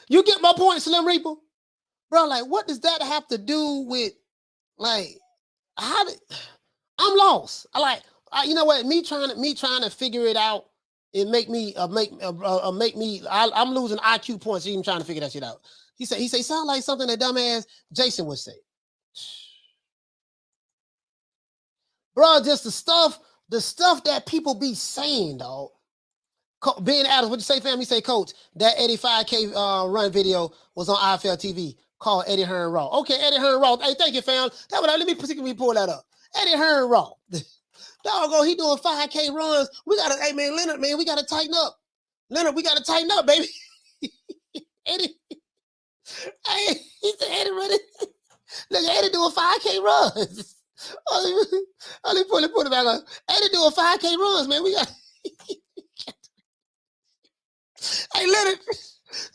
you get my point, Slim Reaper? Bro, like, what does that have to do with, like, I'm lost. You know what? Me trying to figure it out, it make me I'm losing IQ points even trying to figure that shit out. He said, sound like something that dumbass Jason would say. Bro, just the stuff that people be saying, dog. Ben Adams, what'd you say, fam? He say, coach, that 85K run video was on IFL TV. called Eddie Hearn Raw. Okay, Eddie Hearn Raw. Hey, thank you, fam. Let me pull that up. Eddie Hearn Raw. Doggone, he doing 5K runs. We gotta, hey man, Leonard, man, we gotta tighten up. Leonard, we gotta tighten up, baby. Eddie, hey, he said Eddie running. Look, Eddie doing 5K runs. Let me put it back on. Eddie doing 5K runs, man. We got. Hey, Leonard.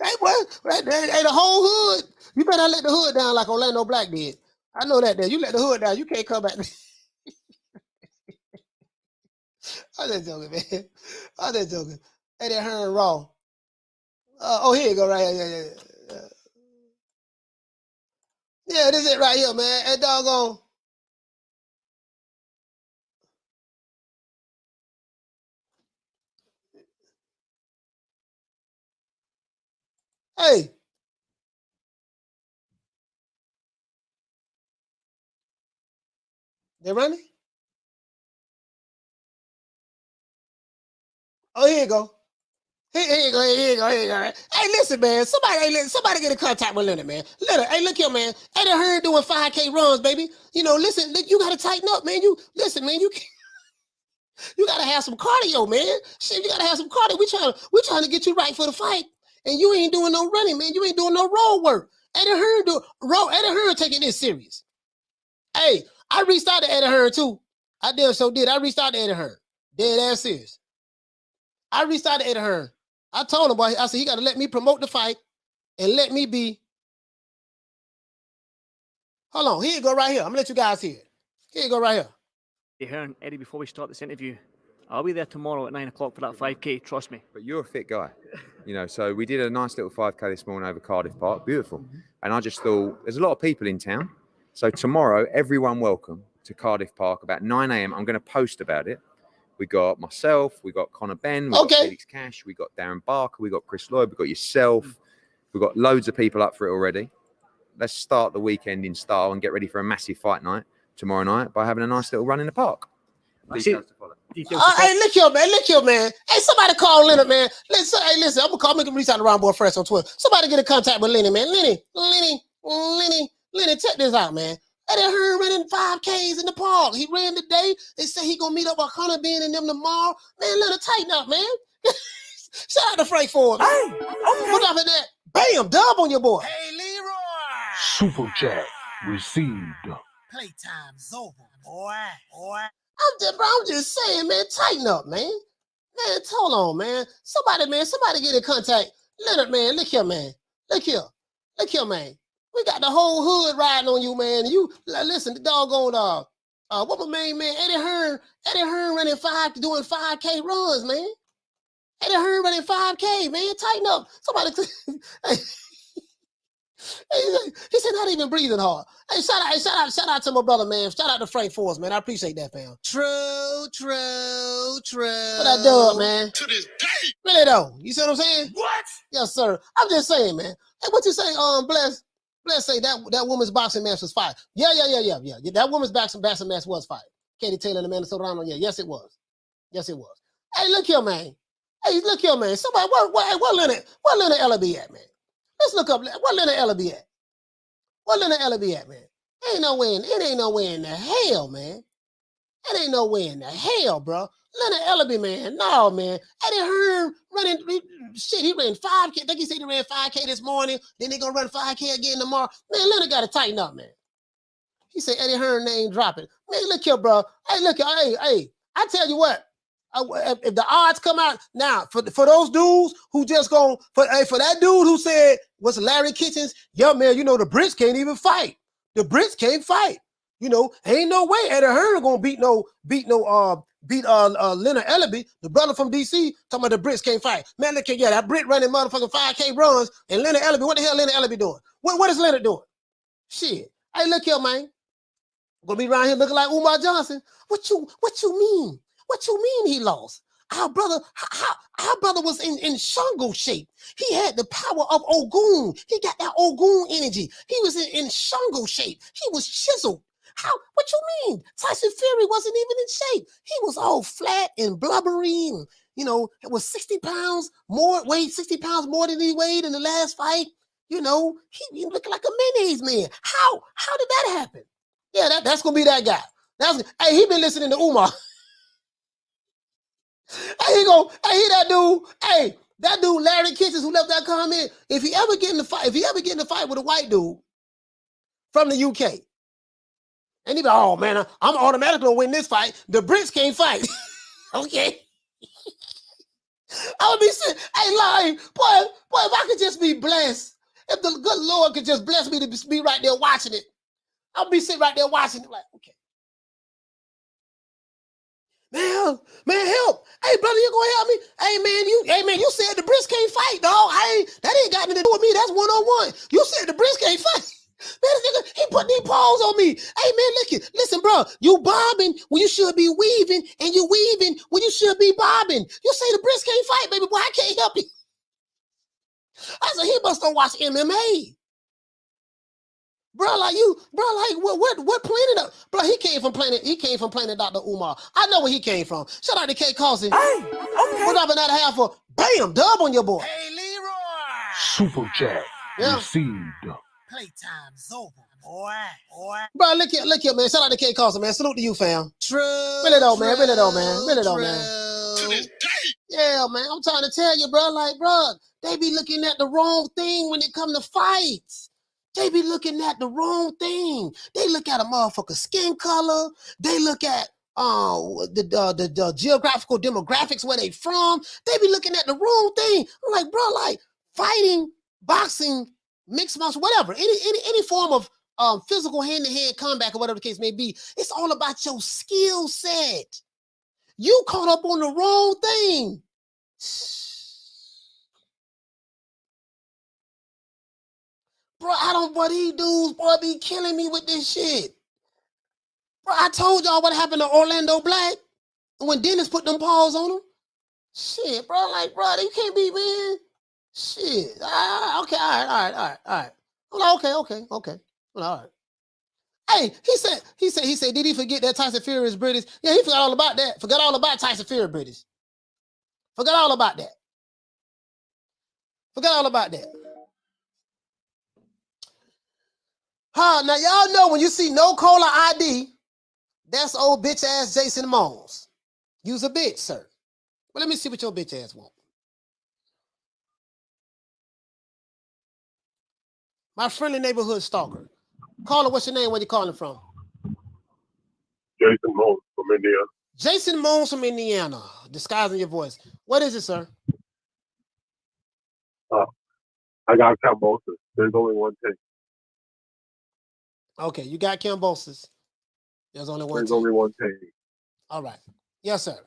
Hey, boy, hey, the whole hood. You better not let the hood down like Orlando Black did. I know that. There, you let the hood down, you can't come back. I'm just joking, man. I'm just joking. Eddie Hearn Raw. Here you go, right here. Yeah, this is it right here, man. That doggone. Hey. They running? Oh, here you go. Here you go. Hey, listen, man. Somebody get in contact with Leonard, man. Leonard, hey, look here, man. Eddie Hearn doing 5K runs, baby. You know, listen, you gotta tighten up, man. You gotta have some cardio, man. Shit, you gotta have some cardio. We trying to get you right for the fight, and you ain't doing no running, man. You ain't doing no road work. Eddie Hearn taking this serious. Hey, I reached out to Eddie Hearn too. I did. I reached out to Eddie Hearn. Dead ass serious. I reached out to Eddie Hearn. I told him, I said, he got to let me promote the fight and let me be. Hold on. Here you go right here. I'm going to let you guys hear it. Here you go right here. Hey, Hearn, Eddie, before we start this interview, I'll be there tomorrow at 9 o'clock for that 5K. Trust me. But you're a fit guy. You know, so we did a nice little 5K this morning over Cardiff Park. Beautiful. And I just thought, there's a lot of people in town. So tomorrow, everyone welcome to Cardiff Park about 9 a.m. I'm going to post about it. We got myself, we got Connor Ben, we got Felix Cash, we got Darren Barker, we got Chris Lloyd, we got yourself. We've got loads of people up for it already. Let's start the weekend in style and get ready for a massive fight night tomorrow night by having a nice little run in the park. Details to follow. Hey, look here, man. Hey, somebody call Leonard, man. Listen, I'm gonna reach out to Ron Boy Fresh on Twitter. Somebody get in contact with Lenny, man. Lenny, check this out, man. Eddie Hearn running 5Ks in the park. He ran today. They say he gonna meet up with Connor Ben and them tomorrow. Man, let her tighten up, man. Shout out to Frank Ford. Hey, what up with that? Bam, dub on your boy. Hey, Leroy. Super chat received. Playtime's over, boy. I'm just saying, man, tighten up, man. Man, hold on, man. Somebody get in contact. Leonard, man, look here, man. Look here, man. We got the whole hood riding on you, man. You listen, the doggone what my main man, Eddie Hearn running doing 5K runs, man. Eddie Hearn running 5K, man. Tighten up. Somebody he said not even breathing hard. Hey, shout out to my brother, man. Shout out to Frank Force, man. I appreciate that, fam. True. What I dub, man. To this day. Really though. You see what I'm saying? What? Yes, sir. I'm just saying, man. Hey, what you say, Bless? Let's say that woman's boxing match was fired. Yeah. That woman's boxing match was fired. Katie Taylor and the Minnesota Rhino. Yeah, yes, it was. Hey, look here, man. Somebody, what Leonard Ellaby at, man? Let's look up what Leonard Ellaby at. Man? It ain't nowhere in the hell, man. It ain't nowhere in the hell, bro. Leonard Ellaby, man. No, man. Eddie Hearn running, he ran 5K. I think he said he ran 5K this morning. Then they gonna run 5K again tomorrow. Man, Leonard got to tighten up, man. He said Eddie Hearn name dropping. Man, look here, bro. Hey, look here. Hey, I tell you what. If the odds come out now for those dudes who just for that dude who said what's Larry Kitchens, yeah, man, you know the Brits can't even fight. The Brits can't fight. You know, ain't no way Eddie Hearn gonna beat Leonard Ellaby, the brother from DC, talking about the Brits can't fight. Man, look here, that Brit running motherfucking 5K runs, and Leonard Ellaby, what the hell Leonard Ellaby doing? What is Leonard doing? Shit. Hey, look here, man. Gonna be around here looking like Umar Johnson. What you mean? What you mean he lost? Our brother was in Shango shape. He had the power of Ogun. He got that Ogun energy. He was in Shango shape. He was chiseled. What you mean? Tyson Fury wasn't even in shape. He was all flat and blubbery, and it was 60 pounds more, weighed 60 pounds more than he weighed in the last fight. you know, he looking like a mayonnaise man. How did that happen? Yeah, that's gonna be that guy. Hey, he been listening to Umar. Hey, that dude. Hey, that dude Larry Kitchens who left that comment. If he ever get in the fight with a white dude from the UK, and he be, oh man, I'm automatically gonna win this fight. The Brits can't fight. Okay. I would be saying, hey, boy, if I could just be blessed, if the good Lord could just bless me to be right there watching it, I'll be sitting right there watching it, like, okay. Man, help. Hey, brother, you gonna help me? Hey, man, you said the Brits can't fight, dog. That ain't got nothing to do with me. That's one-on-one. You said the Brits can't fight. Man, this nigga, he put these paws on me. Hey, man, listen, bro. You bobbing when you should be weaving, and you weaving when you should be bobbing. You say the Brits can't fight, baby boy. I can't help you. I said, he must don't watch MMA. Bro, what planet up? Bro, he came from planet Dr. Umar. I know where he came from. Shout out to K. Carson. Hey, okay. We're dropping that half for bam, dub on your boy. Hey, Leroy. Super chat received. Playtime's over, boy. Bro, look here, man. Shout out to K. Carson, man. Salute to you, fam. True. Really though, man. To this day. Yeah, man. I'm trying to tell you, bro. Like, bro, they be looking at the wrong thing when it come to fights. They be looking at the wrong thing. They look at a motherfucker's skin color. They look at the geographical demographics where they from. They be looking at the wrong thing. I'm like, bro, like fighting, boxing, mixed martial, whatever, any form of physical hand-to-hand combat or whatever the case may be, it's all about your skill set. You caught up on the wrong thing. Bro, but these dudes, boy, be killing me with this shit. Bro, I told y'all what happened to Orlando Black when Dennis put them paws on him. Shit, bro, you can't be, man. Shit. Okay, all right. Okay. All right. Hey, he said, did he forget that Tyson Fury is British? Yeah, he forgot all about that. Forgot all about Tyson Fury British. Forgot all about that. Now y'all know when you see no caller ID, that's old bitch ass Jason Mones. You's a bitch, sir. Well, let me see what your bitch ass want. My friendly neighborhood stalker. Caller, what's your name? Where you calling from? Jason Moore from Indiana. Jason Mones from Indiana. Disguising your voice. What is it, sir? I got Kambosos. There's only one thing. Okay, you got Kambosos. There's only one thing. All right. Yes, sir.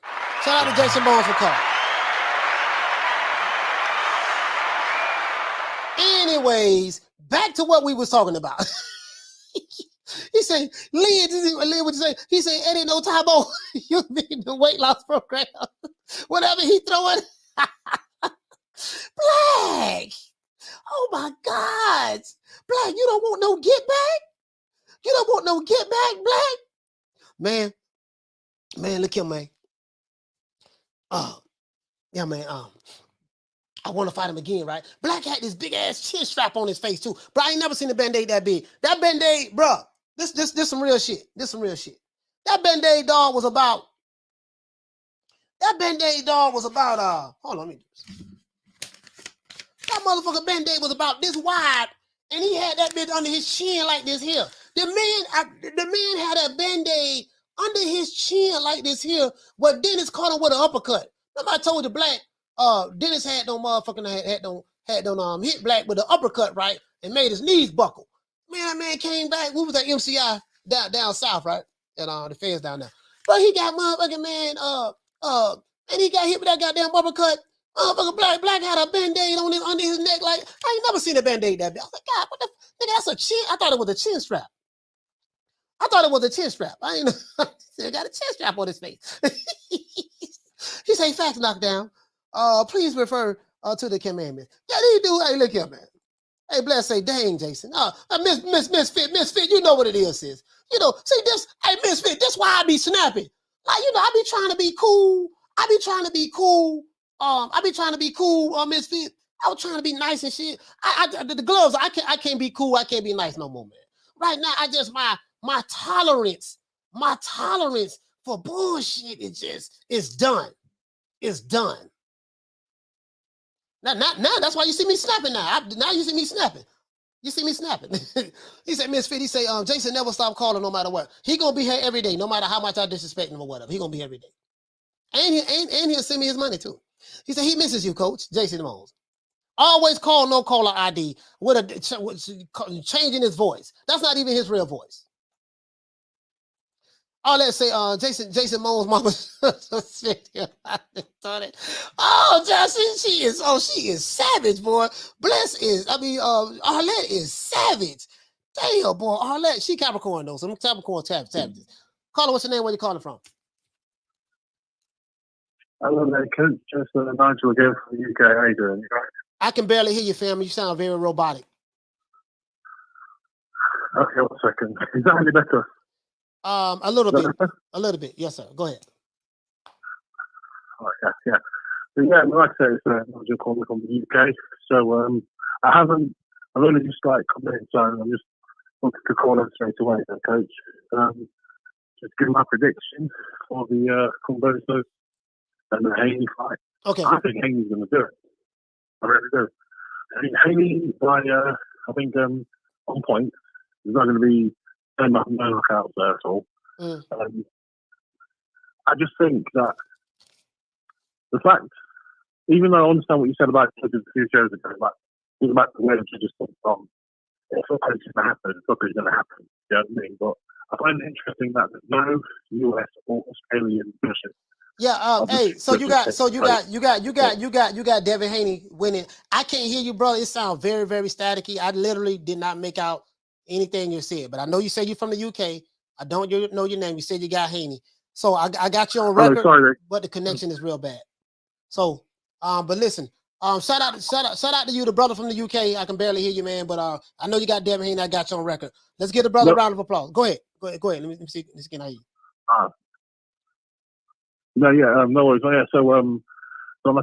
Shout out to Jason Mones for calling. Anyways, back to what we was talking about. He said, Lee, what you say? He said, Eddie No Tabo, you need the weight loss program. Whatever he throwing. Black. Oh my God. Black, you don't want no get back? You don't want no get back, Black? Man, look here, man. Yeah, man. I want to fight him again, right? Black had this big ass chin strap on his face too. Bro, I ain't never seen a Band-Aid that big. That Band-Aid, bro, this some real shit. That Band-Aid dog was about, hold on, let me do this. That motherfucker Band-Aid was about this wide, and he had that bitch under his chin like this here. The man had a Band-Aid under his chin like this here, but Dennis caught him with an uppercut. Remember I told you, Black, Dennis had no motherfucking hit Black with the uppercut, right? And made his knees buckle. Man, that man came back. We was at MCI down south, right? And the fans down there. But he got motherfucking man, and he got hit with that goddamn uppercut. Motherfucking Black had a Band-Aid on his under his neck. Like, I ain't never seen a Band-Aid that big. I was like, God, what the nigga, that's a chin. I thought it was a chin strap. I ain't know. He got a chin strap on his face. He say, facts knockdown. Please refer to the commandments. Yeah, he do. Hey, look here, man. Hey, Bless say, dang, Jason. Misfit, you know what it is, sis. You know, see this, hey, Misfit, this why I be snapping. Like, you know, I be trying to be cool. Misfit. I was trying to be nice and shit. The gloves, I can't be cool. I can't be nice no more, man. Right now, I just my tolerance for bullshit is done. It's done. Now that's why you see me snapping now. Now you see me snapping. You see me snapping. He said, Miss Fit, he say, Jason never stop calling no matter what. He gonna be here every day, no matter how much I disrespect him or whatever. He gonna be here every day. And he'll send me his money too. He said he misses you, Coach. Jason Moles. Always call no caller ID with changing his voice. That's not even his real voice. Oh, let's say Jason Moles' mama. Oh, Justin, she is savage, boy. Arlette is savage. Damn, boy, Arlette, she Capricorn though. Some Capricorn savages. Caller, what's your name? Where you calling from? Hello there, Coach. Just Nigel again from the UK. How you doing? I can barely hear you, family. You sound very robotic. Okay, 1 second. Is that any better? A little bit. A little bit. Yes, sir. Go ahead. Okay, yeah. So, yeah, like I said, it's Nigel calling from the UK. So, I've only just come in, so I'm just wanted to call in straight away, Coach. Just give my prediction for the Kambosos and the Haney fight. Okay. I think Haney's going to do it. I really do. I mean, Haney, I think on point, there's not going to be no knockouts there at all. I just think that the fact, even though I understand what you said about it a few shows ago, like, think about the way that you just thought from, it's not going to happen, it's not going to happen, you know what I mean? But I find it interesting that there's no US or Australian version. Yeah, hey, so you got Devin Haney winning. I can't hear you, brother. It sounds very, very staticky. I literally did not make out anything you said, but I know you said you're from the UK. I don't know your name. You said you got Haney. So I got you on record, but the connection is real bad. So, but listen, shout out to you, the brother from the UK. I can barely hear you, man, but I know you got Devin Haney. I got you on record. Let's give the brother a round of applause. Go ahead. Let me see. Let's get you. No, yeah, no worries. Yeah, so I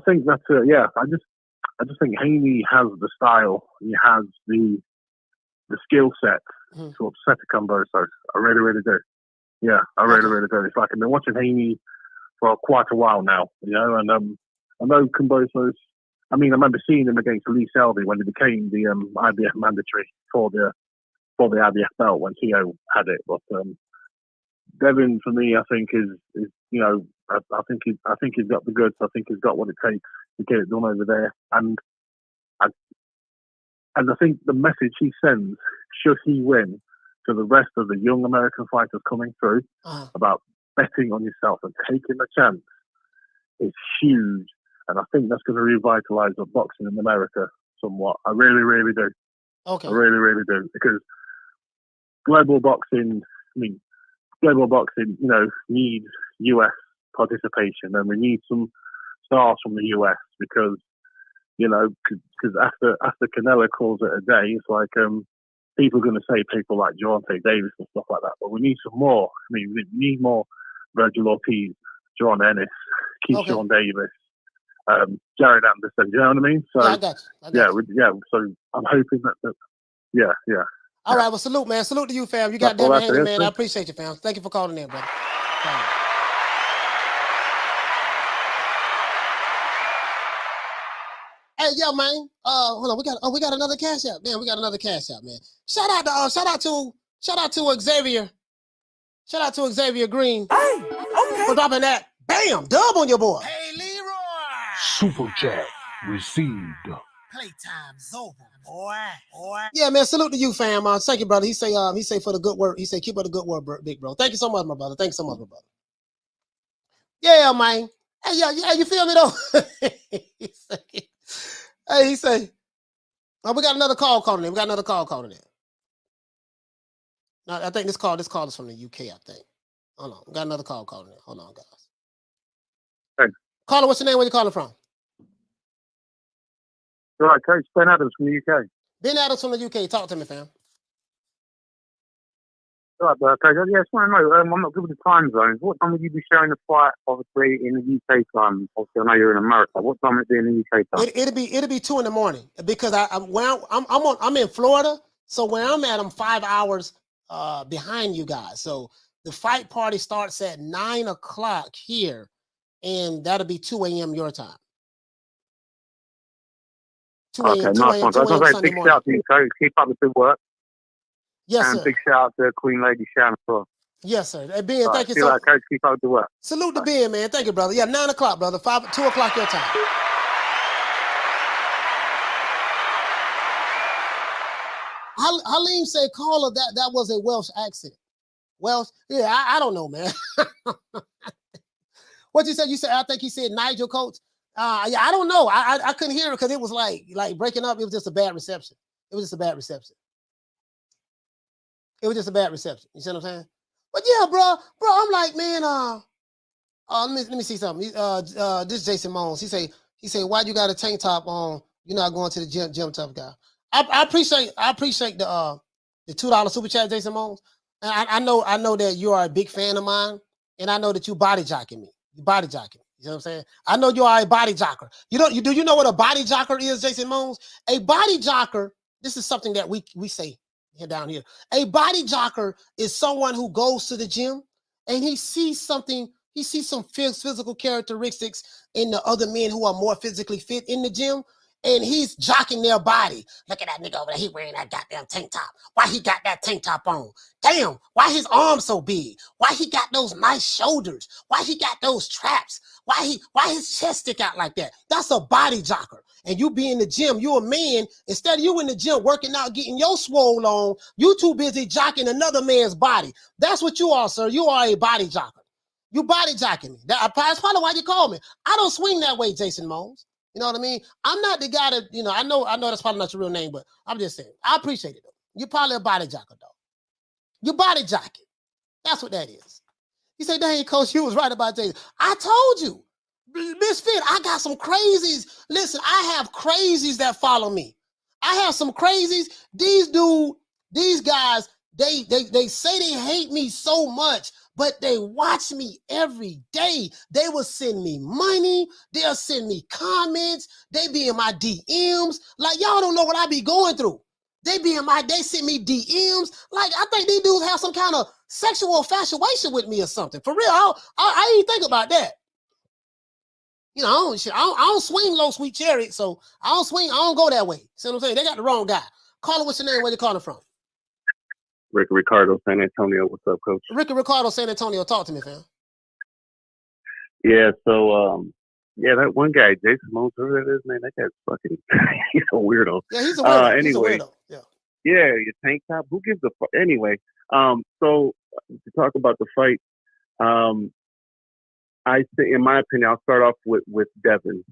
think that I just think Haney has the style. He has the skill set to upset a Kambosos. I really, really do. Yeah, I really, really do. It's like I've been watching Haney for quite a while now, you know, and I know Kambosos. I mean, I remember seeing him against Lee Selby when he became the IBF mandatory for the IBF belt when Tio had it. But Devin, for me, I think is you know, I think he's got the goods. I think he's got what it takes to get it done over there. And I think the message he sends, should he win, to the rest of the young American fighters coming through about betting on yourself and taking a chance is huge. And I think that's going to revitalize the boxing in America somewhat. I really, really do. Okay. I really, really do. Because global boxing, you know, needs US participation, and we need some stars from the US because, you know, because after Canelo calls it a day, it's like people are going to say people like Gervonta Davis and stuff like that, but we need some more. I mean, we need more Virgil Ortiz, John Ennis, Keyshawn Davis, Jared Anderson. You know what I mean? So yeah, I got you. So I'm hoping that yeah. All right, well, salute, man. Salute to you, fam. You got Devin Haney, man. I appreciate you, fam. Thank you for calling in, brother. Hey, yo, man. Hold on. We got another cash out, man. We got another cash out, man. Shout out to Xavier. Shout out to Xavier Green. Hey, okay. For dropping that. Bam, dub on your boy. Hey, Leroy. Super chat received. Playtime's over, boy. Yeah, man. Salute to you, fam. Thank you, brother. He say for the good work. He say keep up the good work, big bro. Thank you so much, my brother. Thank you so much, my brother. Yeah, man. Hey, yeah, you feel me though? He say, oh, we got another call calling in. No, I think this call is from the UK, I think. Hold on. We got another call calling in. Hold on, guys. Hey. Caller, what's your name? Where you calling from? All right, Coach. Ben Adams from the UK. Ben Adams from the UK. Talk to me, fam. Right, but okay, yeah, I just want to know, I'm not good with the time zones. What time would you be showing the fight, obviously, in the UK time? Obviously, I know you're in America. What time would it be in the UK time? It'll be 2 a.m. because I'm in Florida, so where I'm at, I'm 5 hours behind you guys. So the fight party starts at 9 o'clock here, and that'll be 2 a.m. your time. 2 a.m. Okay, nice one. 2 a.m. Sunday Big morning. shout out to you, Coach. Keep up the good work. Yes, and sir. big shout out to Queen Lady Shannon as well. Yes, sir. Hey, Ben, All thank you see so much. Coach, keep up the work. Salute to Ben, man. Thank you, brother. Yeah, 9 o'clock, brother. 2 o'clock your time. Halim said, caller, that was a Welsh accent. Welsh? Yeah, I don't know, man. What you said? You said, I think he said Nigel Coates. Yeah, I don't know. I couldn't hear it because it was like breaking up. It was just a bad reception. It was just a bad reception. It was just a bad reception. You see what I'm saying? But yeah, bro, I'm like, man, let me see something. This Jason Mones. He say, why you got a tank top on? You're not going to the gym, tough guy. I appreciate the $2 super chat, Jason Mones. And I know that you are a big fan of mine, and I know that you body jocking me. You body jocking me. You know what I'm saying? I know you are a body jocker. Do you know what a body jocker is, Jason Mones? A body jocker, this is something that we say here down here. A body jocker is someone who goes to the gym and he sees something, he sees some physical characteristics in the other men who are more physically fit in the gym, and he's jocking their body. Look at that nigga over there. He wearing that goddamn tank top. Why he got that tank top on? Damn, why his arms so big? Why he got those nice shoulders? Why he got those traps? Why his chest stick out like that? That's a body jocker. And you be in the gym, you a man, instead of you in the gym working out, getting your swole on, you too busy jocking another man's body. That's what you are, sir. You are a body jocker. You body jocking me. That's probably why you call me. I don't swing that way, Jason Mones. You know what I mean? I'm not the guy that, I know that's probably not your real name, but I'm just saying, I appreciate it though. You're probably a body jocker though. You body jocking. That's what that is. You say, dang, coach, you was right about Jason. I told you, Misfit, I got some crazies. Listen, I have crazies that follow me. I have some crazies. These guys, they say they hate me so much, but they watch me every day. They will send me money. They'll send me comments. They be in my DMs. Like, y'all don't know what I be going through. They send me DMs. Like, I think these dudes have some kind of sexual infatuation with me or something. For real, I didn't think about that. I don't swing low sweet chariot, so I don't go that way. See what I'm saying? They got the wrong guy. Caller, what's your name? Where you calling from? Ricky Ricardo, San Antonio. What's up, coach? Ricky Ricardo, San Antonio. Talk to me, fam. Yeah, so that one guy, Jason Mones, whoever that is, man, that guy's fucking he's a weirdo. Yeah, he's a weirdo. Anyway, he's a weirdo. Yeah. Yeah, your tank top. Who gives a fuck? Anyway, so to talk about the fight, I think, in my opinion, I'll start off with Devin.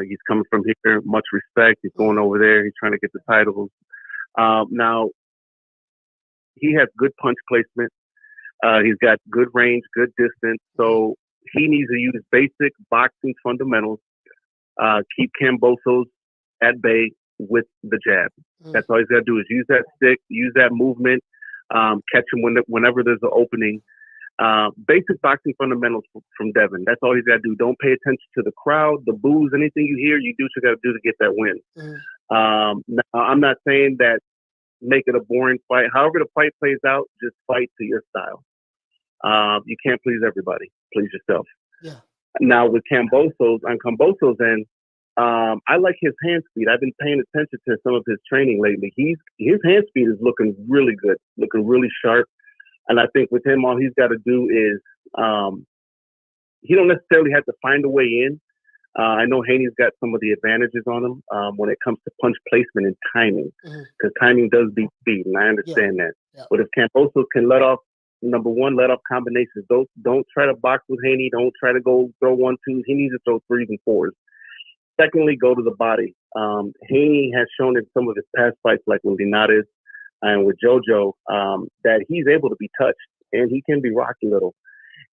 He's coming from here, much respect. He's going over there. He's trying to get the titles. Now, he has good punch placement. He's got good range, good distance. So he needs to use basic boxing fundamentals. Keep Kambosos at bay with the jab. That's all he's got to do is use that stick, use that movement, catch him whenever there's an opening. Basic boxing fundamentals from Devin. That's all he's got to do. Don't pay attention to the crowd, the boos, anything you hear. You do what you got to do to get that win. Now, I'm not saying that make it a boring fight. However the fight plays out, just fight to your style. You can't please everybody. Please yourself. Yeah. Now with Kambosos, on Kambosos' end, I like his hand speed. I've been paying attention to some of his training lately. His hand speed is looking really good, looking really sharp. And I think with him, all he's got to do is he don't necessarily have to find a way in. I know Haney's got some of the advantages on him when it comes to punch placement and timing, because timing does beat speed, and I understand that. Yeah. But if Kambosos can let off combinations, don't try to box with Haney. Don't try to go throw 1-2s. He needs to throw 3s and 4s. Secondly, go to the body. Haney has shown in some of his past fights, like with Linares and with JoJo, that he's able to be touched and he can be rocky little.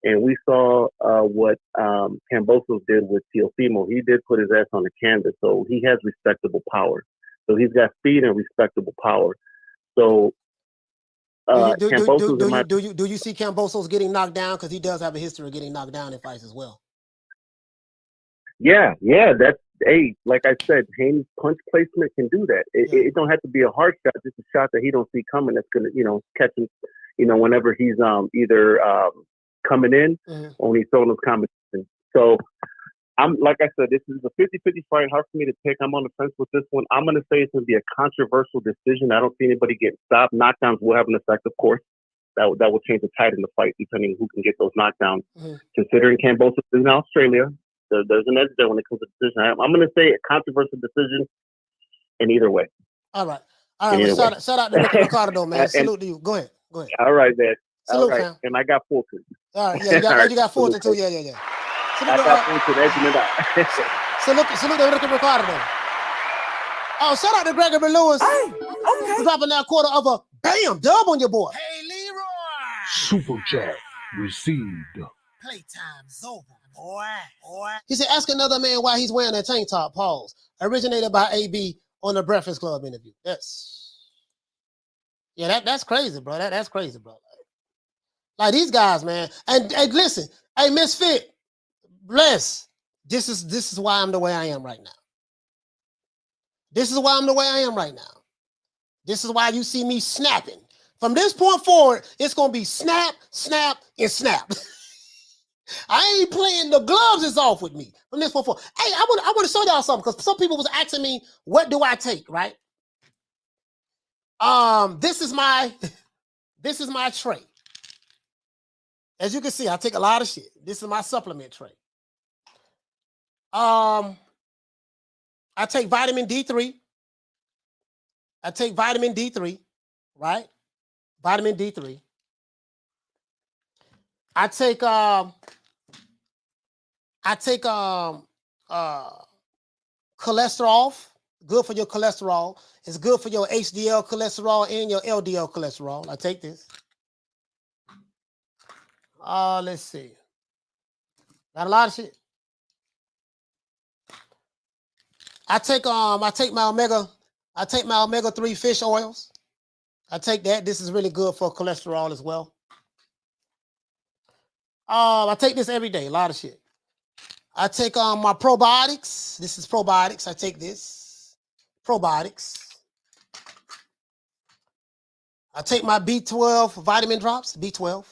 And we saw what Kambosos did with Teofimo. He did put his ass on the canvas, so he has respectable power. So he's got speed and respectable power. So Kambosos in my do you see Kambosos getting knocked down? Because he does have a history of getting knocked down in fights as well. Yeah, that's like I said, Haney's punch placement can do that. It don't have to be a hard shot, just a shot that he don't see coming that's gonna, catch him, whenever he's either coming in or when he's throwing his combination. So I'm like I said, this is a 50-50 fight. Hard for me to pick. I'm on the fence with this one. I'm gonna say it's gonna be a controversial decision. I don't see anybody getting stopped. Knockdowns will have an effect, of course. That will change the tide in the fight, depending on who can get those knockdowns. Considering Kambosos is in Australia, there's an edge there when it comes to decision. I'm going to say a controversial decision in either way. All right. Well, shout out to Ricardo, though, man. Salute to you. Go ahead. All right, man. Salute, all right. fam. And I got Fulton. All right. Yeah, you got Fulton, too. Yeah. I got Fulton edging it out. Salute to Ricardo, though. Oh, shout out to Gregory Lewis. Hey, okay. Dropping that quarter of a bam dub on your boy. Hey, Leroy. Super chat received. Playtime's over, boy. He said, ask another man why he's wearing a tank top. Pause. Originated by AB on the Breakfast Club interview. That's crazy, bro. That's crazy, bro. Like these guys, man. And listen, hey, Misfit, bless. This is why I'm the way I am right now. This is why I'm the way I am right now. This is why you see me snapping. From this point forward, it's gonna be snap, snap, and snap. I ain't playing. The gloves is off with me from this point forward. Hey, I want to show y'all something because some people was asking me, what do I take, right? This is my tray. As you can see, I take a lot of shit. This is my supplement tray. I take vitamin D3. I take vitamin D3, right? Vitamin D3. I take cholesterol, good for your cholesterol. It's good for your HDL cholesterol and your LDL cholesterol. I take this. Let's see. Got a lot of shit. I take my omega-3 fish oils. I take that. This is really good for cholesterol as well. I take this every day. A lot of shit. I take my probiotics. This is probiotics. I take this. Probiotics. I take my B12 vitamin drops. B12.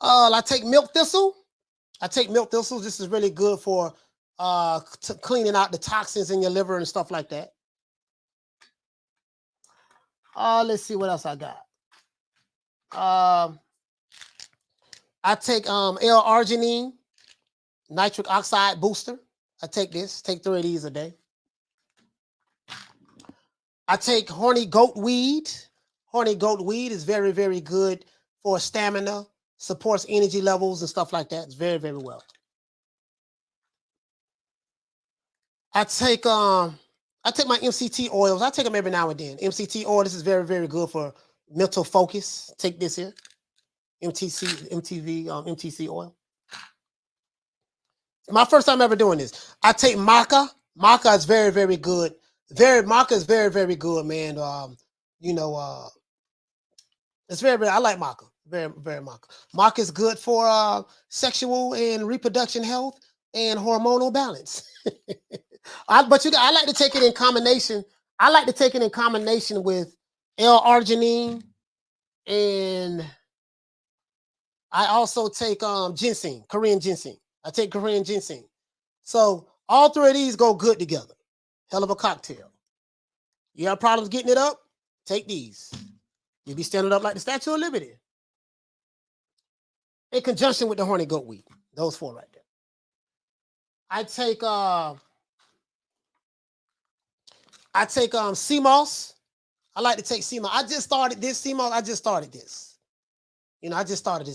I take milk thistle. I take milk thistle. This is really good for cleaning out the toxins in your liver and stuff like that. Let's see what else I got. I take L-arginine, nitric oxide booster. I take this. Take 3 of these a day. I take horny goat weed. Horny goat weed is very, very good for stamina, supports energy levels and stuff like that. It's very, very well. I take my MCT oils. I take them every now and then. MCT oil, this is very, very good for mental focus. Take this here. MTC oil. My first time ever doing this. I take maca. Maca is very, very good. Maca is very, very good, man. It's very, very, I like maca. Very, very maca. Maca is good for sexual and reproduction health and hormonal balance. I like to take it in combination. I like to take it in combination with L-arginine, and I also take ginseng, Korean ginseng. I take Korean ginseng. So all 3 of these go good together. Hell of a cocktail. You have problems getting it up? Take these. You'll be standing up like the Statue of Liberty. In conjunction with the horny goat weed. Those 4 right there. I take sea moss. I like to take sea moss. I just started this sea moss. I just started this.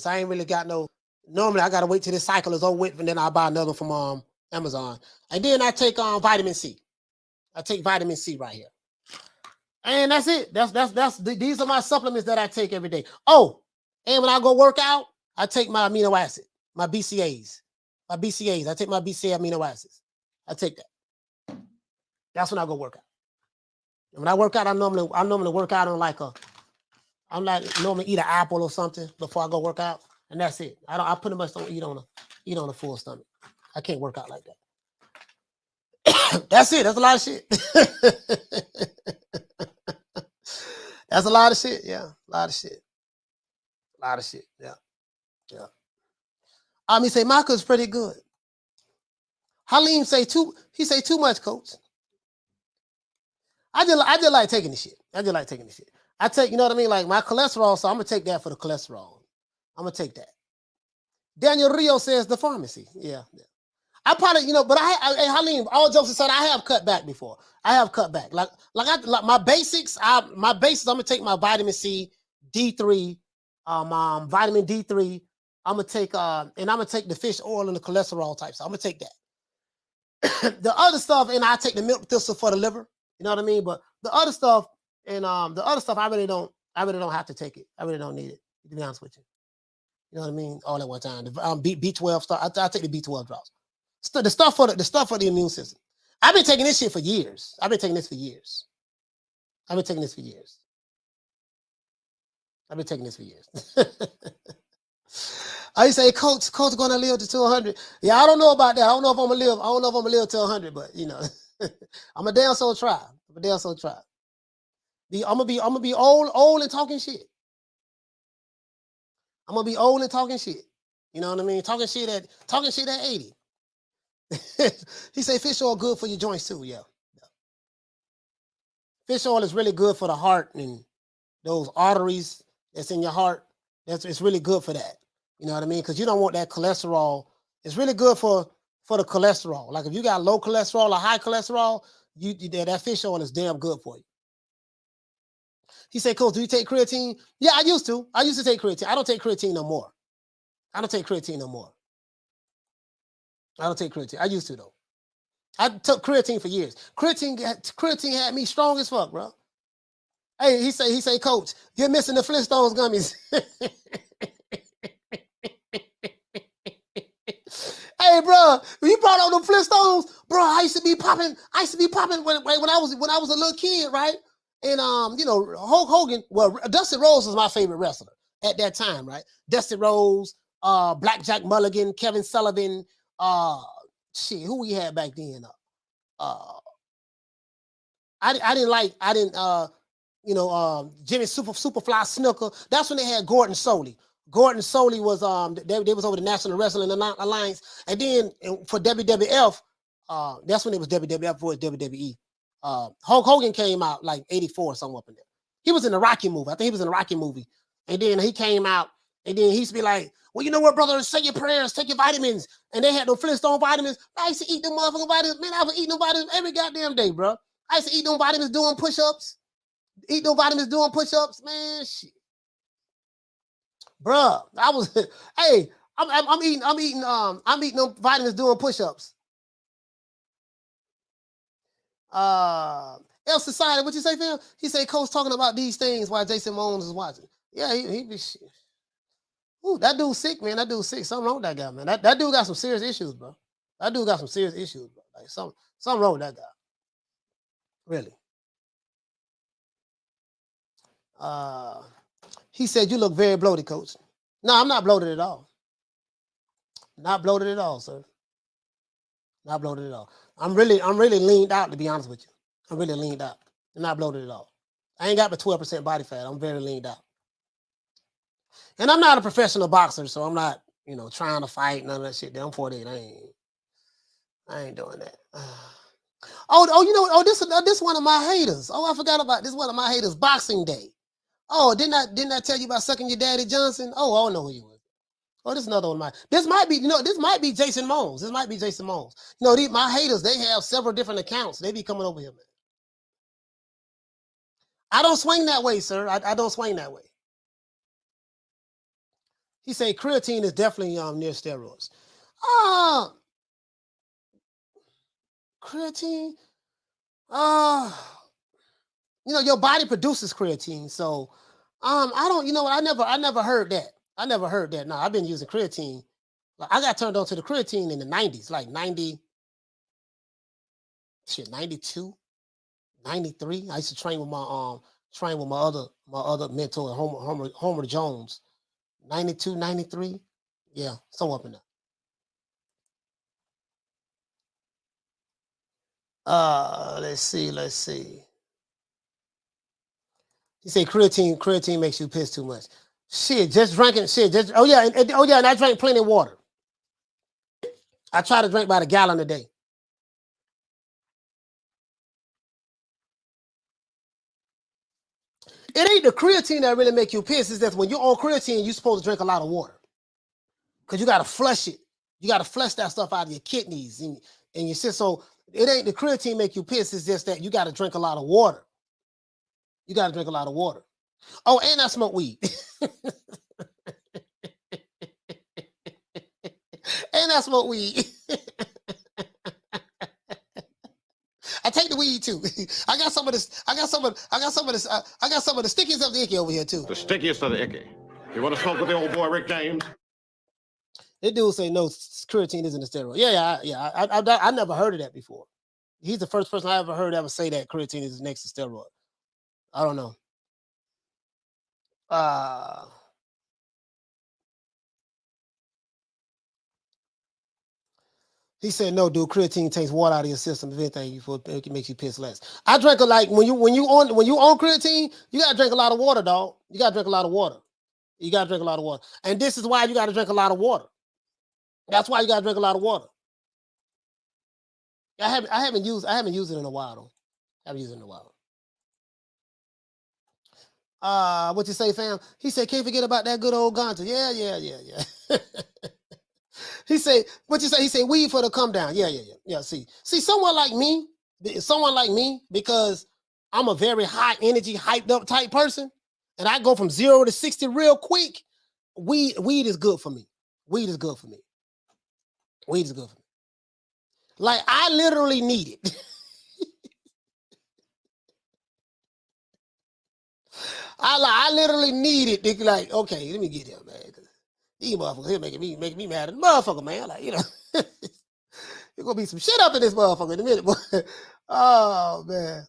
I ain't really got no. Normally, I gotta wait till this cycle is over with, and then I'll buy another from Amazon. And then I take vitamin C. I take vitamin C right here. And that's it. These are my supplements that I take every day. Oh, and when I go work out, I take my amino acid, my BCAAs. I take my BCA amino acids. I take that. That's when I go work out. When I work out, I normally work out on like normally eat an apple or something before I go work out, and that's it. I pretty much don't eat on a full stomach. I can't work out like that. That's it. That's a lot of shit. That's a lot of shit. Yeah, a lot of shit. A lot of shit. Yeah, yeah. He say Michael's pretty good. Halim say too. He say too much, coach. I just like taking the shit. I just like taking the shit. I take, you know what I mean, like my cholesterol. So I'm gonna take that for the cholesterol. I'm gonna take that. Daniel Rio says the pharmacy. Yeah. I probably, but hey, Halim, all jokes aside, I have cut back before. I have cut back. Like my basics. I'm gonna take my vitamin C, D3, vitamin D3. I'm gonna take and I'm gonna take the fish oil and the cholesterol type. So I'm gonna take that. The other stuff, and I take the milk thistle for the liver. You know what I mean? But the other stuff, and I really don't have to take it. I really don't need it, to be honest with you. You know what I mean? All at one time. B12 stuff. I take the B12 drops. The stuff for the immune system. I've been taking this shit for years. I used to say, Coach gonna live to 200. Yeah, I don't know about that. I don't know if I'm gonna live to 100, but I'm a damn soul try. I'm gonna be old and talking shit. I'm gonna be old and talking shit. You know what I mean? Talking shit at 80. He say fish oil good for your joints too. Yeah. Fish oil is really good for the heart and those arteries that's in your heart. It's really good for that. You know what I mean? Because you don't want that cholesterol. It's really good for the cholesterol. Like if you got low cholesterol or high cholesterol, that fish oil is damn good for you. He said, Coach, do you take creatine? Yeah, I used to. I used to take creatine. I don't take creatine no more. I don't take creatine. I used to though. I took creatine for years. Creatine had me strong as fuck, bro. Hey, he say, Coach, you're missing the Flintstones gummies. Hey, bro, when you brought out the Flintstones, bro, I used to be popping when I was a little kid, right? And Hulk Hogan. Well, Dusty Rhodes was my favorite wrestler at that time, right? Dusty Rhodes, Blackjack Mulligan, Kevin Sullivan, who we had back then. Jimmy Superfly Snooker. That's when they had Gordon Soley. Gordon Soley was they was over the National Wrestling Alliance, and then for WWF, that's when it was WWF before WWE. Hulk Hogan came out like 84 or something up in there. He was in the Rocky movie. I think he was in the Rocky movie, and then he came out, and then he used to be like, well, you know what, brother? Say your prayers, take your vitamins, and they had those Flintstone vitamins. I used to eat them motherfucking vitamins. Man, I was eating them vitamins every goddamn day, bro. I used to eat them vitamins doing push-ups. Man, shit. Bruh, I'm eating them vitamins doing push-ups. El Society, what you say, Phil? He say, Coach talking about these things while Jason Mones is watching. Yeah, he be shit. Ooh, that dude's sick, man. That dude's sick. Something wrong with that guy, man. That dude got some serious issues, bro. Like something wrong with that guy. Really. He said, you look very bloated, Coach. No, I'm not bloated at all. Not bloated at all, sir. Not bloated at all. I'm really leaned out, to be honest with you. I'm really leaned out. I'm not bloated at all. I ain't got the 12% body fat. I'm very leaned out. And I'm not a professional boxer, so I'm not, trying to fight, none of that shit. I'm 48. I ain't doing that. This one of my haters. Oh, I forgot about this one of my haters, Boxing Day. Oh, didn't I tell you about sucking your daddy Johnson? Oh, I don't know who you was. Oh, this is another one of mine. This might be Jason Mones. My haters, they have several different accounts. They be coming over here, man. I don't swing that way, sir. I don't swing that way. He say creatine is definitely near steroids. Creatine. Your body produces creatine, so I don't. I never heard that. No, I've been using creatine. I got turned on to the creatine in the 90s, like 92, 93. I used to train with my other mentor, Homer Jones. 92, 93. Yeah, somewhere up in there. Let's see. He said creatine makes you piss too much. Shit, just drinking shit. And I drank plenty of water. I try to drink about a gallon a day. It ain't the creatine that really make you piss. It's that when you're on creatine, you're supposed to drink a lot of water. Because you got to flush it. You got to flush that stuff out of your kidneys and your shit. So it ain't the creatine make you piss. It's just that you got to drink a lot of water. You got to drink a lot of water. Oh, and I smoke weed. And I smoke weed. I take the weed too. I got some of the stickiest of the icky over here too. The stickiest of the icky. You want to smoke with the old boy Rick James? That dude say no, creatine isn't a steroid. Yeah. I never heard of that before. He's the first person I ever heard ever say that creatine is next to steroid. I don't know. He said, "No, dude. Creatine takes water out of your system. If anything, it makes you piss less." I drink a like when you on creatine, you gotta drink a lot of water, dog. You gotta drink a lot of water. And this is why you gotta drink a lot of water. That's why you gotta drink a lot of water. I haven't used it in a while though. I haven't used it in a while. What you say, fam? He said, "Can't forget about that good old ganja." Yeah. He said, what you say? He said, weed for the come down. Yeah. See, someone like me, because I'm a very high energy, hyped up type person, and I go from 0 to 60 real quick. Weed is good for me. Weed is good for me. Like I literally need it. I literally need it. They like, okay, let me get him, man. These motherfuckers here making me mad at the motherfucker, man. Like, there's gonna be some shit up in this motherfucker in a minute, boy. Oh man.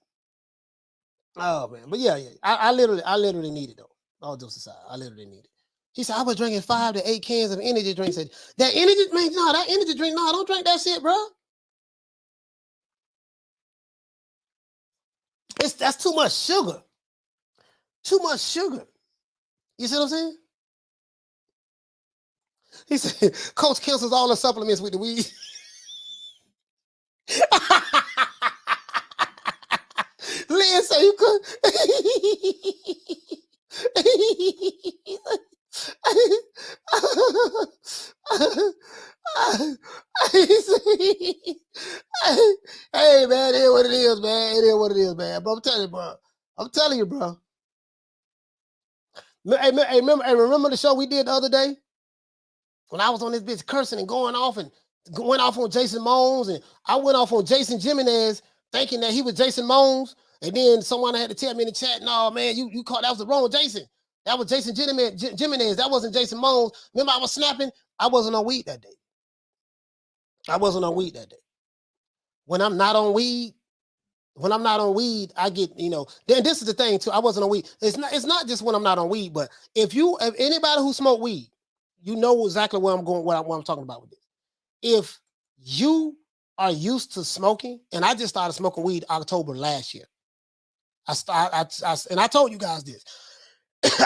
But yeah. I literally need it though. All jokes aside, I literally need it. He said, I was drinking 5 to 8 cans of energy drink. Said, that energy drink, don't drink that shit, bro. That's too much sugar. You see what I'm saying? He said, Coach cancels all the supplements with the weed. Lynn said you could. Hey, man, it is what it is, man. But I'm telling you, bro. Hey, remember the show we did the other day? When I was on this bitch cursing and going off and went off on Jason Mones, and I went off on Jason Jimenez thinking that he was Jason Mones, and then someone had to tell me in the chat, no, man, you caught, that was the wrong Jason. That was Jason Jimenez. That wasn't Jason Mones. Remember I was snapping? I wasn't on weed that day. When I'm not on weed, I get, then this is the thing too. I wasn't on weed. It's not just when I'm not on weed, but if anybody who smoke weed, you know exactly where I'm going, what I'm talking about with this. If you are used to smoking, and I just started smoking weed October last year. I told you guys this.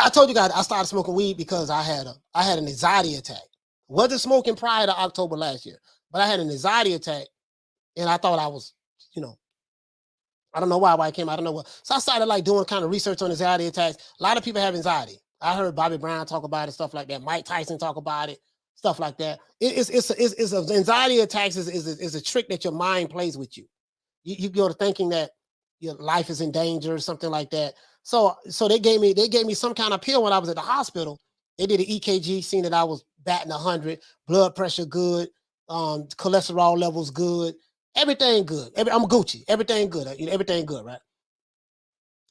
I told you guys I started smoking weed because I had an anxiety attack. Wasn't smoking prior to October last year, but I had an anxiety attack, and I thought I was, I don't know why it came. I don't know what. So I started like doing kind of research on anxiety attacks. A lot of people have anxiety. I heard Bobby Brown talk about it, stuff like that. Mike Tyson talk about it, stuff like that. It's anxiety attacks is a trick that your mind plays with you. You go to thinking that your life is in danger or something like that. So they gave me some kind of pill when I was at the hospital. They did an EKG, seen that I was batting 100, blood pressure good, cholesterol levels good, everything good. I'm Gucci, everything good. Everything good, right?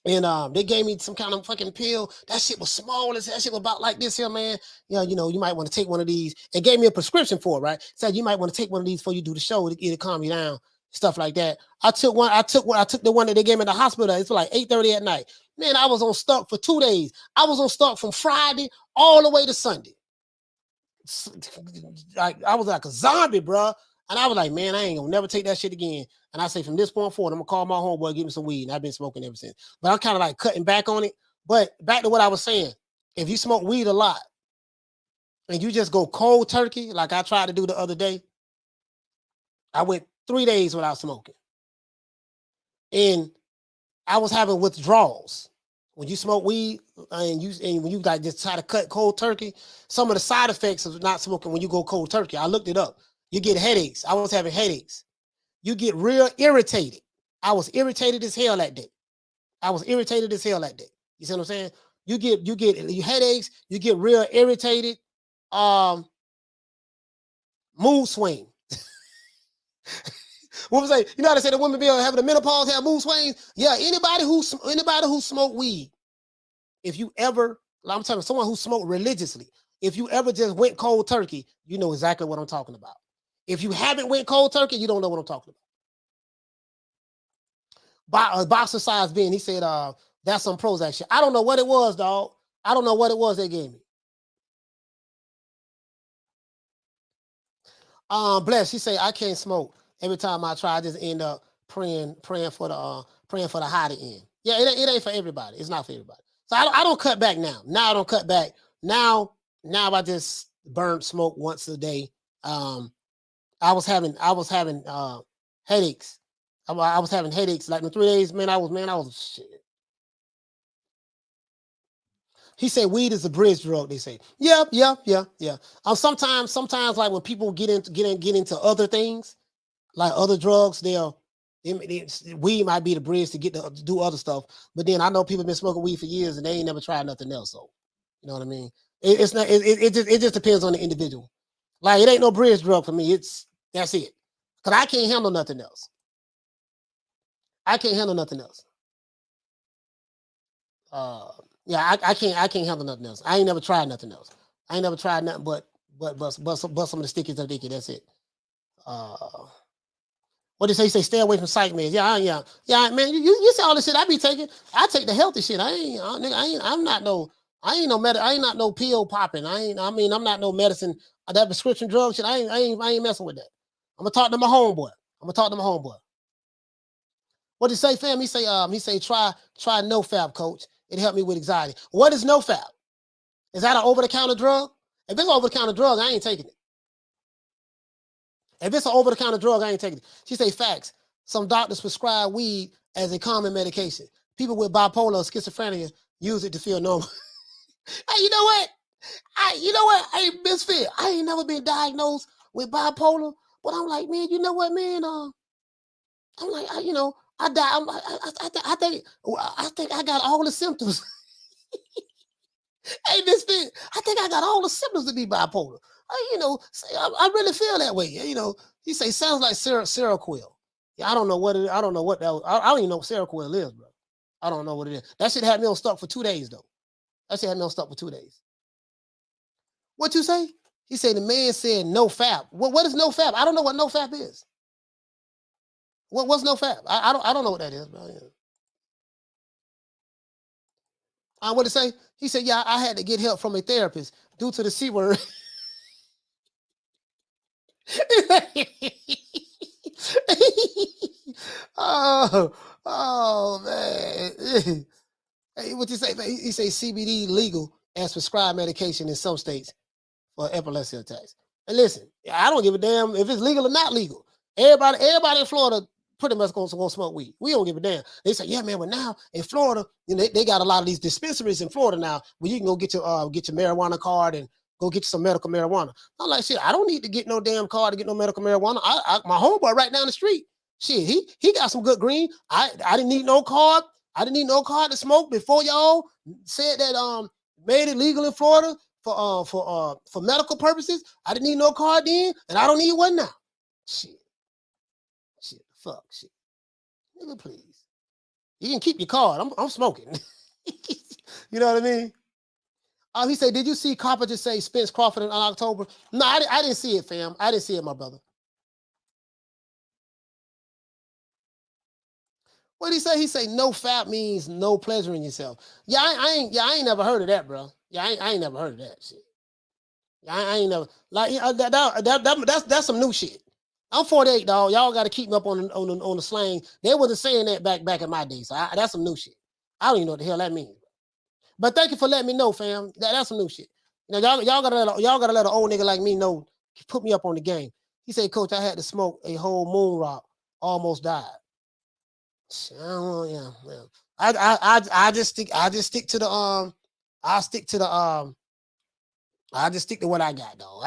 And they gave me some kind of fucking pill. That shit was small. That shit was about like this here, man. You might want to take one of these. And gave me a prescription for it, right? Said you might want to take one of these before you do the show. It'll calm you down. stuff like that. I took the one that they gave me in the hospital. It's like 8:30 at night. Man, I was on stuck for 2 days. I was on stuck from Friday all the way to Sunday. I was like a zombie, bro. And I was like, man, I ain't gonna never take that shit again. And I say from this point forward, I'm gonna call my homeboy, give me some weed. And I've been smoking ever since. But I'm kind of like cutting back on it. But back to what I was saying, if you smoke weed a lot and you just go cold turkey, like I tried to do the other day, I went 3 days without smoking. And I was having withdrawals. When you smoke weed and when you like just try to cut cold turkey, some of the side effects of not smoking when you go cold turkey, I looked it up. You get headaches. I was having headaches. You get real irritated. I was irritated as hell that day. You see what I'm saying? You get headaches. You get real irritated. Mood swing. What was like? You know how they say the women be having the menopause, have mood swings? Yeah, anybody who smoke weed, if you ever, I'm telling you, someone who smoked religiously, if you ever just went cold turkey, you know exactly what I'm talking about. If you haven't went cold turkey, you don't know what I'm talking about. Boxer size Ben, he said, that's some Prozac shit. I don't know what it was, dog. I don't know what it was they gave me. Bless, she say I can't smoke. Every time I try, I just end up praying for the high to end. Yeah, it ain't for everybody. It's not for everybody. So I don't cut back now. Now I don't cut back. Now I just burn smoke once a day. I was having headaches. I was having headaches like in 3 days. Man, I was shit. He said weed is a bridge drug. They say, yeah. Sometimes like when people get into other things, like other drugs, weed might be the bridge to get to do other stuff. But then I know people have been smoking weed for years and they ain't never tried nothing else. So, you know what I mean? It just depends on the individual. Like it ain't no bridge drug for me. That's it. Cause I can't handle nothing else. I can't handle nothing else. I can't handle nothing else. I ain't never tried nothing else. I ain't never tried nothing but some of the stickies of dicky. That's it. What do you say? You say stay away from psych meds. Yeah, man. You say all this shit I be taking. I take the healthy shit. I ain't not no pill popping. I'm not no medicine. That prescription drug shit. I ain't messing with that. I'm gonna talk to my homeboy. What did he say, fam? He say try NoFap, coach. It helped me with anxiety. What is NoFap? Is that an over-the-counter drug? If it's an over-the-counter drug, I ain't taking it. If it's an over-the-counter drug, I ain't taking it. She say facts. Some doctors prescribe weed as a common medication. People with bipolar or schizophrenia use it to feel normal. Hey, you know what? Hey, misfit. I ain't never been diagnosed with bipolar, but I'm like, man, you know what, man? I'm like, I die. I think I got all the symptoms. Hey, misfit. I think I got all the symptoms to be bipolar. I really feel that way. He say sounds like Seroquel. Yeah, I don't know what that was. I don't even know what Seroquel is, bro. I don't know what it is. That shit had me on stuck for 2 days, though. What you say? He said the man said NoFap. What is NoFap? I don't know what NoFap is. What's NoFap? I don't know what that is, bro. What did he say? He said, yeah, I had to get help from a therapist due to the C word. oh man. Hey, what you say? He say CBD legal as prescribed medication in some states for epilepsy attacks. And listen, I don't give a damn if it's legal or not legal. Everybody in Florida pretty much gonna smoke weed. We don't give a damn. They say, yeah, man, but now in Florida, they got a lot of these dispensaries in Florida now where you can go get your marijuana card and go get you some medical marijuana. I'm like, shit, I don't need to get no damn card to get no medical marijuana. My homeboy right down the street, shit, he got some good green. I didn't need no card. I didn't need no card to smoke before y'all said that made it legal in Florida for medical purposes. I didn't need no card then, and I don't need one now. Shit, fuck, shit. Nigga, please. You can keep your card. I'm smoking. You know what I mean? He said, did you see Carpenter say Spence Crawford in October? No, I didn't see it, fam. I didn't see it, my brother. What did he say? He say no fap means no pleasure in yourself. Yeah, I ain't never heard of that, bro. Yeah, I ain't never heard of that shit. Yeah, I ain't never like that's some new shit. I'm 48, dog. Y'all got to keep me up on the slang. They wasn't saying that back in my day, so that's some new shit. I don't even know what the hell that means. But thank you for letting me know, fam. That's some new shit. Now y'all gotta let an old nigga like me know. Put me up on the game. He said, Coach, I had to smoke a whole moon rock, almost died. Yeah. I just stick to the I stick to what I got, though.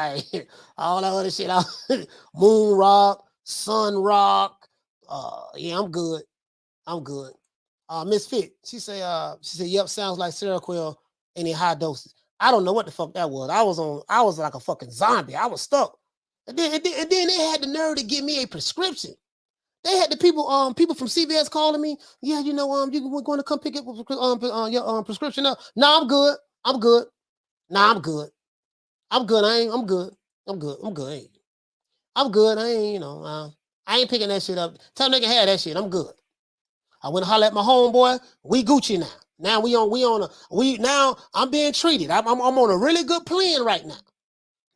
All that other shit, moon rock, sun rock. Yeah, I'm good. Miss Fit, she said, yep, sounds like Seroquel in a high doses. I don't know what the fuck that was. I was like a fucking zombie. I was stuck. And then they had the nerve to give me a prescription. They had the people from CVS calling me. Yeah, we're going to come pick up your prescription up. No, I'm good. I'm good. I ain't, I ain't picking that shit up. Tell them they can have that shit. I'm good. I went and holler at my homeboy. We Gucci now. Now I'm being treated. I'm on a really good plan right now.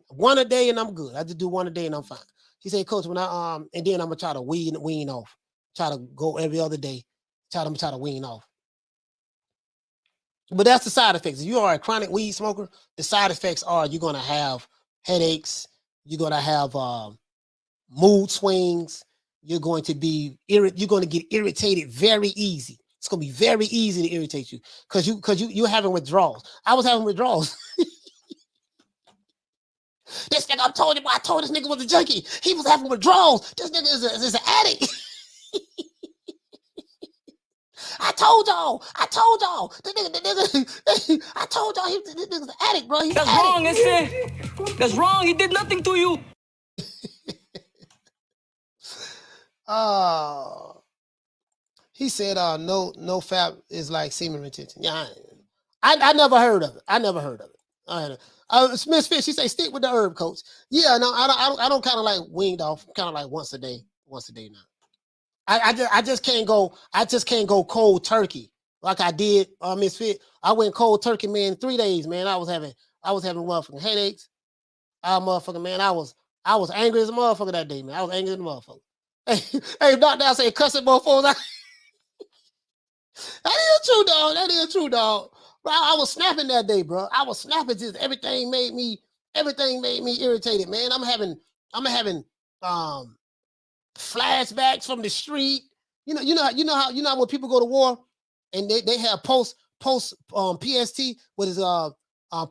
One a day and I'm good. I just do one a day and I'm fine. He said, Coach, when and then I'm gonna try to wean off. Try to go every other day. Try to wean off. But that's the side effects. If you are a chronic weed smoker, the side effects are you're gonna have headaches, you're gonna have mood swings, you're going to get irritated very easy. It's gonna be very easy to irritate you because you're having withdrawals. I was having withdrawals. This nigga, I told this nigga was a junkie. He was having withdrawals. This nigga is an addict. I told y'all. The nigga, I told y'all this nigga's an addict, bro. That's wrong, That's wrong. He did nothing to you. He said, no fap is like semen retention. Yeah, I never heard of it. Smith Fish, she say stick with the herb, Coach. Yeah, no, I don't kind of like weaned off, kind of like once a day now. I just can't go cold turkey like I did Miss Fit. I went cold turkey, man, 3 days, man. I was having motherfucking headaches. I was angry as a motherfucker that day, man. I was angry as a motherfucker. Hey, doctor, I say cussing motherfuckers. That is true, dog. Bro, I was snapping that day, bro. I was snapping. Just everything made me irritated, man. I'm having flashbacks from the street. You know how when people go to war and they have post PST, what is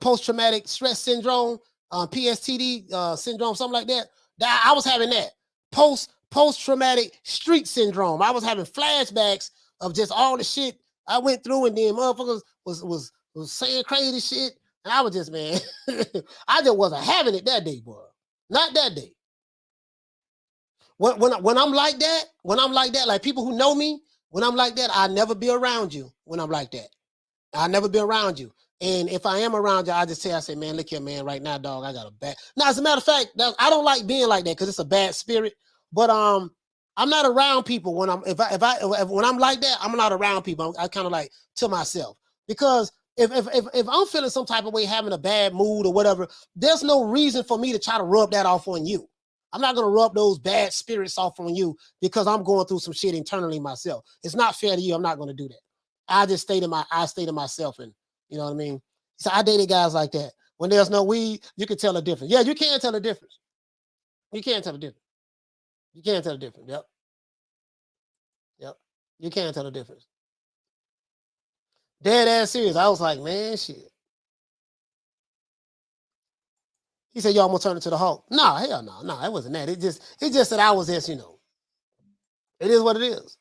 post traumatic stress syndrome, PSTD syndrome, something like that. I was having that post traumatic street syndrome. I was having flashbacks of just all the shit I went through, and then motherfuckers was saying crazy shit, and I was just, man, I just wasn't having it that day, boy. Not that day. When I'm like that, like people who know me, when I'm like that, I'll never be around you. When I'm like that, I'll never be around you. And if I am around you, I say, man, look here, man, right now, dog, I got a bad. Now, as a matter of fact, I don't like being like that because it's a bad spirit. But I'm not around people when I'm like that. I'm not around people. I kind of like to myself, because if I'm feeling some type of way, having a bad mood or whatever, there's no reason for me to try to rub that off on you. I'm not gonna rub those bad spirits off on you because I'm going through some shit internally myself. It's not fair to you. I'm not gonna do that. I just stay to myself, and you know what I mean. So I dated guys like that. When there's no weed, you can tell the difference. Yeah, you can tell the difference. You can tell the difference. You can't tell the difference. Yep. You can't tell the difference. Dead ass serious. I was like, man, shit. He said, yo, I'm gonna turn it to the Hulk. No, hell no, it wasn't that. It just that I was this, It is what it is.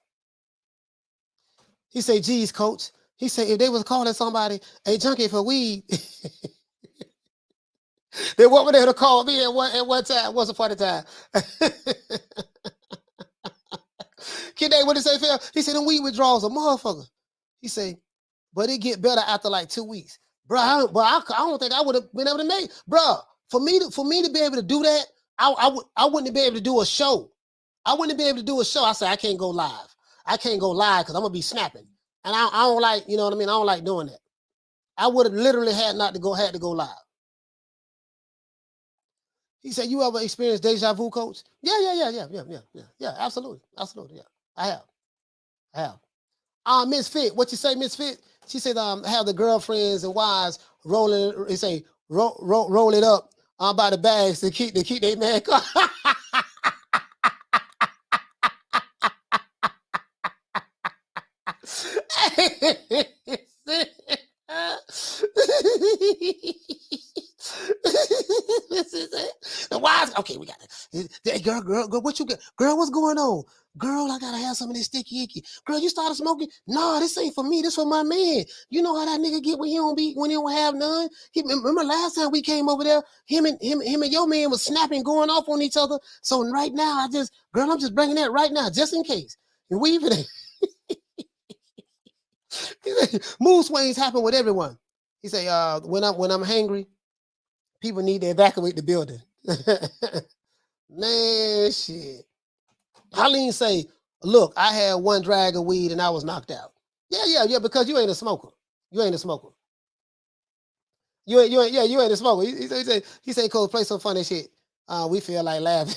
He said, geez, Coach. He said, if they was calling somebody a junkie for weed, they what were they to call me at one time? Once upon a time. Kid, what did he say, Phil? He said, the weed withdrawals a motherfucker. He said, but it get better after like 2 weeks. Bro, I don't think I would have been able to make, bro. For me to be able to do that, I wouldn't be able to do a show. I wouldn't be able to do a show. I said, I can't go live. I can't go live because I'm gonna be snapping. And I don't like, you know what I mean? I don't like doing that. I would have literally had to go live. He said, you ever experienced deja vu, coach? Yeah, absolutely. Yeah. I have. Miss Fit, what you say, Miss Fit? She said, have the girlfriends and wives rolling, they say, roll it up by the bags to keep their man car. The wives, okay, we got it. Girl, what you got? Girl, what's going on? Girl, I gotta have some of this sticky icky. Girl, you started smoking? No, this ain't for me. This for my man. You know how that nigga get when he don't have none. Remember last time we came over there, him and your man was snapping, going off on each other. So right now, I'm just bringing that right now, just in case. And we even mood swings happen with everyone. He say, when I'm hangry, people need to evacuate the building. Man, shit. Harleen say, look, I had one drag of weed and I was knocked out. Yeah, because you ain't a smoker. You ain't a smoker. You ain't a smoker. He say, Coach, play some funny shit. We feel like laughing.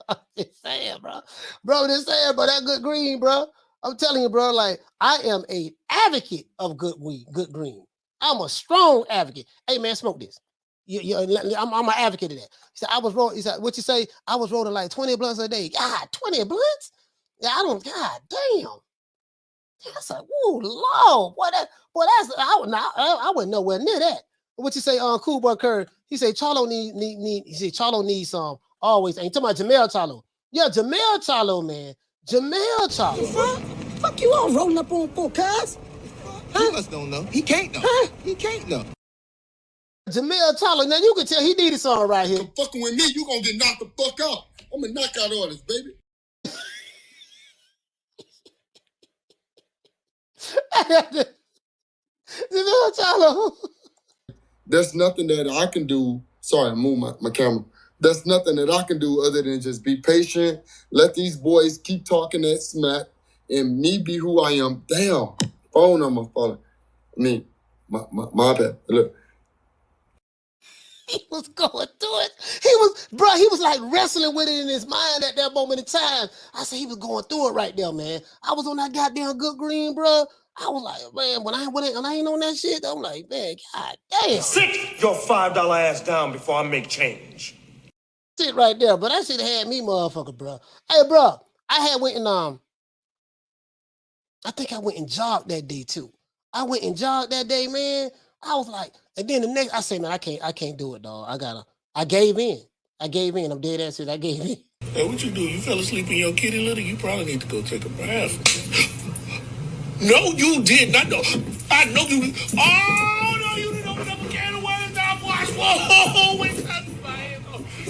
I'm just saying, bro. Bro, that good green, bro. I'm telling you, bro, like, I am a advocate of good weed, good green. I'm a strong advocate. Hey, man, smoke this. I'm an advocate of that. He said, I was rolling. He said, what you say? I was rolling like 20 blunts a day. God, 20 blunts? Yeah, God damn. That's like, woo, Lord. I wasn't nowhere near that. What you say, Cool Boy Curry? He said, Charlo needs some always. Ain't talking about Jamel Charlo. Yeah, Jamel Charlo, man. Jamel Charlo. Fuck you all rolling up on four cars. He must don't know. He can't know. He can't know. Jamel Charlo, now you can tell he needed something right here. You're fucking with me, you gonna get knocked the fuck out. I'm gonna knock out orders, baby. Jamel Charlo. There's nothing that I can do. Sorry, I moved my camera. There's nothing that I can do other than just be patient, let these boys keep talking that smack, and me be who I am. Damn, phone number falling. My bad. Look. He was going through it. He was like wrestling with it in his mind at that moment in time. I said he was going through it right there, man. I was on that goddamn good green, bro. I was like, man, when I ain't on that shit, I'm like, man, god damn. Sit your $5 ass down before I make change. Sit right there, but that shit had me, motherfucker, bro. Hey, bro, I think I went and jogged that day too. I went and jogged that day, man. I was like, and then the next, I said, man, I can't do it, dog. I gave in. I'm dead ass. I gave in. Hey, what you do? You fell asleep in your kitty litter? You probably need to go take a bath. No, you did not. No, I know you. Oh, no, you didn't open up a can of worms. I watched. Whoa, wait,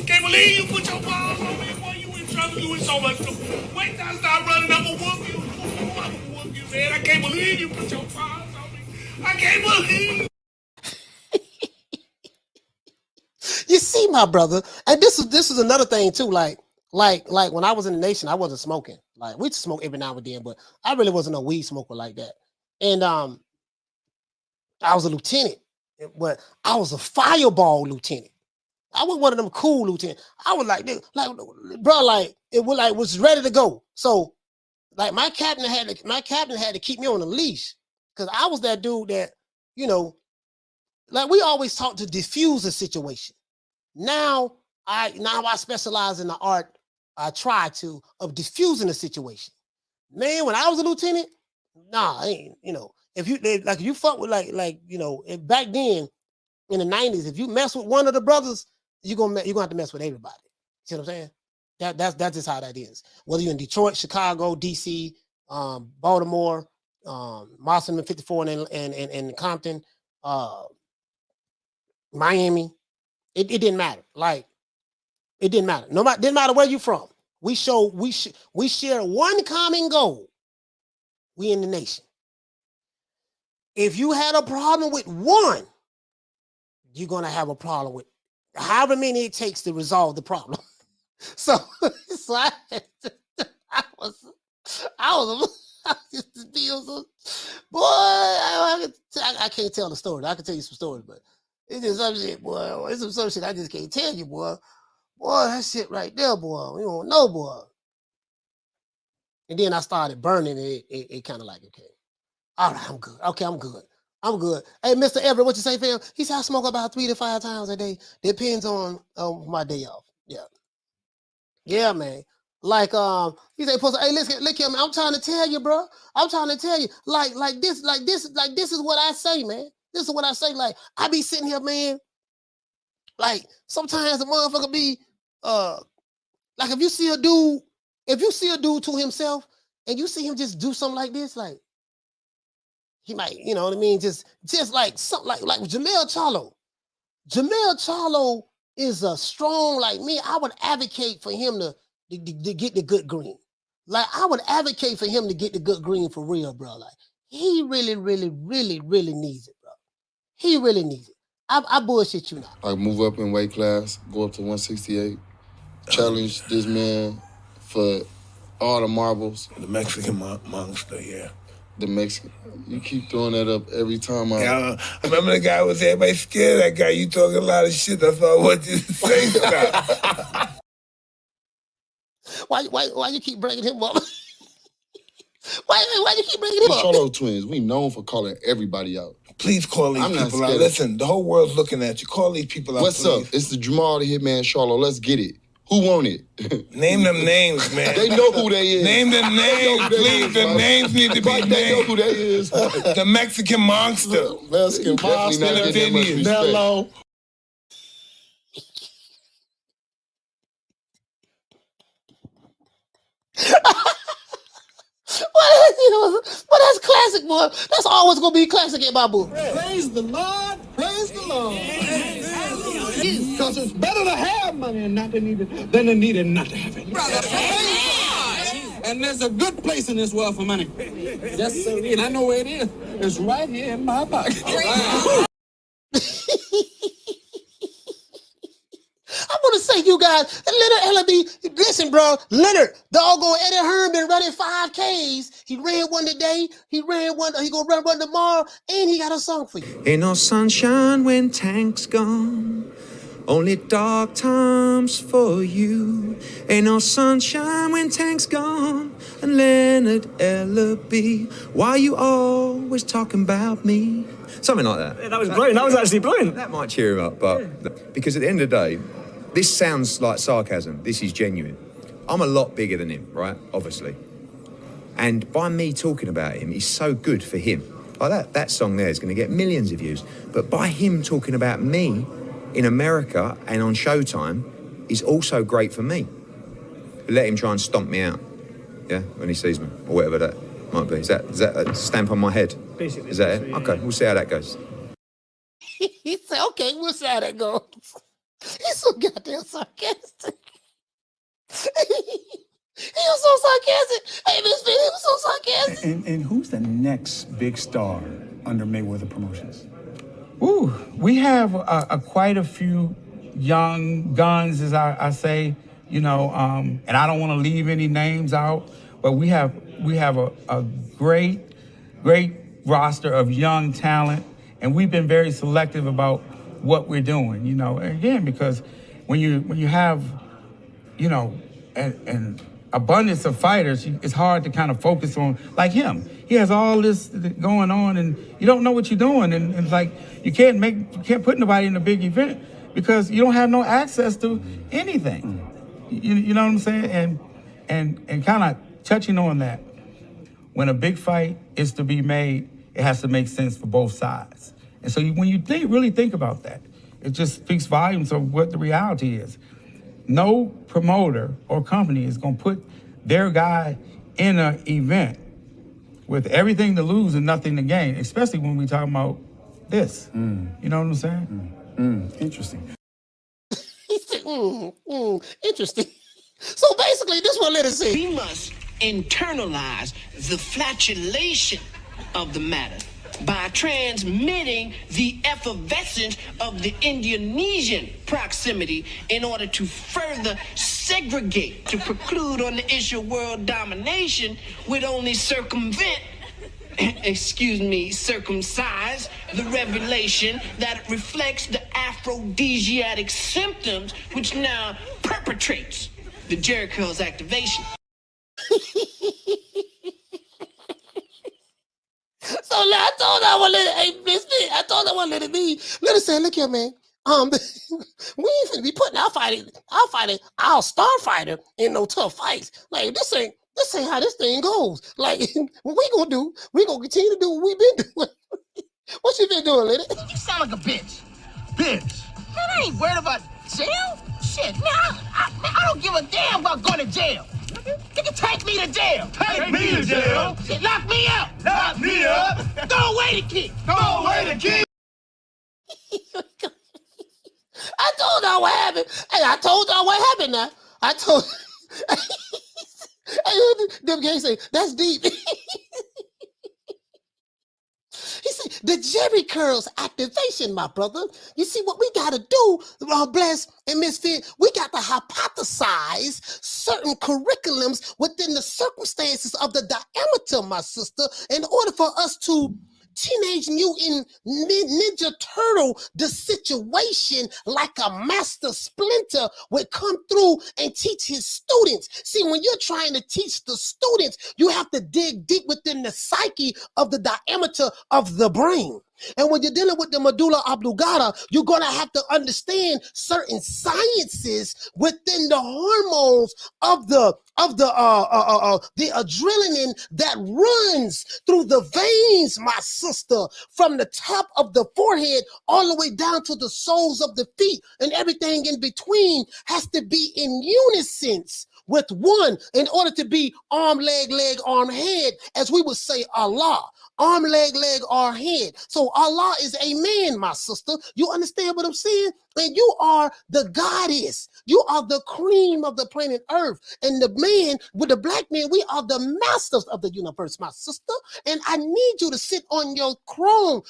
can't believe you put your balls on me, boy. You in trouble. You in so much trouble. Wait till I start running up a whoop you. I'm gonna whoop you, man. I can't believe you put your balls on me. I can't believe. You see, my brother, and this is another thing too. Like when I was in the nation, I wasn't smoking. Like we smoke every now and then, but I really wasn't a weed smoker like that. And I was a lieutenant, but I was a fireball lieutenant. I was one of them cool lieutenants. I was like bro, like it was ready to go. So like my captain had to keep me on a leash because I was that dude that, you know, like we always talk to diffuse a situation. Now I specialize in the art. I try to of diffusing a situation. Man, when I was a lieutenant, I ain't, you know, if you fuck with you know, back then in the 90s, if you mess with one of the brothers, you're gonna have to mess with everybody. See what I'm saying? That's just how that is. Whether you're in Detroit, Chicago, DC, Baltimore, Marston 54 and Compton, Miami. It didn't matter. Like, it didn't matter. Didn't matter where you're from. We share one common goal. We in the nation. If you had a problem with one, you're gonna have a problem with however many it takes to resolve the problem. So I I used to be so, boy. I can't tell the story. I can tell you some stories, but it's just some shit, boy. It's some shit I just can't tell you, boy. Boy, that shit right there, boy. You don't know, boy. And then I started burning it. It kind of like, okay, all right, I'm good. Okay, I'm good. I'm good. Hey, Mr. Everett, what you say, fam? He said I smoke about 3 to 5 times a day. Depends on my day off. Yeah. Yeah, man. Like he said, hey, listen, look here, man. I'm trying to tell you, bro. I'm trying to tell you, like this is what I say, man. This is what I say. Like, I be sitting here, man. Like, sometimes the motherfucker be like, if you see a dude to himself and you see him just do something like this, like he might, you know what I mean? Just like something like Jamel Charlo. Jamel Charlo is a strong, like me. I would advocate for him to get the good green. Like, I would advocate for him to get the good green for real, bro. Like, he really, really, really, really needs it, bro. He really needs it. I bullshit you now. I move up in weight class, go up to 168, challenge this man for all the marbles. The Mexican monster, yeah. The Mexican. You keep throwing that up every time I remember the guy was everybody scared of that guy. You talking a lot of shit. That's all I want you to say. Why you keep bringing him up? Why you keep bringing him up? Charlo twins, we known for calling everybody out. Please call these people out. Listen, the whole world's looking at you. Call these people out. What's up? It's the Jamal the Hitman Charlo. Let's get it. Who want it? Name them names, man. They know who they is. Name them names, please. The names need to be named. They know who they is. The Mexican monster. Mexican monster. Nello. Well, that's classic, boy. That's always gonna be classic in my book. Praise the Lord. Praise the Lord. Because it's better to have money and not to need it than to need it not to have it. And there's a good place in this world for money. Yes, sir. And I know where it is. It's right here in my pocket. I want to say, you guys, Leonard LB, listen, bro, Leonard, doggone Eddie Hearn been running 5Ks. He ran one today. He ran one. He gonna run one tomorrow, and he got a song for you. Ain't no sunshine when Tank's gone. Only dark times for you. Ain't no sunshine when Tank's gone. And Leonard LB, why you always talking about me? Something like that. Yeah, that was brilliant. That was actually brilliant. That might cheer him up, but because at the end of the day, this sounds like sarcasm. This is genuine. I'm a lot bigger than him, right? Obviously. And by me talking about him, it's so good for him. Like that song there is going to get millions of views. But by him talking about me in America and on Showtime is also great for me. Let him try and stomp me out, yeah, when he sees me, or whatever that might be. Is that a stamp on my head? Basically. Is that it? Okay, we'll see how that goes. He said, okay, we'll see how that goes. He's so goddamn sarcastic. He was so sarcastic. Hey, Miss Finn, he was so sarcastic. And who's the next big star under Mayweather Promotions? Ooh, we have quite a few young guns, as I say, you know, and I don't want to leave any names out, but we have a great roster of young talent, and we've been very selective about what we're doing, you know, again, because when you have, you know, an abundance of fighters, it's hard to kind of focus on, like him. He has all this going on, and you don't know what you're doing, and it's like you can't put nobody in a big event because you don't have no access to anything. You know what I'm saying? And kind of touching on that, when a big fight is to be made, it has to make sense for both sides. And so when you really think about that, it just speaks volumes of what the reality is. No promoter or company is going to put their guy in an event with everything to lose and nothing to gain, especially when we're talking about this. You know what I'm saying? Interesting. He said, interesting. So basically, this one let us see. We must internalize the flatulation of the matter by transmitting the effervescence of the Indonesian proximity in order to further segregate, to preclude on the issue of world domination would only circumvent, circumcise the revelation that reflects the aphrodisiac symptoms which now perpetrates the Jericho's activation. So I told her I want to let it. Hey, listen, I told her I want to let it be. Let her say, look here, man. We ain't finna be putting our starfighter in no tough fights. Like this ain't how this thing goes. Like what we gonna do? We gonna continue to do what we been doing. What you been doing, lady? You sound like a bitch. Bitch. Man, I ain't worried about jail. Shit, man, I don't give a damn about going to jail. You can take me to jail. Take me to jail. Shit, lock me up. Lock me up. Throw away the key. Throw away the key. I told y'all what happened. Hey, I told y'all what happened now. I told Devin Haney say, that's deep. He said, the Jerry curls activation, my brother. You see what we got to do, Bless and Misfit, we got to hypothesize certain curriculums within the circumstances of the diameter, my sister, in order for us to Teenage Mutant Ninja Turtle the situation like a master Splinter would come through and teach his students. See, when you're trying to teach the students, you have to dig deep within the psyche of the diameter of the brain. And when you're dealing with the medulla oblongata, you're going to have to understand certain sciences within the hormones of the adrenaline that runs through the veins, my sister, from the top of the forehead all the way down to the soles of the feet, and everything in between has to be in unison with one in order to be arm, leg, arm, head, as we would say Allah. Arm, leg, arm, head. So Allah is a man, my sister. You understand what I'm saying? And you are the goddess. You are the cream of the planet Earth. And the man, with the black man, we are the masters of the universe, my sister. And I need you to sit on your throne,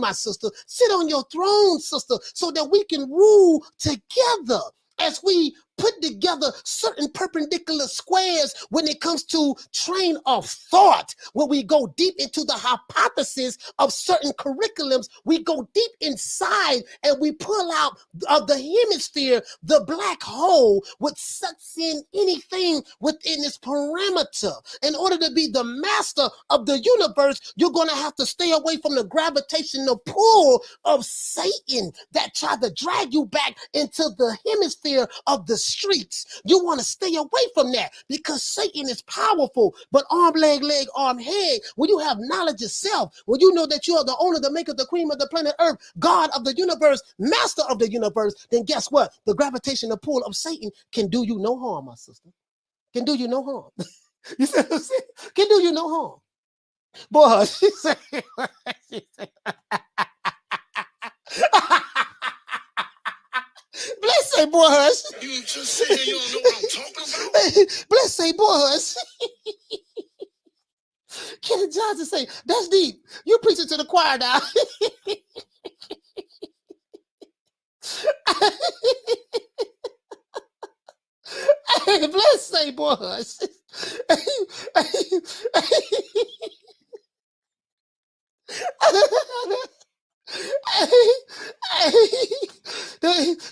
my sister. Sit on your throne, sister, so that we can rule together as we put together certain perpendicular squares when it comes to train of thought. When we go deep into the hypothesis of certain curriculums, we go deep inside and we pull out of the hemisphere, the black hole, which sucks in anything within its parameter. In order to be the master of the universe, you're going to have to stay away from the gravitational pull of Satan that tried to drag you back into the hemisphere of the streets. You want to stay away from that because Satan is powerful. But arm, leg, arm, head, when you have knowledge of self, when you know that you are the owner, the maker, the cream of the planet Earth, God of the universe, master of the universe, then guess what? The gravitational pull of Satan can do you no harm, my sister. Can do you no harm. You see what I'm saying? Can do you no harm. Boy, she said, Bless say, boy, hush. You just say you don't know what I'm talking about? Bless say, boy, hush. Kenny Johnson say, that's deep. You preach it to the choir now. Hey, Bless say, boy, hush.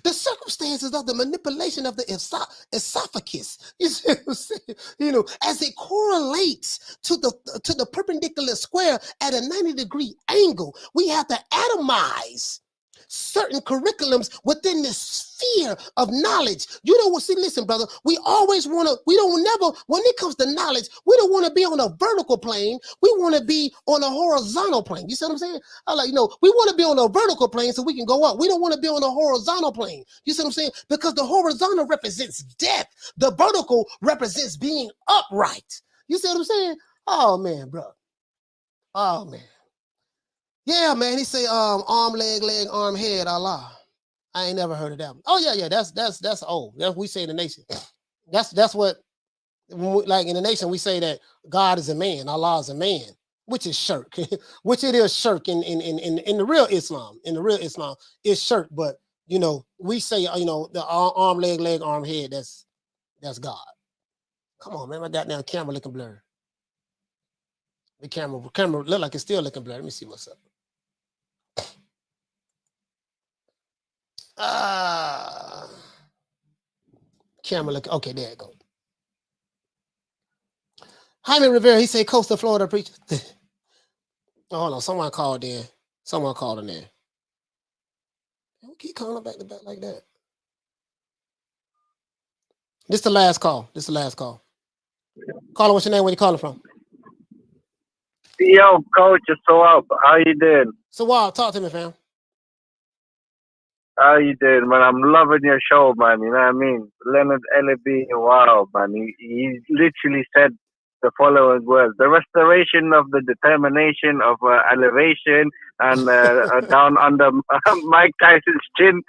The circumstances of the manipulation of the esophagus, you see what I'm saying? You know, as it correlates to the perpendicular square at a 90-degree angle, we have to atomize certain curriculums within this sphere of knowledge. You know what? See, listen, brother, we always want to, we don't never, when it comes to knowledge, we don't want to be on a vertical plane. We want to be on a horizontal plane. You see what I'm saying? I like, you know, we want to be on a vertical plane so we can go up. We don't want to be on a horizontal plane. You see what I'm saying? Because the horizontal represents death. The vertical represents being upright. You see what I'm saying? Oh, man, bro. Oh, man. Yeah, man. He say, arm, leg, arm, head, Allah. I ain't never heard of that one. Oh, yeah. That's old. That's what we say in the nation. That's what, like in the nation, we say that God is a man, Allah is a man, which is shirk, which it is shirk in the real Islam. In the real Islam, it's shirk. But, you know, we say, you know, the arm, leg, arm, head, That's God. Come on, man. My goddamn camera looking blurry. The camera look like it's still looking blurry. Let me see what's up. Camera look okay. There it goes. Jaime Rivera, he said Coastal Florida preacher. Oh, hold on, someone called in. Someone called in there. Don't keep calling back to back like that. This the last call. This the last call. Caller, what's your name? Where you calling from? Yo, coach, it's Sawab. How you doing? Sawab, talk to me, fam. How you doing, man? I'm loving your show, man. You know what I mean? Leonard Ellaby, wow, man. He literally said the following words: the restoration of the determination of elevation and down under Mike Tyson's chin.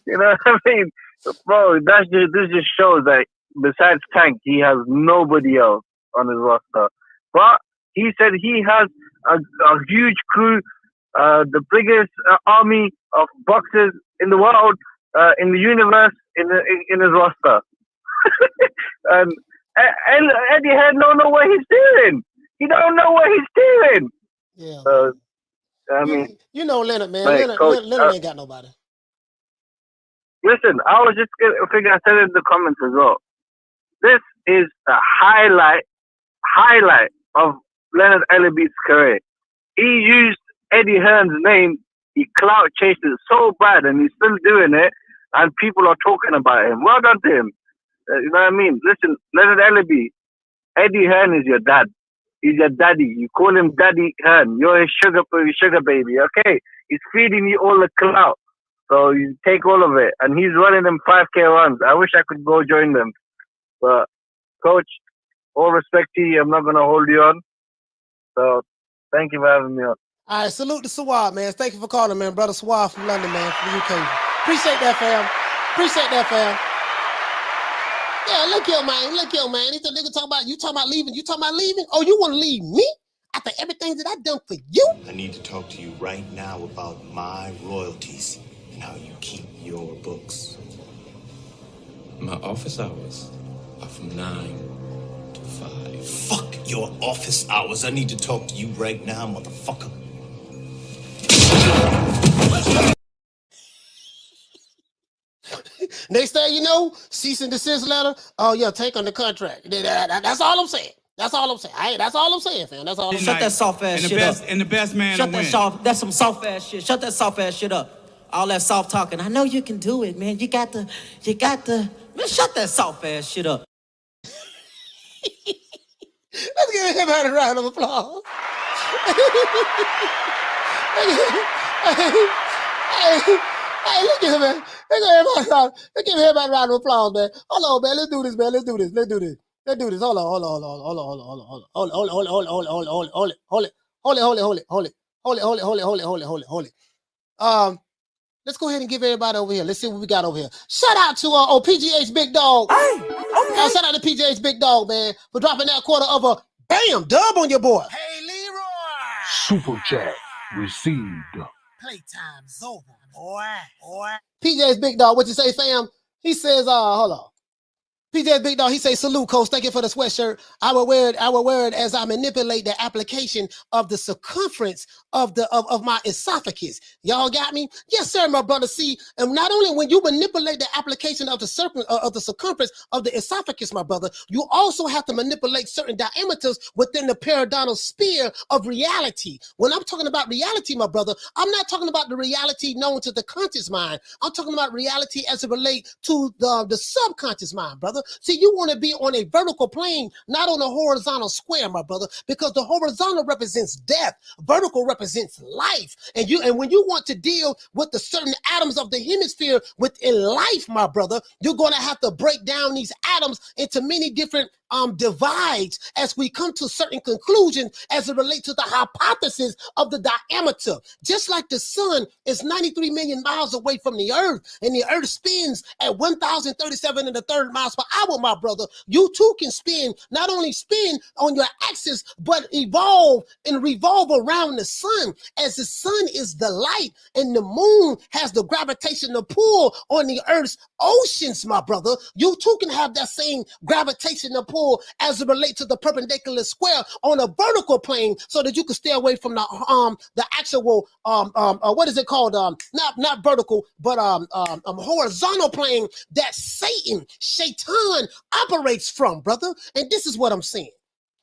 You know what I mean? Bro, this just shows that besides Tank, he has nobody else on his roster. But he said he has a huge crew, the biggest army of boxers in the world, in the universe, in his roster. And Eddie Hearn don't know what he's doing. He don't know what he's doing. Yeah. I mean, you know Leonard, man. Like, Leonard ain't got nobody. Listen, I was just figuring. I said it in the comments as well. This is a highlight of Leonard Ellaby's career. He used Eddie Hearn's name. He clout chased it so bad, and he's still doing it. And people are talking about him. Well done to him. You know what I mean? Listen, Leonard Ellaby, Eddie Hearn is your dad. He's your daddy. You call him Daddy Hearn. You're his sugar baby. Okay, he's feeding you all the clout. So you take all of it, and he's running them 5K runs. I wish I could go join them. But, Coach, all respect to you. I'm not going to hold you on. So, thank you for having me on. All right, salute to Swab, man. Thank you for calling, man. Brother Swab from London, man, from the UK. Appreciate that, fam. Appreciate that, fam. Yeah, look here, man. Look here, man. This nigga talking about leaving. You talking about leaving? Oh, you want to leave me? After everything that I done for you? I need to talk to you right now about my royalties and how you keep your books. My office hours are from 9 to 5. Fuck your office hours. I need to talk to you right now, motherfucker. Next thing you know, cease and desist letter. Oh, yeah, take on the contract. That's all I'm saying. That's all I'm saying. That's all I'm saying, fam. That's all I'm saying. Shut that soft ass shit up. And the best man Shut to that win. soft. That's some soft ass shit. Shut that soft ass shit up. All that soft talking. I know you can do it, man. You got to. Man, shut that soft ass shit up. Let's give him a round of applause. Hey, look at him, man. Let's give him a round of applause, man. Hold on, man. Let's do this, man. Let's do this. Hold on. Let's go ahead and give everybody over here. Let's see what we got over here. Shout out to PGH Big Dog. Hey, okay. Shout out to PGH Big Dog, man, for dropping that quarter of a bam dub on your boy. Hey, Leroy. Super chat received. Playtime's over, boy. PJ's Big Dog, what you say, fam? He says, hold on. PJ's Big Dog, he says, salute, coach. Thank you for the sweatshirt. I will wear it as I manipulate the application of the circumference of my esophagus. Y'all got me? Yes, sir, my brother. See, and not only when you manipulate the application of the circumference of the esophagus, my brother, you also have to manipulate certain diameters within the periodontal sphere of reality. When I'm talking about reality, my brother, I'm not talking about the reality known to the conscious mind. I'm talking about reality as it relates to the subconscious mind, brother. See, you want to be on a vertical plane, not on a horizontal square, my brother, because the horizontal represents death, vertical represents life. And when you want to deal with the certain atoms of the hemisphere within life, my brother, you're going to have to break down these atoms into many different divides as we come to certain conclusions as it relates to the hypothesis of the diameter. Just like the sun is 93 million miles away from the earth, and the earth spins at 1,037 and a third miles per hour, my brother, you too can spin, not only spin on your axis, but evolve and revolve around the sun, as the sun is the light and the moon has the gravitational pull on the earth's oceans, my brother. You too can have that same gravitational pull as it relates to the perpendicular square on a vertical plane, so that you can stay away from the actual what is it called, not vertical, but horizontal plane that Shaitan operates from, brother. And this is what I'm saying.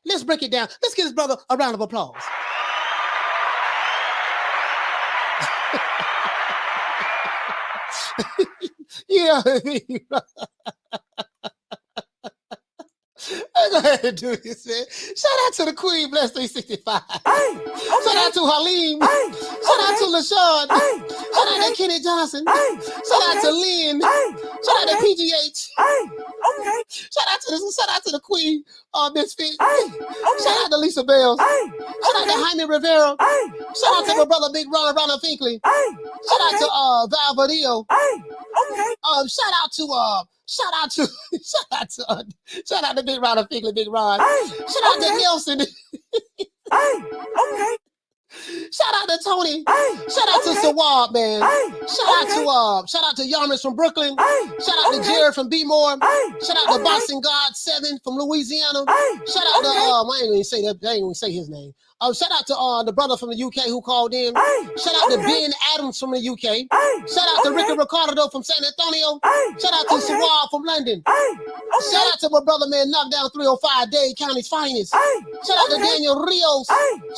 Let's break it down. Let's give this brother a round of applause. Yeah. Go ahead and do this, man. Shout out to the Queen, Bless 365. Shout out to Halim. Shout out to LaShawn. Shout out to Kenny Johnson. Shout out to Lynn. Shout out to PGH. Shout out to the Queen, Misfit. Shout out to Lisa Bales. Shout out to Jaime Rivera. Shout out to my brother Big Ronald Finkley. Shout out to Val Vadillo. Shout out to Big Ron and Finkley, Big Ron. Shout out to Nelson. Shout out to Tony. Shout out to Sawab, man. Shout out to Yarmus from Brooklyn. Shout out to Jared from B-More. Shout out to Boxing God 7 from Louisiana. Shout out to I ain't even say that. I ain't even say his name. Shout out to the brother from the UK who called in. Shout out to Ben Adams from the UK. Shout out to Ricky Ricardo from San Antonio. Shout out to Sawab from London. Shout out to my brother, man, Knockdown 305, Dade County's finest. Shout out to Daniel Rios.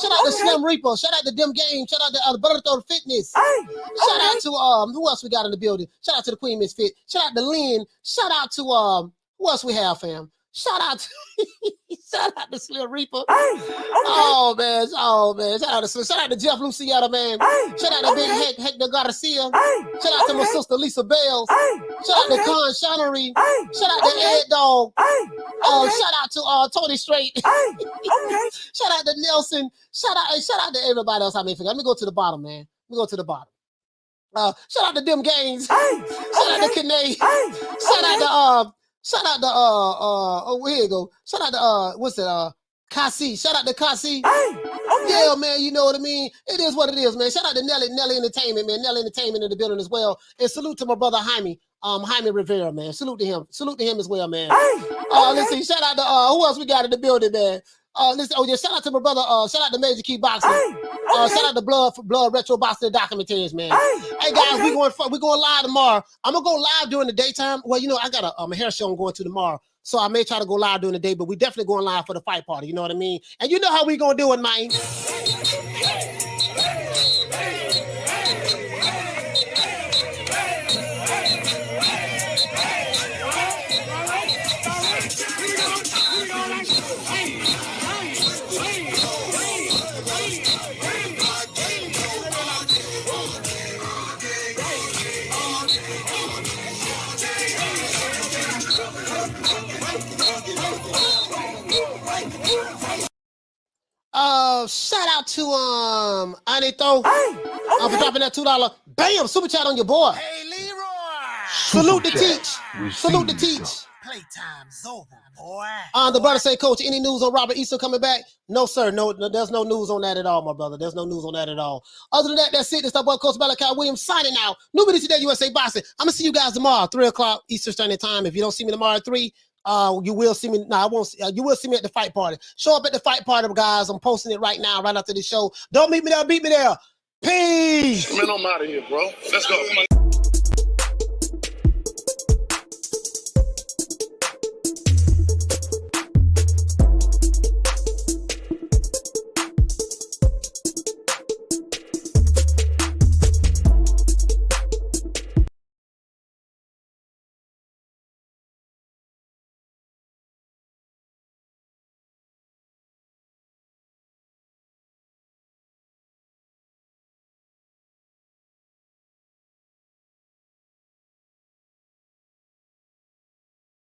Shout out to Slim Reaper. Shout out to Dim Game. Shout out to Alberto Fitness. Shout out to who else we got in the building? Shout out to the Queen Misfit. Shout out to Lynn. Shout out to who else we have, fam? Shout out to Slim Reaper. Oh man. Shout out to Jeff Luciano, man. Shout out to Big Hector Garcia. Shout out to my sister Lisa Bales. Shout out to Con Shonery. Shout out to Ed Dog. Shout out to Tony Strait. Shout out to Nelson. Shout out to everybody else I may forget. Let me go to the bottom, man. Shout out to Dim Gaines. Shout out to Kane. Shout out to here you go. Shout out to Kasi. Shout out to Kasi. Yeah, man, you know what I mean? It is what it is, man. Shout out to Nelly Entertainment, man. Nelly Entertainment in the building as well. And salute to my brother Jaime Rivera, man. Salute to him as well, man. Let's see. Shout out to who else we got in the building, man? Shout out to my brother, shout out to Major Key Boxing. Shout out to Blood Retro Boxing Documentaries, man. Hey guys, we going live tomorrow. I'm gonna go live during the daytime. Well, you know, I got a hair show I'm going to tomorrow. So I may try to go live during the day, but we definitely going live for the fight party. You know what I mean? And you know how we gonna do it, man. Shout out to Anito for dropping that $2. Bam! Super chat on your boy. Hey Leroy. Salute the teach. Salute the teach. Playtime's over, boy. The brother say, Coach, any news on Robert Easter coming back? No, sir. No, there's no news on that at all, my brother. There's no news on that at all. Other than that, that's it. This is boy Coach Malachi Williams signing out. Nobody today, USA Boxing. I'm gonna see you guys tomorrow, 3:00 Eastern Standard Time. If you don't see me tomorrow at 3. You will see me. No, I won't. You will see me at the fight party. Show up at the fight party, guys. I'm posting it right now, right after the show. Don't meet me there. Beat me there. Peace. Man, I'm out of here, bro. Let's go.